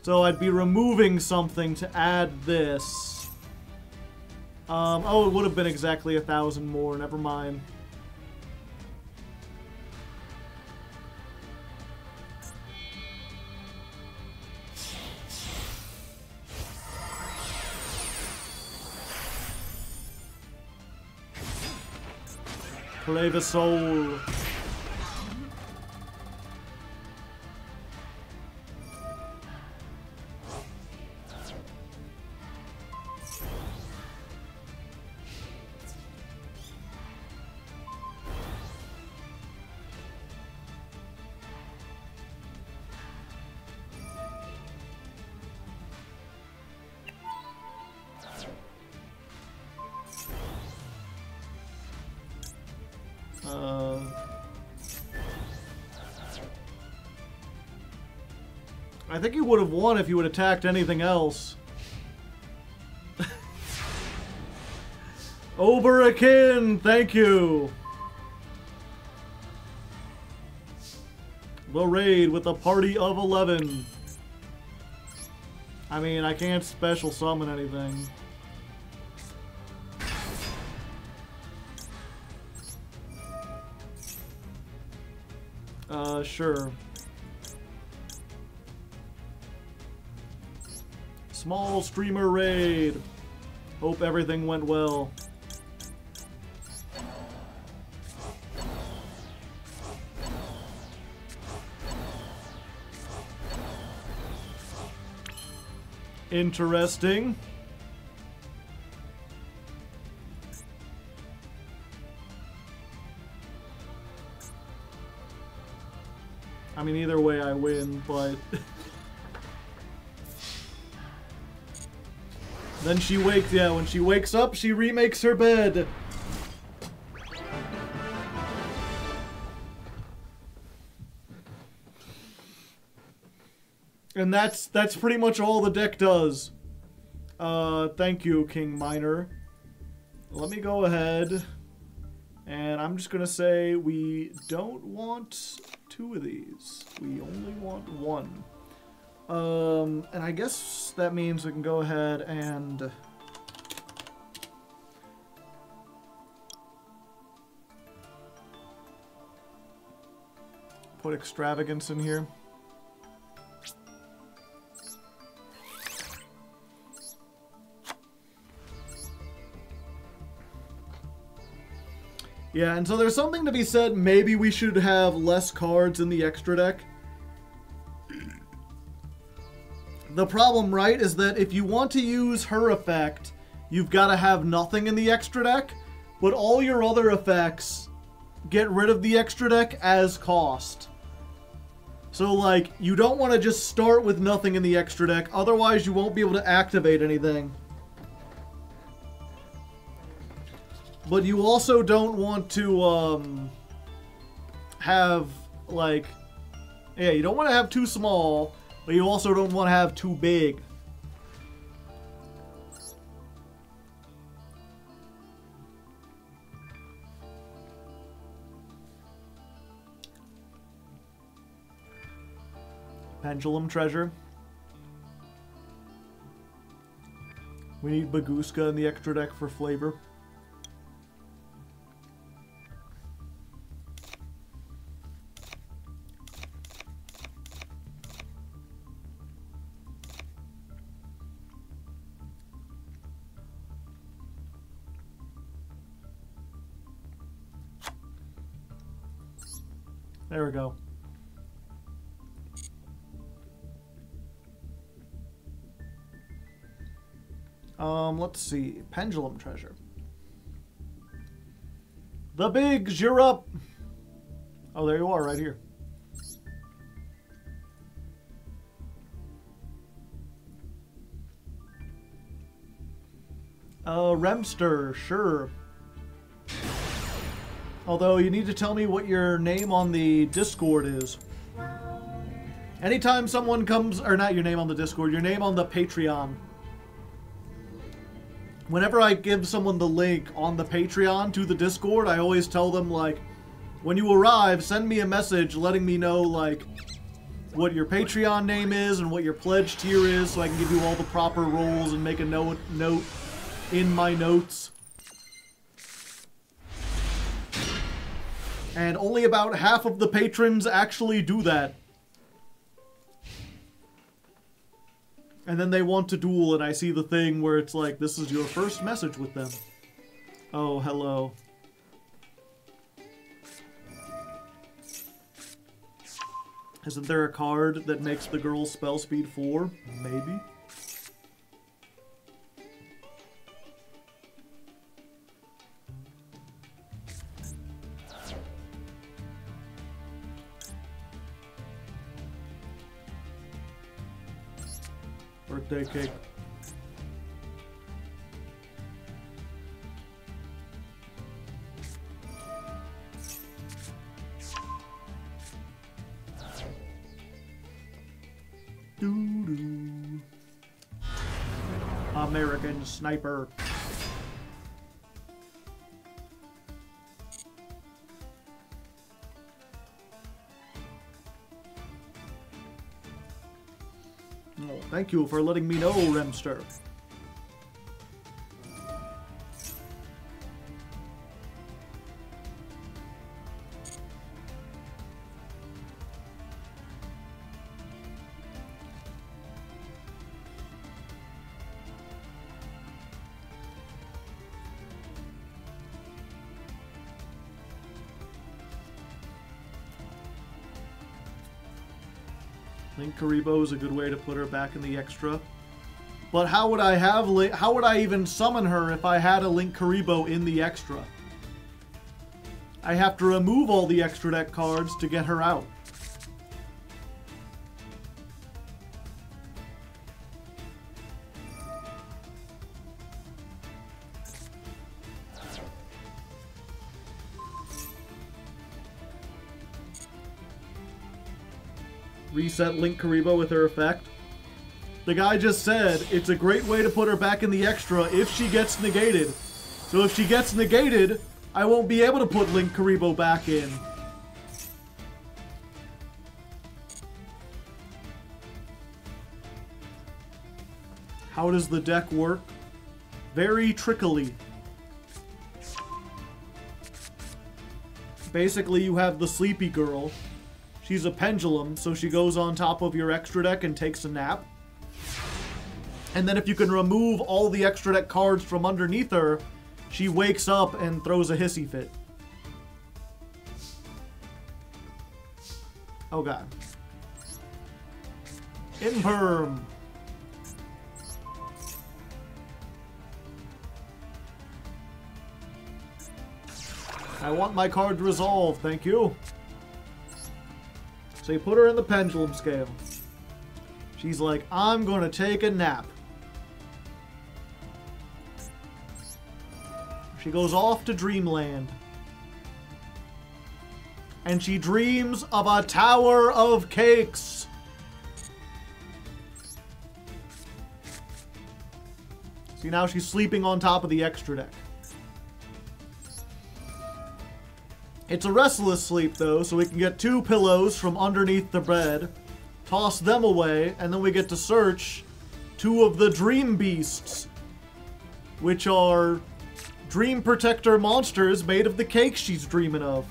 S1: So I'd be removing something to add this. Oh, it would have been exactly 1,000 more, never mind. Play the soul. I think he would have won if he would have attacked anything else. Oberakin, thank you. The raid with a party of 11. I mean, I can't special summon anything. Sure. Small streamer raid. Hope everything went well. Interesting. I mean, either way I win, but... Then she wakes, yeah, when she wakes up, she remakes her bed. And that's pretty much all the deck does. Thank you, King Miner. Let me go ahead. And I'm just gonna say we don't want 2 of these. We only want 1. And I guess that means we can go ahead and put extravagance in here. Yeah, and so there's something to be said, maybe we should have less cards in the extra deck. The problem, right, is that if you want to use her effect, you've got to have nothing in the extra deck, but all your other effects get rid of the extra deck as cost. So, like, you don't want to just start with nothing in the extra deck, otherwise you won't be able to activate anything. But you also don't want to, have, like... Yeah, you don't want to have too small, but you also don't want to have too big. Pendulum Treasure. We need Baguska in the extra deck for flavor. There we go. Let's see. Pendulum Treasure. The Bigs, you're up! Oh, there you are, right here. Remster, sure. Although, you need to tell me what your name on the Discord is. Anytime someone comes... Or not your name on the Discord, your name on the Patreon. Whenever I give someone the link on the Patreon to the Discord, I always tell them, like, when you arrive, send me a message letting me know, like, what your Patreon name is and what your pledge tier is, so I can give you all the proper roles and make a note in my notes. And only about half of the patrons actually do that. And then they want to duel, and I see the thing where it's like, this is your first message with them. Oh, hello. Isn't there a card that makes the girl spell speed 4? Maybe. Birthday cake. American Sniper. Oh, thank you for letting me know, Remster. Link Karibo is a good way to put her back in the extra. But how would I even summon her if I had a Link Karibo in the extra? I have to remove all the extra deck cards to get her out. Reset Link Karibo with her effect. The guy just said it's a great way to put her back in the extra if she gets negated. So if she gets negated, I won't be able to put Link Karibo back in. How does the deck work? Very trickily. Basically, you have the Sleepy Girl. She's a pendulum, so she goes on top of your extra deck and takes a nap. And then if you can remove all the extra deck cards from underneath her, she wakes up and throws a hissy fit. Oh god. Imperm. I want my card resolved, thank you. So you put her in the pendulum scale. She's like, I'm gonna take a nap. She goes off to dreamland. And she dreams of a tower of cakes. See, now she's sleeping on top of the extra deck. It's a restless sleep, though, so we can get 2 pillows from underneath the bed, toss them away, and then we get to search 2 of the Dream Beasts, which are Dream Protector monsters made of the cake she's dreaming of.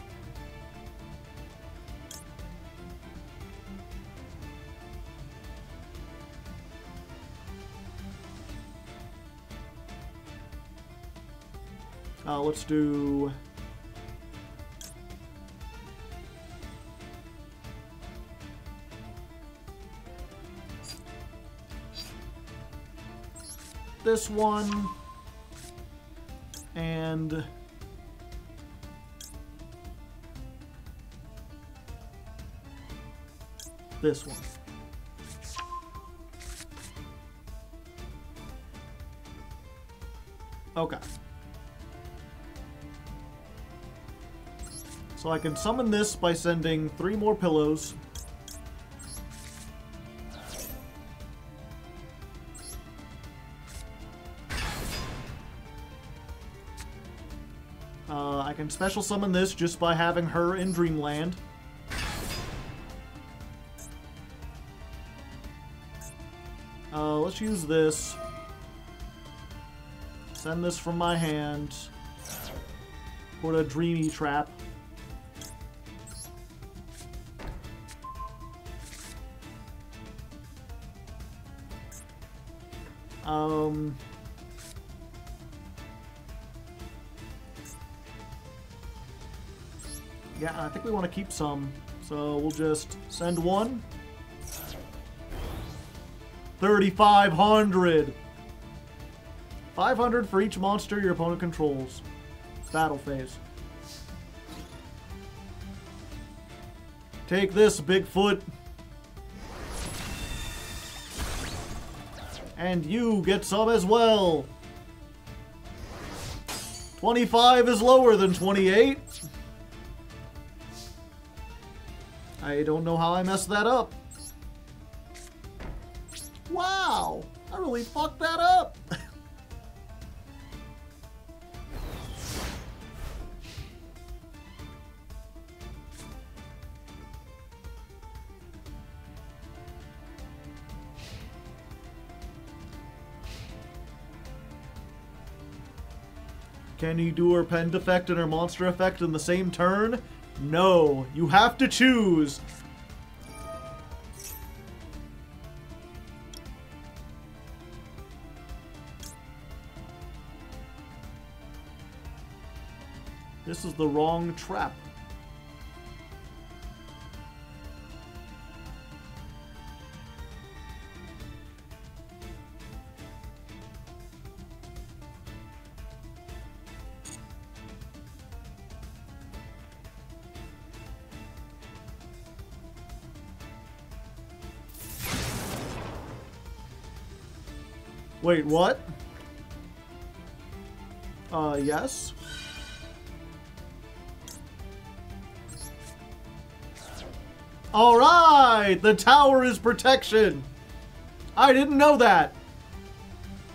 S1: Let's do... this one, and this one. Okay. So I can summon this by sending 3 more pillows. I can special summon this just by having her in Dreamland. Let's use this. Send this from my hand. Put a Dreamy Trap. Yeah, I think we want to keep some. So we'll just send 1. 3,500! 500 for each monster your opponent controls. Battle phase. Take this, Bigfoot. And you get some as well. 25 is lower than 28. I don't know how I messed that up. Wow! I really fucked that up! Can you do her Pend effect and her monster effect in the same turn? No. You have to choose. This is the wrong trap. Wait, what? Yes? Alright! The tower is protection! I didn't know that!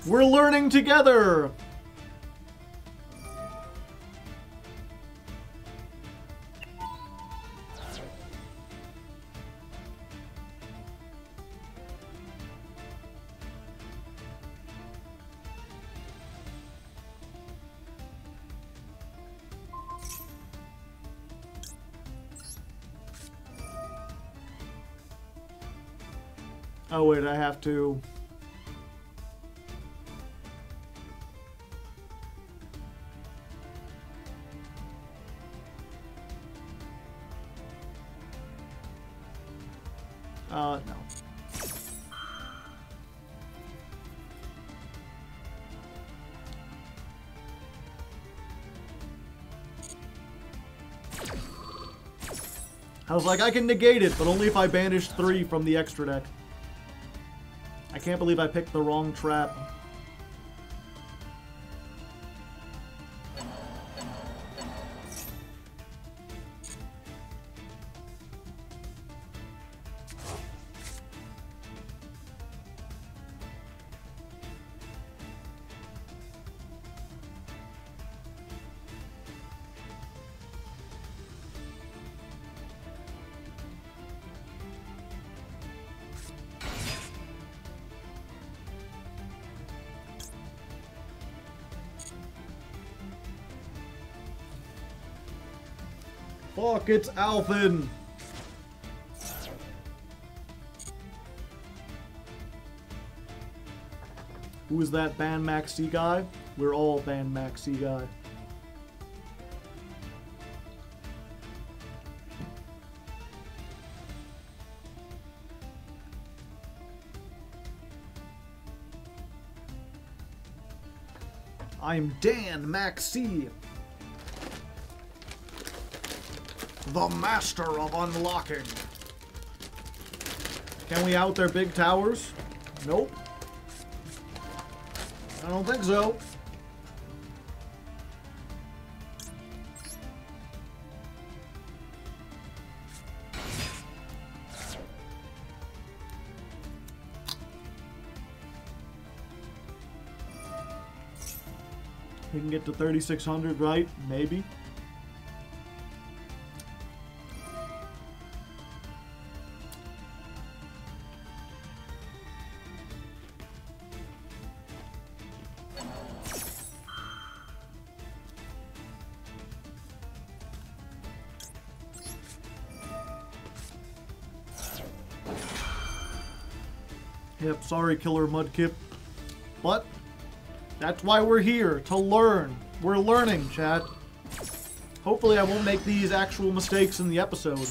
S1: We're learning together! Oh wait, I have to... no. I was like, I can negate it, but only if I banish 3 from the extra deck. I can't believe I picked the wrong trap. Fuck, it's Alphen! Who is that Ban Max C guy? We're all Ban Max C guy. I'm Dan Max C. The master of unlocking. Can we out their big towers? Nope. I don't think so. We can get to 3,600, right? Maybe. Yep, sorry, Killer Mudkip. But that's why we're here, to learn. We're learning, chat. Hopefully I won't make these actual mistakes in the episode.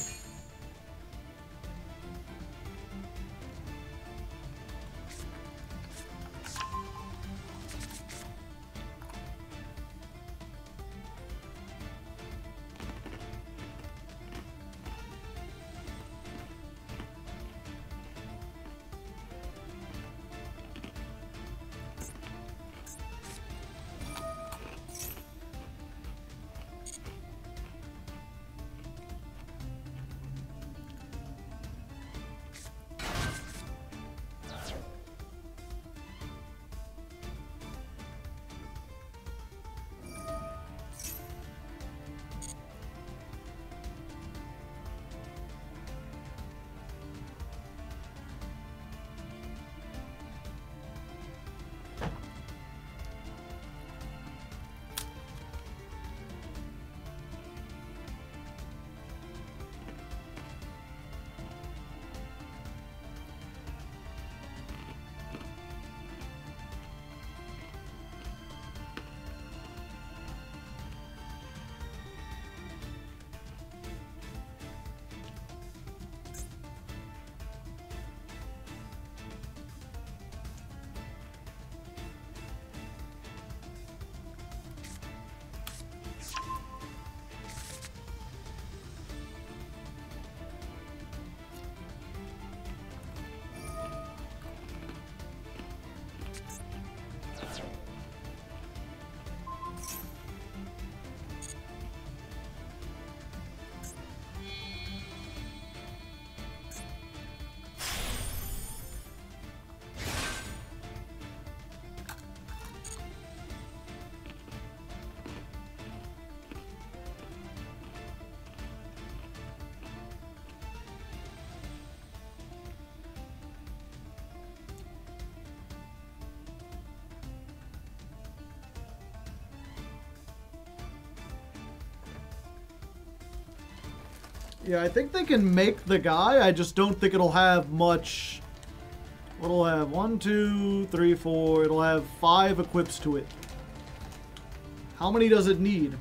S1: Yeah, I think they can make the guy. I just don't think it'll have much. What'll have? 1, 2, 3, 4. It'll have 5 equips to it. How many does it need?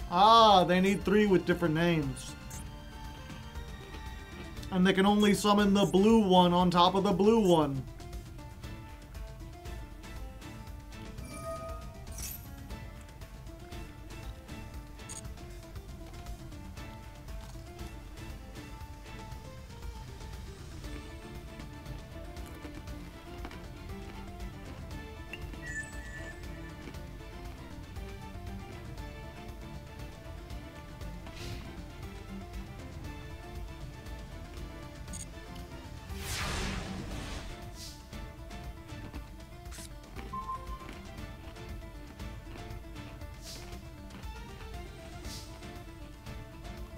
S1: Ah, they need 3 with different names. And they can only summon the blue one on top of the blue one.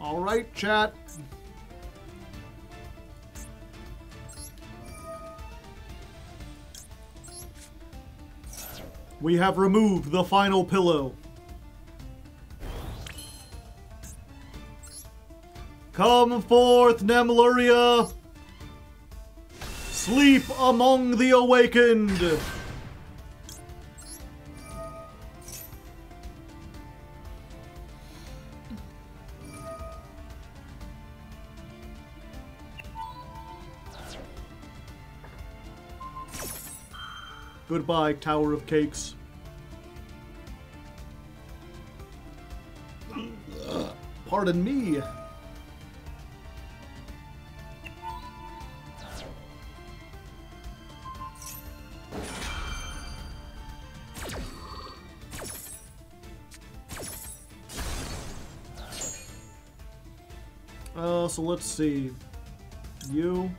S1: All right, chat. We have removed the final pillow. Come forth, Nemleria. Sleep among the awakened. Goodbye, Tower of Cakes. Pardon me. So let's see. You.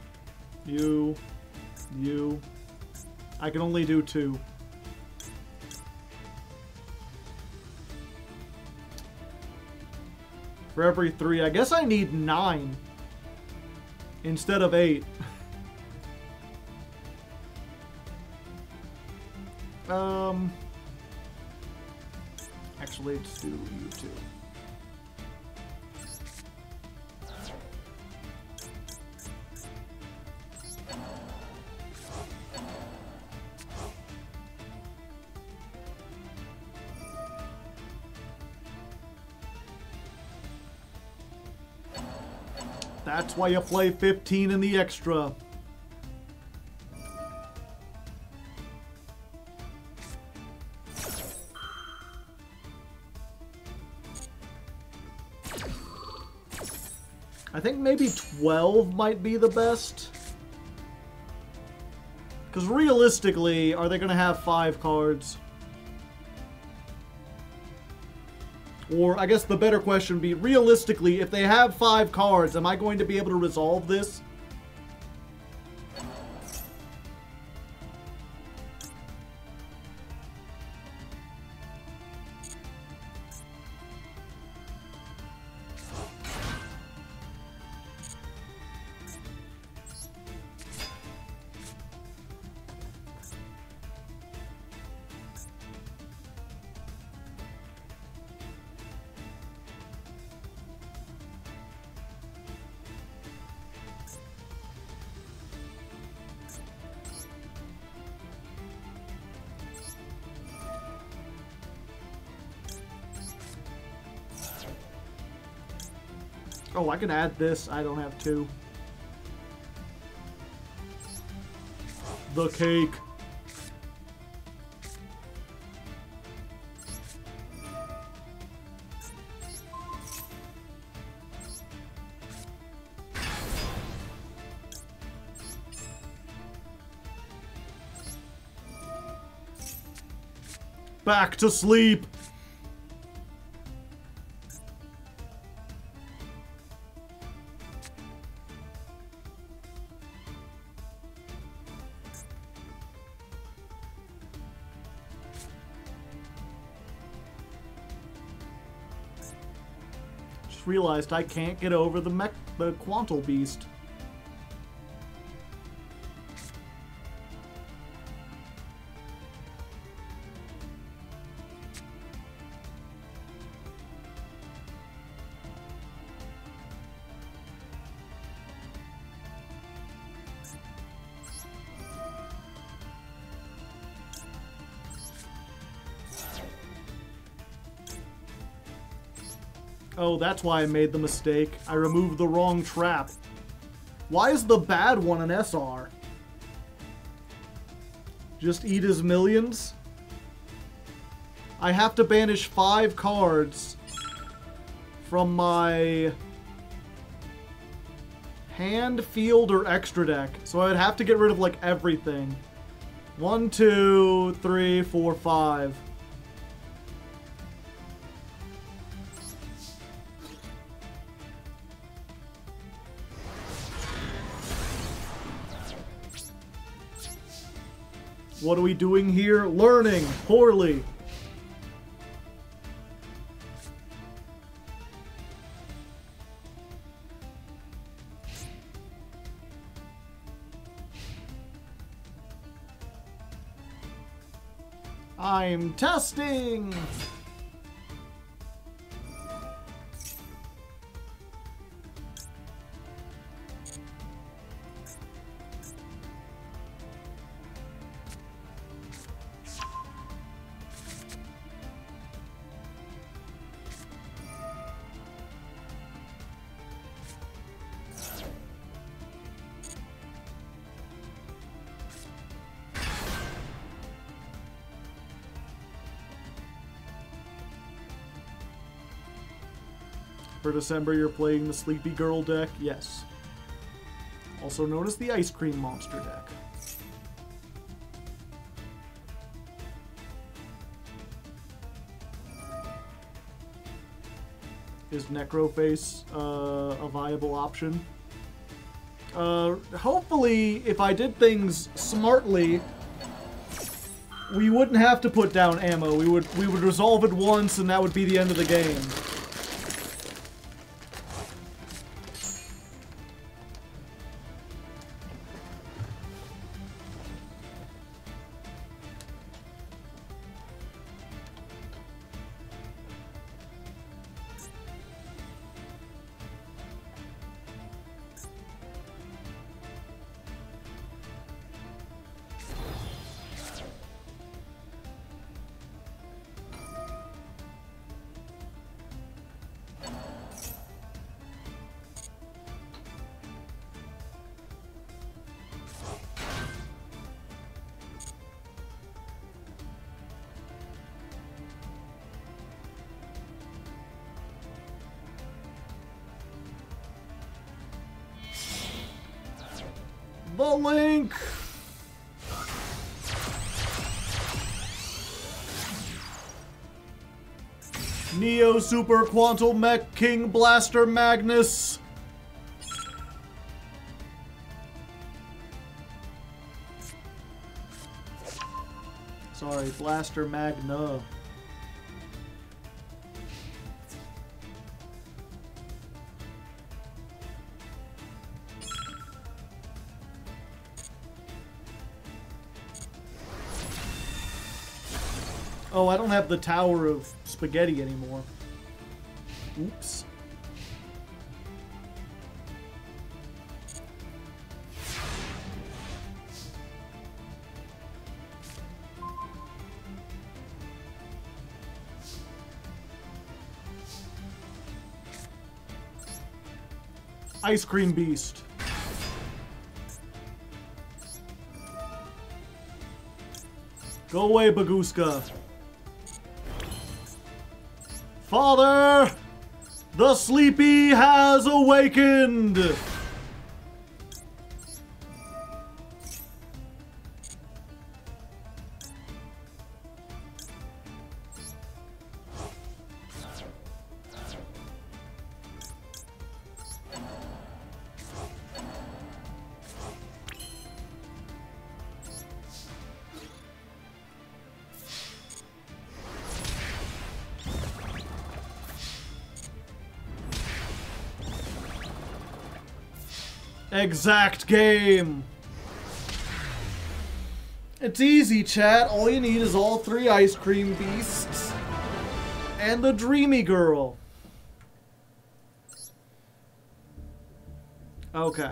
S1: I can only do 2. For every 3. I guess I need 9 instead of 8. Actually, let's do you 2. That's why you play 15 in the extra. I think maybe 12 might be the best. Because realistically, are they going to have 5 cards? Or, I guess the better question would be, realistically, if they have 5 cards, am I going to be able to resolve this? Oh, I can add this. I don't have 2. The cake. Back to sleep. Just realized I can't get over the Quantal Beast. Oh, that's why I made the mistake. I removed the wrong trap. Why is the bad one an SR? Just eat his millions? I have to banish 5 cards from my hand, field, or extra deck. So I'd have to get rid of, like, everything. 1, 2, 3, 4, 5. What are we doing here? Learning poorly. I'm testing. For December, you're playing the Sleepy Girl deck? Yes. Also known as the Ice Cream Monster deck. Is Necroface a viable option? Hopefully, if I did things smartly, we wouldn't have to put down ammo. We would resolve it once, and that would be the end of the game. The link! Neo Super Quantal Mech King Blaster Magnus! Sorry, Blaster Magna. Oh, I don't have the Tower of Spaghetti anymore. Oops. Ice Cream Beast. Go away, Baguska. Father, the sleepy has awakened. exact game. It's easy, chat. All you need is all 3 ice cream beasts and the dreamy girl. Okay.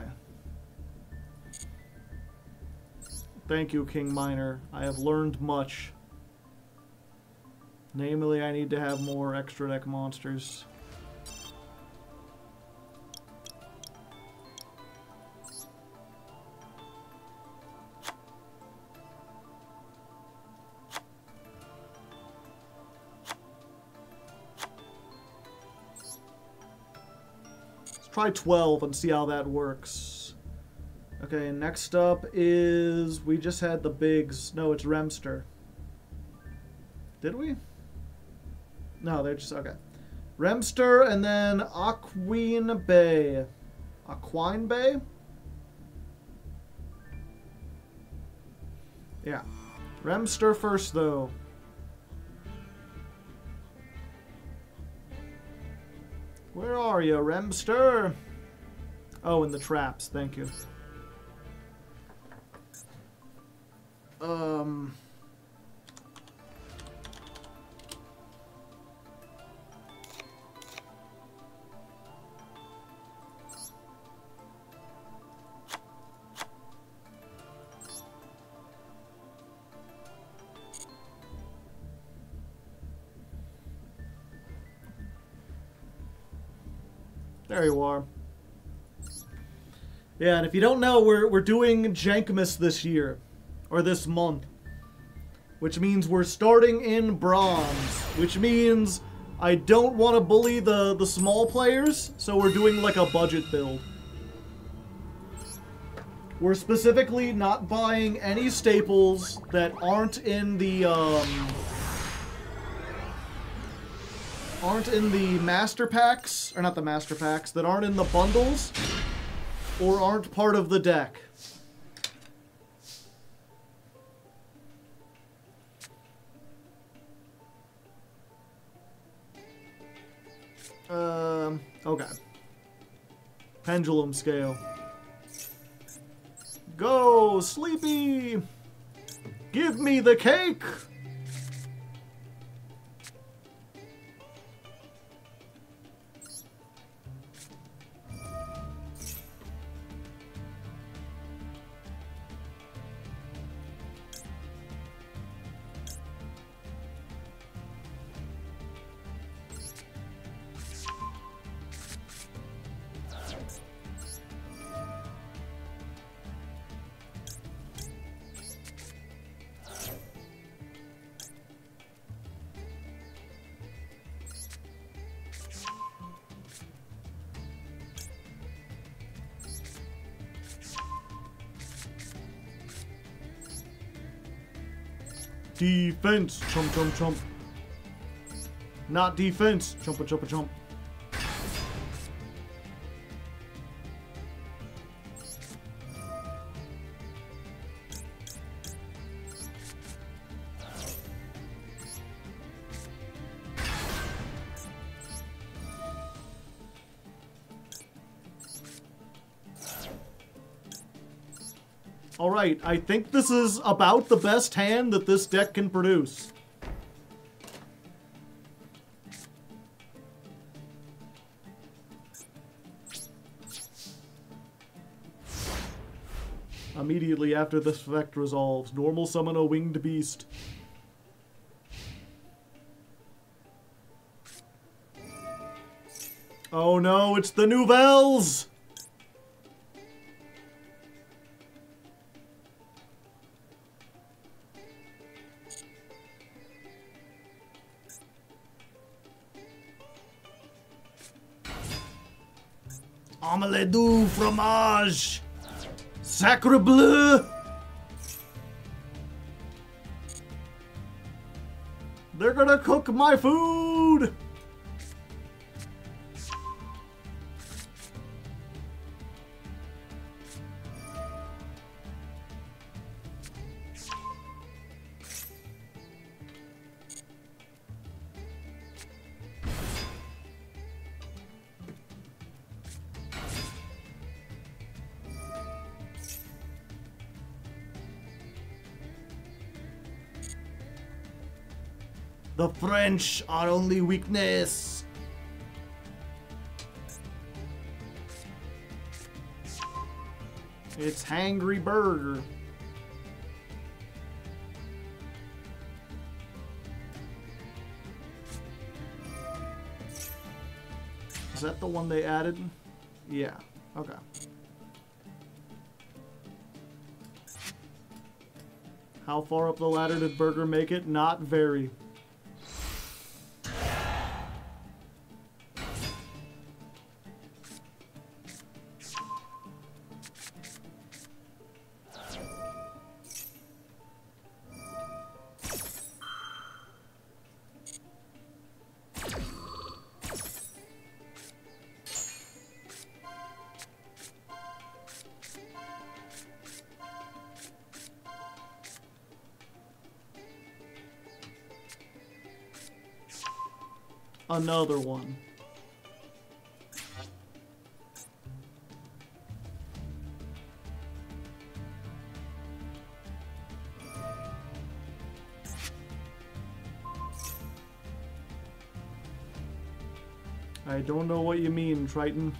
S1: Thank you, King Miner. I have learned much. Namely, I need to have more extra deck monsters. Let's try 12 and see how that works. Okay, next up is... we just had the bigs. No, it's Remster. Did we? No, they're just... okay. Remster and then Aquine Bay. Aquine Bay? Yeah. Remster first, though. Where are you, Remster? Oh, in the traps. Thank you. There you are. Yeah, and if you don't know, we're doing Jankmas this year. Or this month. Which means we're starting in bronze. Which means I don't want to bully the small players, so we're doing like a budget build. We're specifically not buying any staples that aren't in the master packs, or not the master packs, that aren't in the bundles, or aren't part of the deck. Okay. Pendulum scale. Go, Sleepy! Give me the cake! Defense, chump, chump, chump. Not defense, chumpa, chumpa, chump. Alright, I think this is about the best hand that this deck can produce. Immediately after this effect resolves, normal summon a winged beast. Oh no, it's the Nouvelles! Omelette du fromage! Sacre bleu! They're gonna cook my food! The French are only weakness. It's Hangry Burger. Is that the one they added? Yeah. Okay. How far up the ladder did Burger make it? Not very. Another one. I don't know what you mean, Triton.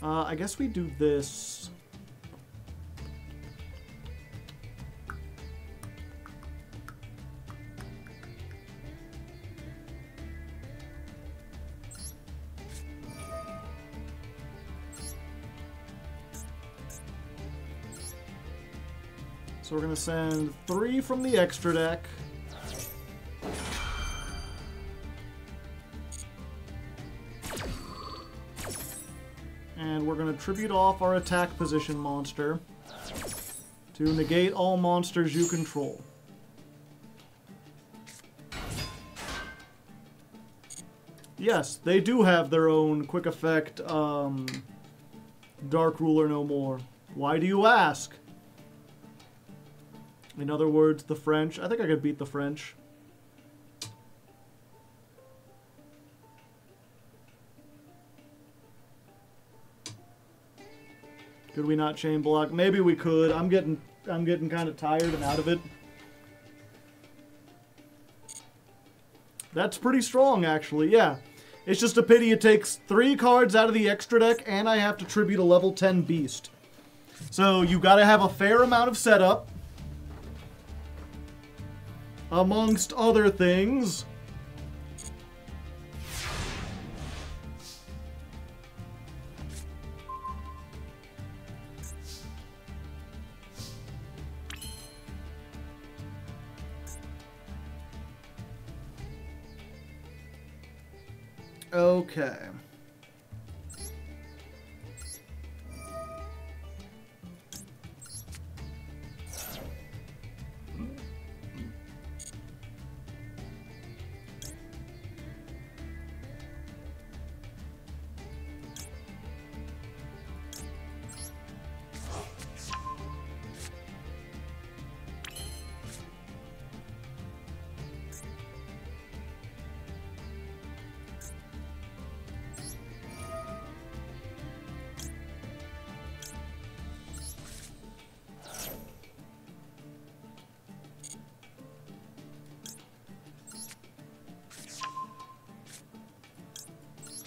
S1: I guess we do this. So we're gonna send 3 from the extra deck. And we're going to tribute off our attack position monster to negate all monsters you control. Yes, they do have their own quick effect, Dark Ruler no more. Why do you ask? In other words, the French. I think I could beat the French. Could we not chain block? Maybe we could. I'm getting kind of tired and out of it. That's pretty strong, actually. Yeah. It's just a pity it takes 3 cards out of the extra deck, and I have to tribute a level 10 beast. So you got to have a fair amount of setup, amongst other things. Okay.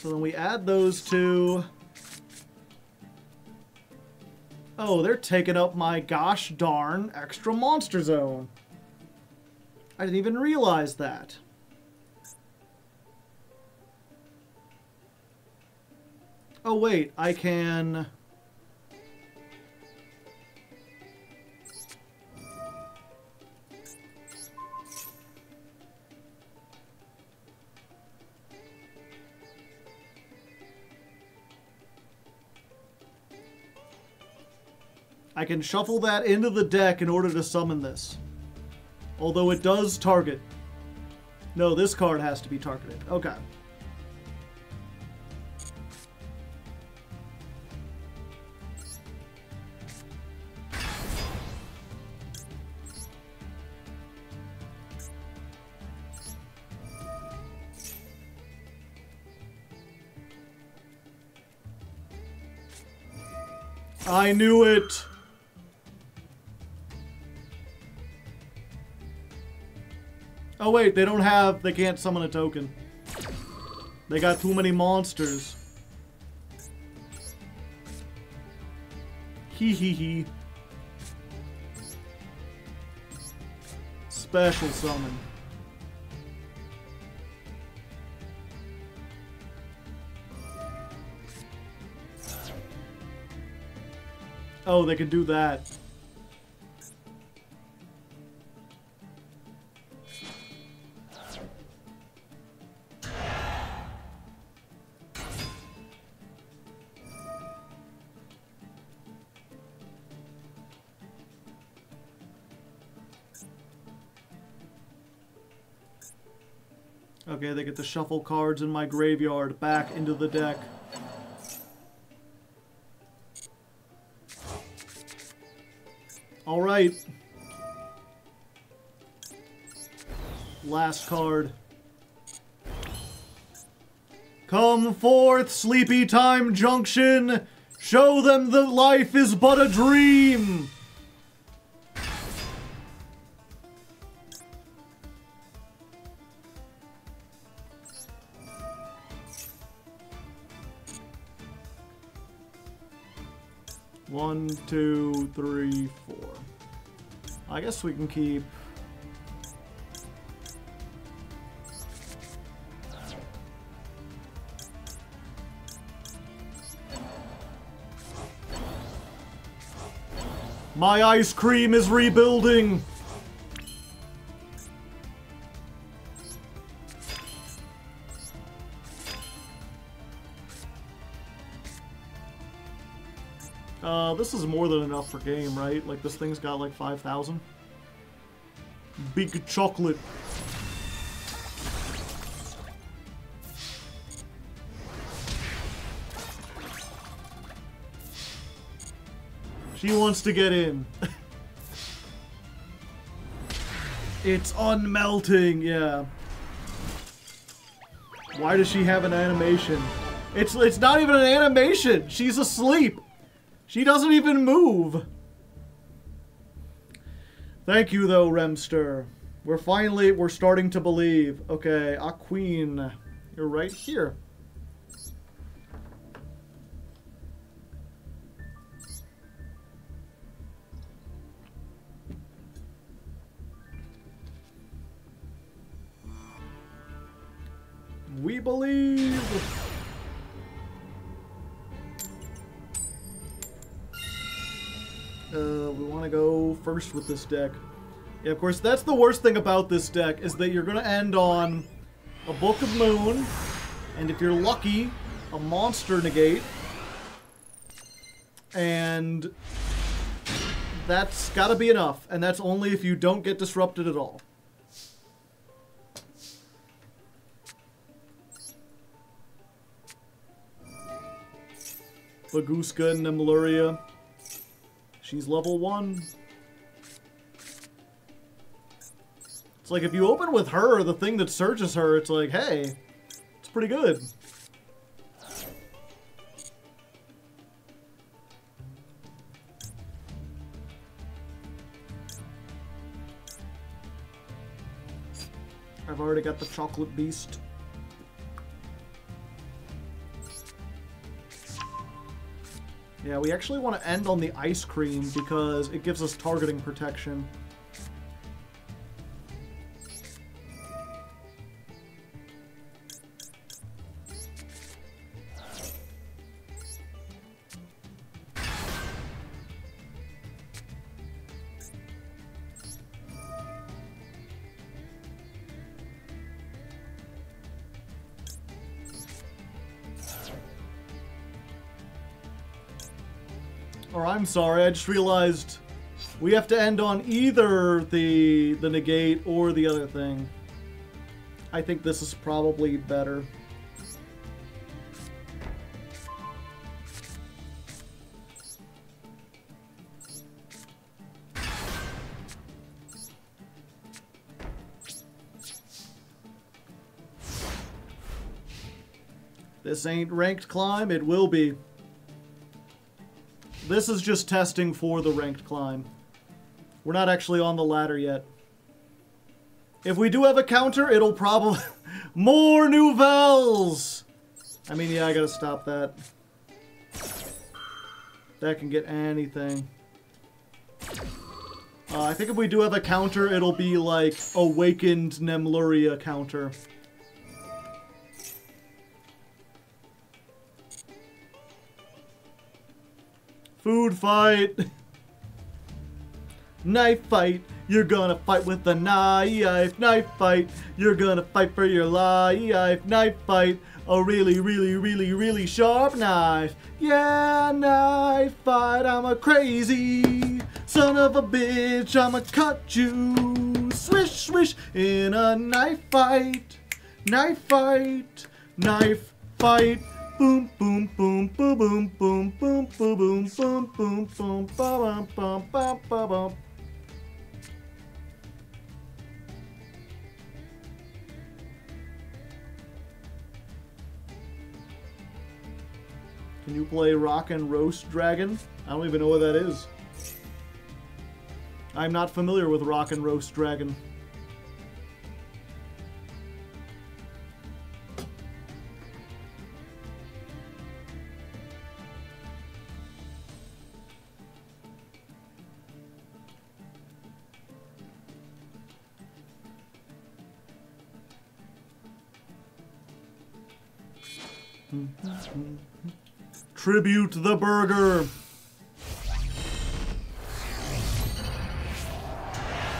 S1: So then we add those two. Oh, they're taking up my gosh darn extra monster zone. I didn't even realize that. Oh wait, I can... I can shuffle that into the deck in order to summon this. Although it does target. No, this card has to be targeted. Okay. I knew it! Oh wait, they can't summon a token. They got too many monsters. Hee hee hee. Special summon. Oh, they can do that. Okay, they get to shuffle cards in my graveyard back into the deck. Alright. Last card. Come forth, Sleepy Time Junction! Show them that life is but a dream! One, two, three, four. I guess we can keep... My ice cream is rebuilding! This is more than enough for game, right? Like, this thing's got like 5,000. Big chocolate. She wants to get in. It's unmelting, yeah. Why does she have an animation? It's not even an animation. She's asleep. She doesn't even move. Thank you, though, Remster. We're starting to believe. Okay, Queen, you're right here. We believe. We want to go first with this deck. Yeah, of course, that's the worst thing about this deck, is that you're going to end on a Book of Moon, and if you're lucky, a monster negate. And that's got to be enough, and that's only if you don't get disrupted at all. Baguska and Nemleria. She's level 1. It's like if you open with her, the thing that searches her, it's like, hey, it's pretty good. I've already got the chocolate beast. Yeah, we actually want to end on the ice cream because it gives us targeting protection. Or I'm sorry, I just realized we have to end on either the negate or the other thing. I think this is probably better. This ain't ranked climb, it will be. This is just testing for the ranked climb. We're not actually on the ladder yet. If we do have a counter, it'll probably... More nouvelles! I mean, yeah, I gotta stop that. That can get anything. I think if we do have a counter, it'll be like Awakened Nemleria counter. Food fight! Knife fight! You're gonna fight with a knife! Knife fight! You're gonna fight for your life! Knife fight! A really, really, really, really sharp knife! Yeah, knife fight! I'm a crazy son of a bitch! I'ma cut you! Swish, swish! In a knife fight! Knife fight! Knife fight! Boom, boom, boom, boom, boom, boom, boom, boom, boom, boom, boom, boom, ba bum, bum, ba bum. Can you play Rock and Roast Dragon? I don't even know what that is. I'm not familiar with Rock and Roast Dragon. Tribute the burger.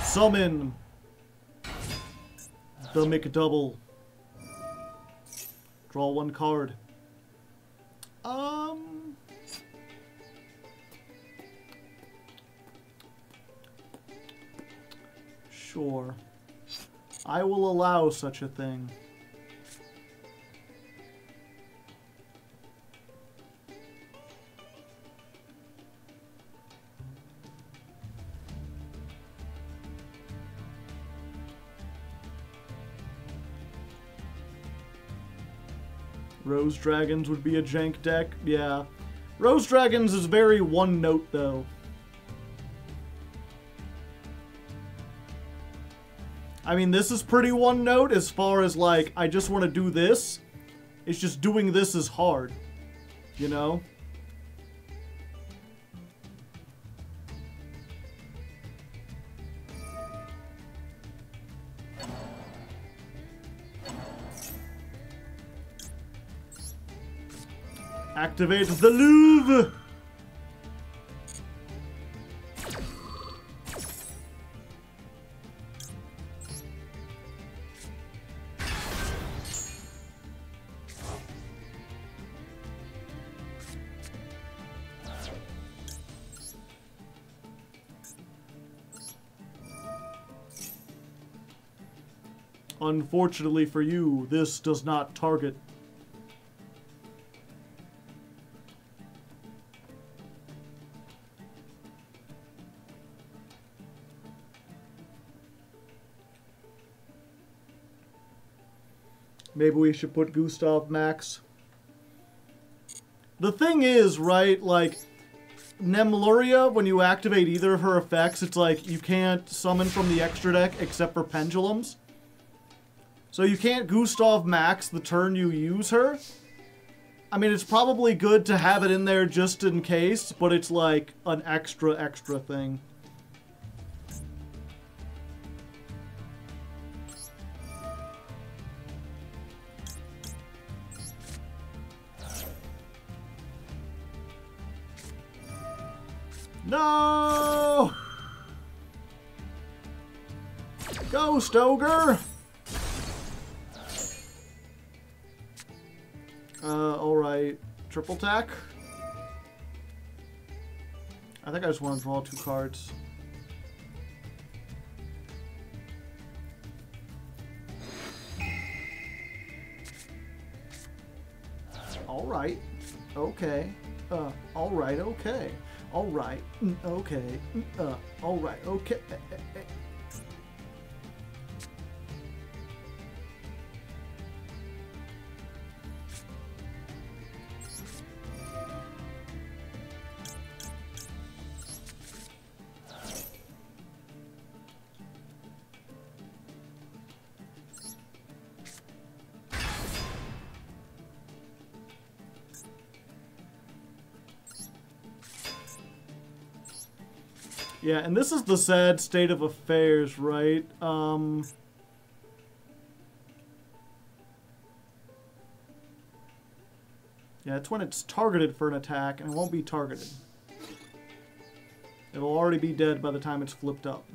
S1: Summon the McDouble. Draw one card. Sure. I will allow such a thing. Rose Dragons would be a jank deck. Yeah. Rose Dragons is very one note, though. I mean, this is pretty one note as far as, like, I just want to do this. It's just doing this is hard. You know? Activate the Louvre! Unfortunately for you, this does not target. Maybe we should put Gustav Max. The thing is, right, like, Nemleria, when you activate either of her effects, it's like you can't summon from the extra deck except for pendulums. So you can't Gustav Max the turn you use her. I mean, it's probably good to have it in there just in case, but it's like an extra thing. No! Ghost Ogre! Alright. Triple tack? I think I just want to draw 2 cards. Alright. Okay. Alright, okay. Alright, okay. Alright, okay. Yeah, and this is the sad state of affairs, right? Yeah, it's when it's targeted for an attack, and it won't be targeted. It'll already be dead by the time it's flipped up.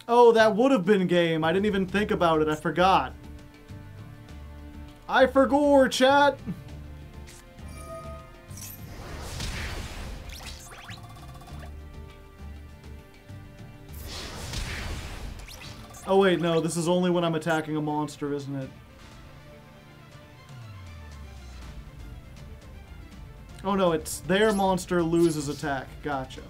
S1: Oh, that would have been game. I didn't even think about it. I forgot. I forgot, chat. Oh wait, no, this is only when I'm attacking a monster, isn't it? Oh no, it's their monster loses attack. Gotcha.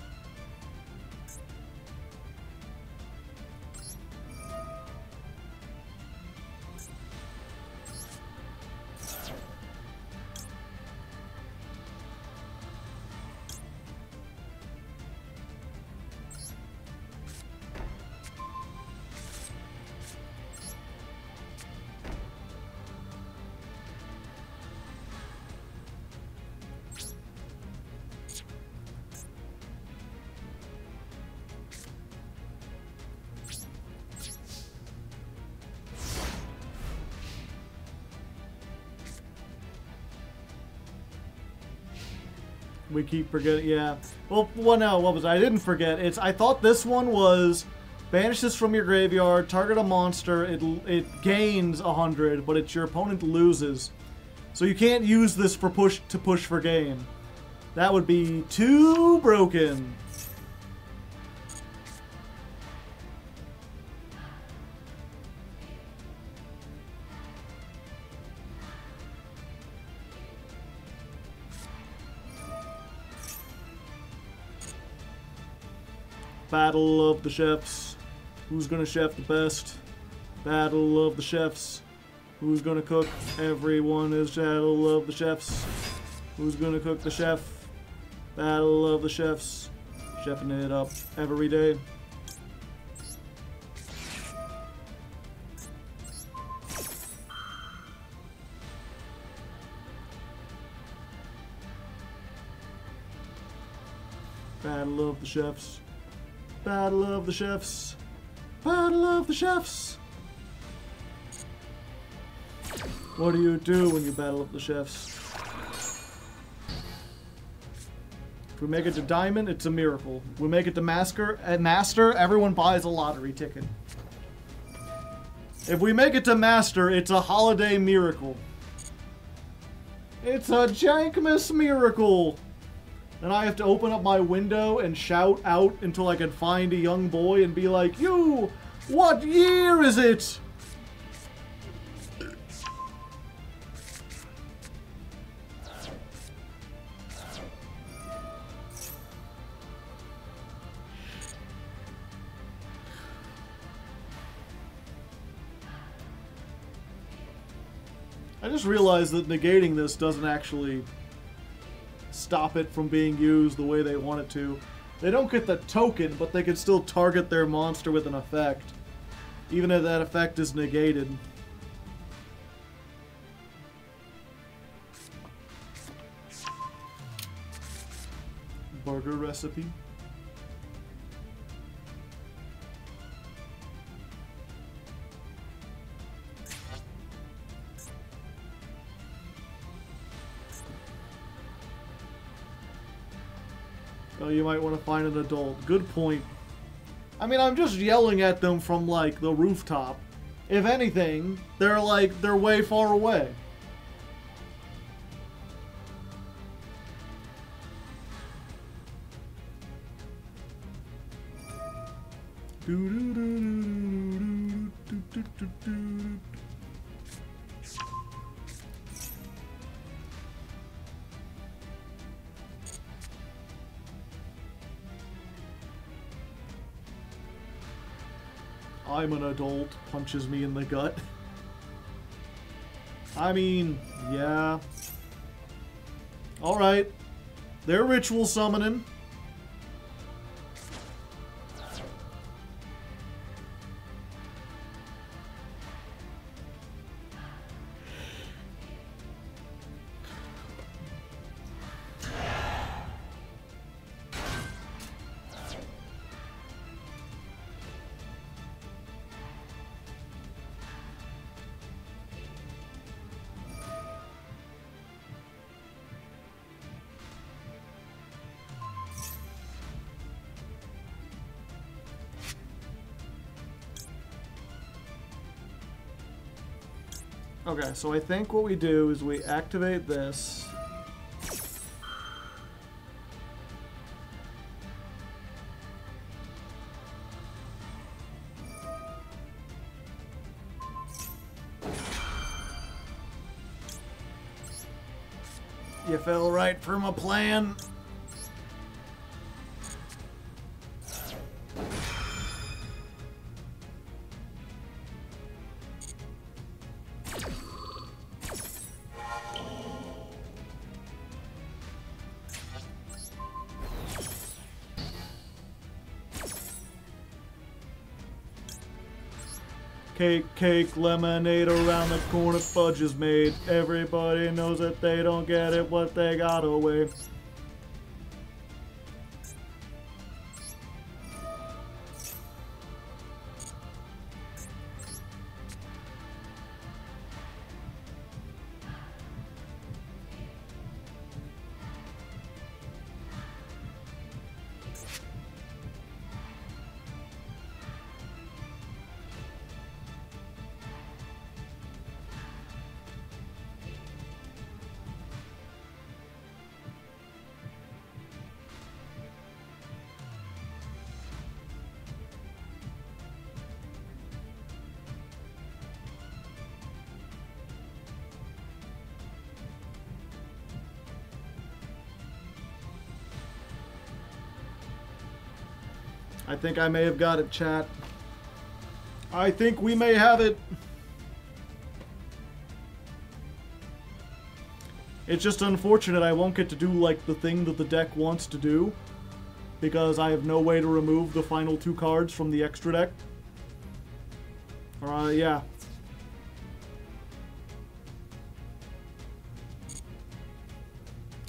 S1: We keep forgetting, yeah. Well, no, what was it? I didn't forget. I thought this one was banish this from your graveyard, target a monster, it gains 100, but it's your opponent loses. So you can't use this for push for game. That would be too broken. Battle of the chefs. Who's gonna chef the best? Battle of the chefs. Who's gonna cook? Everyone is battle of the chefs. Who's gonna cook the chef? Battle of the chefs. Chefing it up every day. Battle of the chefs. Battle of the chefs. Battle of the chefs. What do you do when you battle up the chefs? If we make it to diamond, it's a miracle. If we make it to master, everyone buys a lottery ticket. If we make it to master, it's a holiday miracle. It's a Jankmas miracle. And I have to open up my window and shout out until I can find a young boy and be like, "You, what year is it?" I just realized that negating this doesn't actually stop it from being used the way they want it to. They don't get the token, but they can still target their monster with an effect, even if that effect is negated. Burger recipe. Oh, you might want to find an adult. Good point. I mean, I'm just yelling at them from, like, the rooftop. If anything, they're way far away. I'm an adult, punches me in the gut. I mean, yeah. Alright. They're ritual summoning. Okay, so I think what we do is we activate this. You fell right for my plan. Cake, cake, lemonade around the corner, fudge is made. Everybody knows that they don't get it, what they got away. I think I may have got it, chat. I think we may have it. It's just unfortunate I won't get to do, like, the thing that the deck wants to do, because I have no way to remove the final 2 cards from the extra deck. Yeah.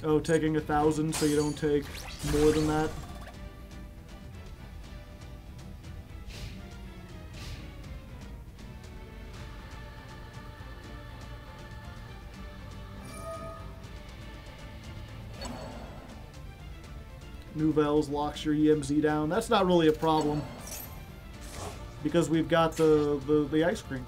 S1: Oh, taking 1,000 so you don't take more than that. Nouvelles locks your EMZ down. That's not really a problem, because we've got the ice cream.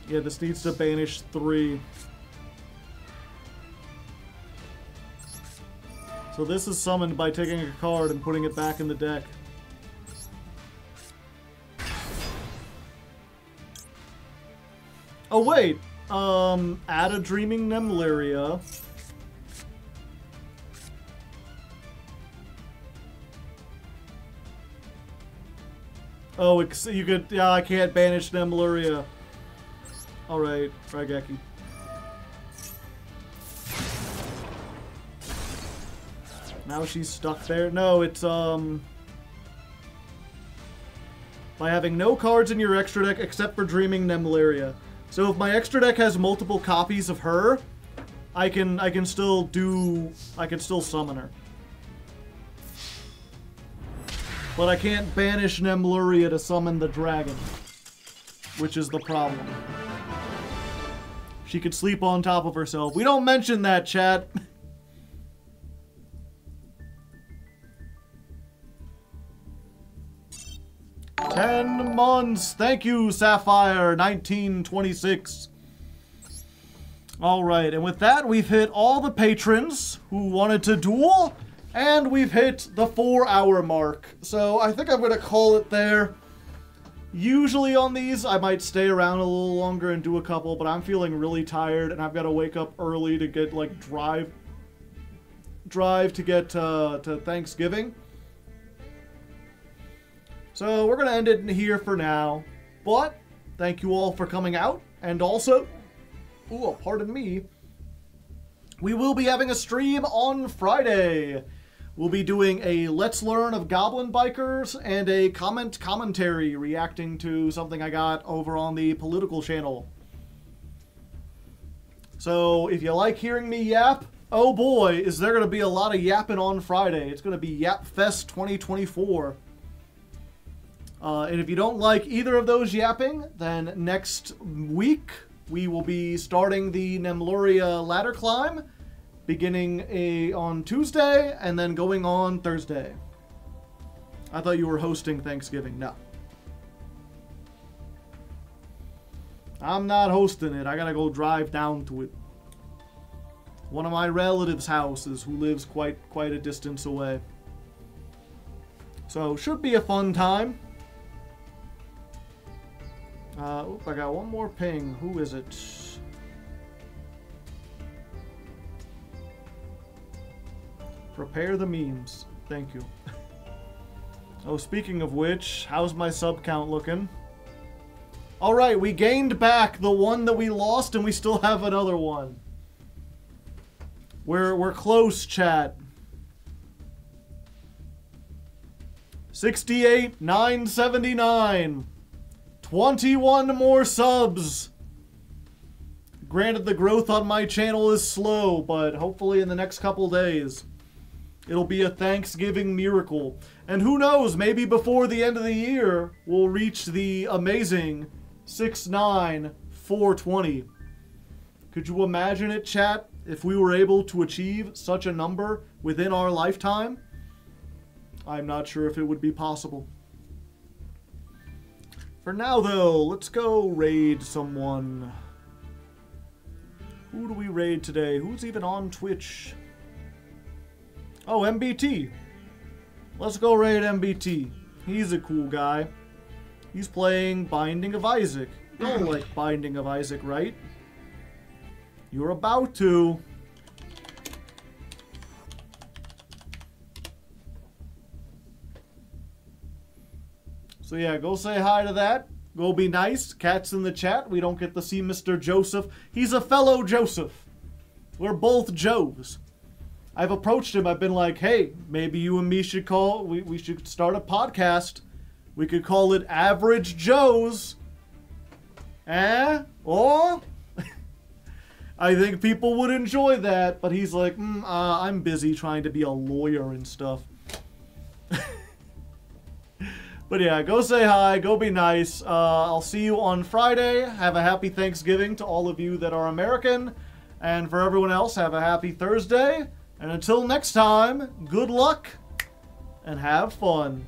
S1: Yeah, this needs to banish 3. So this is summoned by taking a card and putting it back in the deck. Oh wait, add a Dreaming Nemleria. Oh, you could, yeah, I can't banish Nemleria. Alright, Rageki. Now she's stuck there. No, it's, by having no cards in your extra deck except for Dreaming Nemleria. So if my extra deck has multiple copies of her, I can still summon her. But I can't banish Nemleria to summon the dragon, which is the problem. She could sleep on top of herself. We don't mention that, chat. $10 months. Thank you, Sapphire 1926. Alright, and with that, we've hit all the patrons who wanted to duel, and we've hit the 4-hour mark. So I think I'm going to call it there. Usually on these, I might stay around a little longer and do a couple, but I'm feeling really tired, and I've got to wake up early to get, like, drive to get to Thanksgiving. So we're going to end it in here for now, but thank you all for coming out, and also, ooh, pardon me, we will be having a stream on Friday. We'll be doing a Let's Learn of Goblin Bikers and a commentary reacting to something I got over on the political channel. So if you like hearing me yap, oh boy, is there going to be a lot of yapping on Friday. It's going to be Yap Fest 2024. And if you don't like either of those yapping, then next week we will be starting the Nemleria ladder climb, beginning on Tuesday and then going on Thursday. I thought you were hosting Thanksgiving. No. I'm not hosting it. I gotta go drive down to it. One of my relatives' houses who lives quite a distance away. So, should be a fun time. Oop, I got one more ping. Who is it? Prepare the memes. Thank you. Oh, speaking of which, how's my sub count looking? Alright, we gained back the one that we lost, and we still have another one. We're close, chat. 68,979. 21 more subs. Granted, the growth on my channel is slow, but hopefully in the next couple days, it'll be a Thanksgiving miracle. And who knows, maybe before the end of the year, we'll reach the amazing 69,420. Could you imagine it, chat, if we were able to achieve such a number within our lifetime? I'm not sure if it would be possible. For now, though, let's go raid someone. Who do we raid today? Who's even on Twitch? Oh, MBT. Let's go raid MBT. He's a cool guy. He's playing Binding of Isaac. You'll like Binding of Isaac, right? You're about to. So yeah, go say hi to that. Go be nice. Cat's in the chat. We don't get to see Mr. Joseph. He's a fellow Joseph. We're both Joes. I've approached him. I've been like, hey, maybe you and me should we should start a podcast. We could call it Average Joes. Or I think people would enjoy that. But he's like, I'm busy trying to be a lawyer and stuff. But yeah, go say hi, go be nice. I'll see you on Friday. Have a happy Thanksgiving to all of you that are American. And for everyone else, have a happy Thursday. And until next time, good luck and have fun.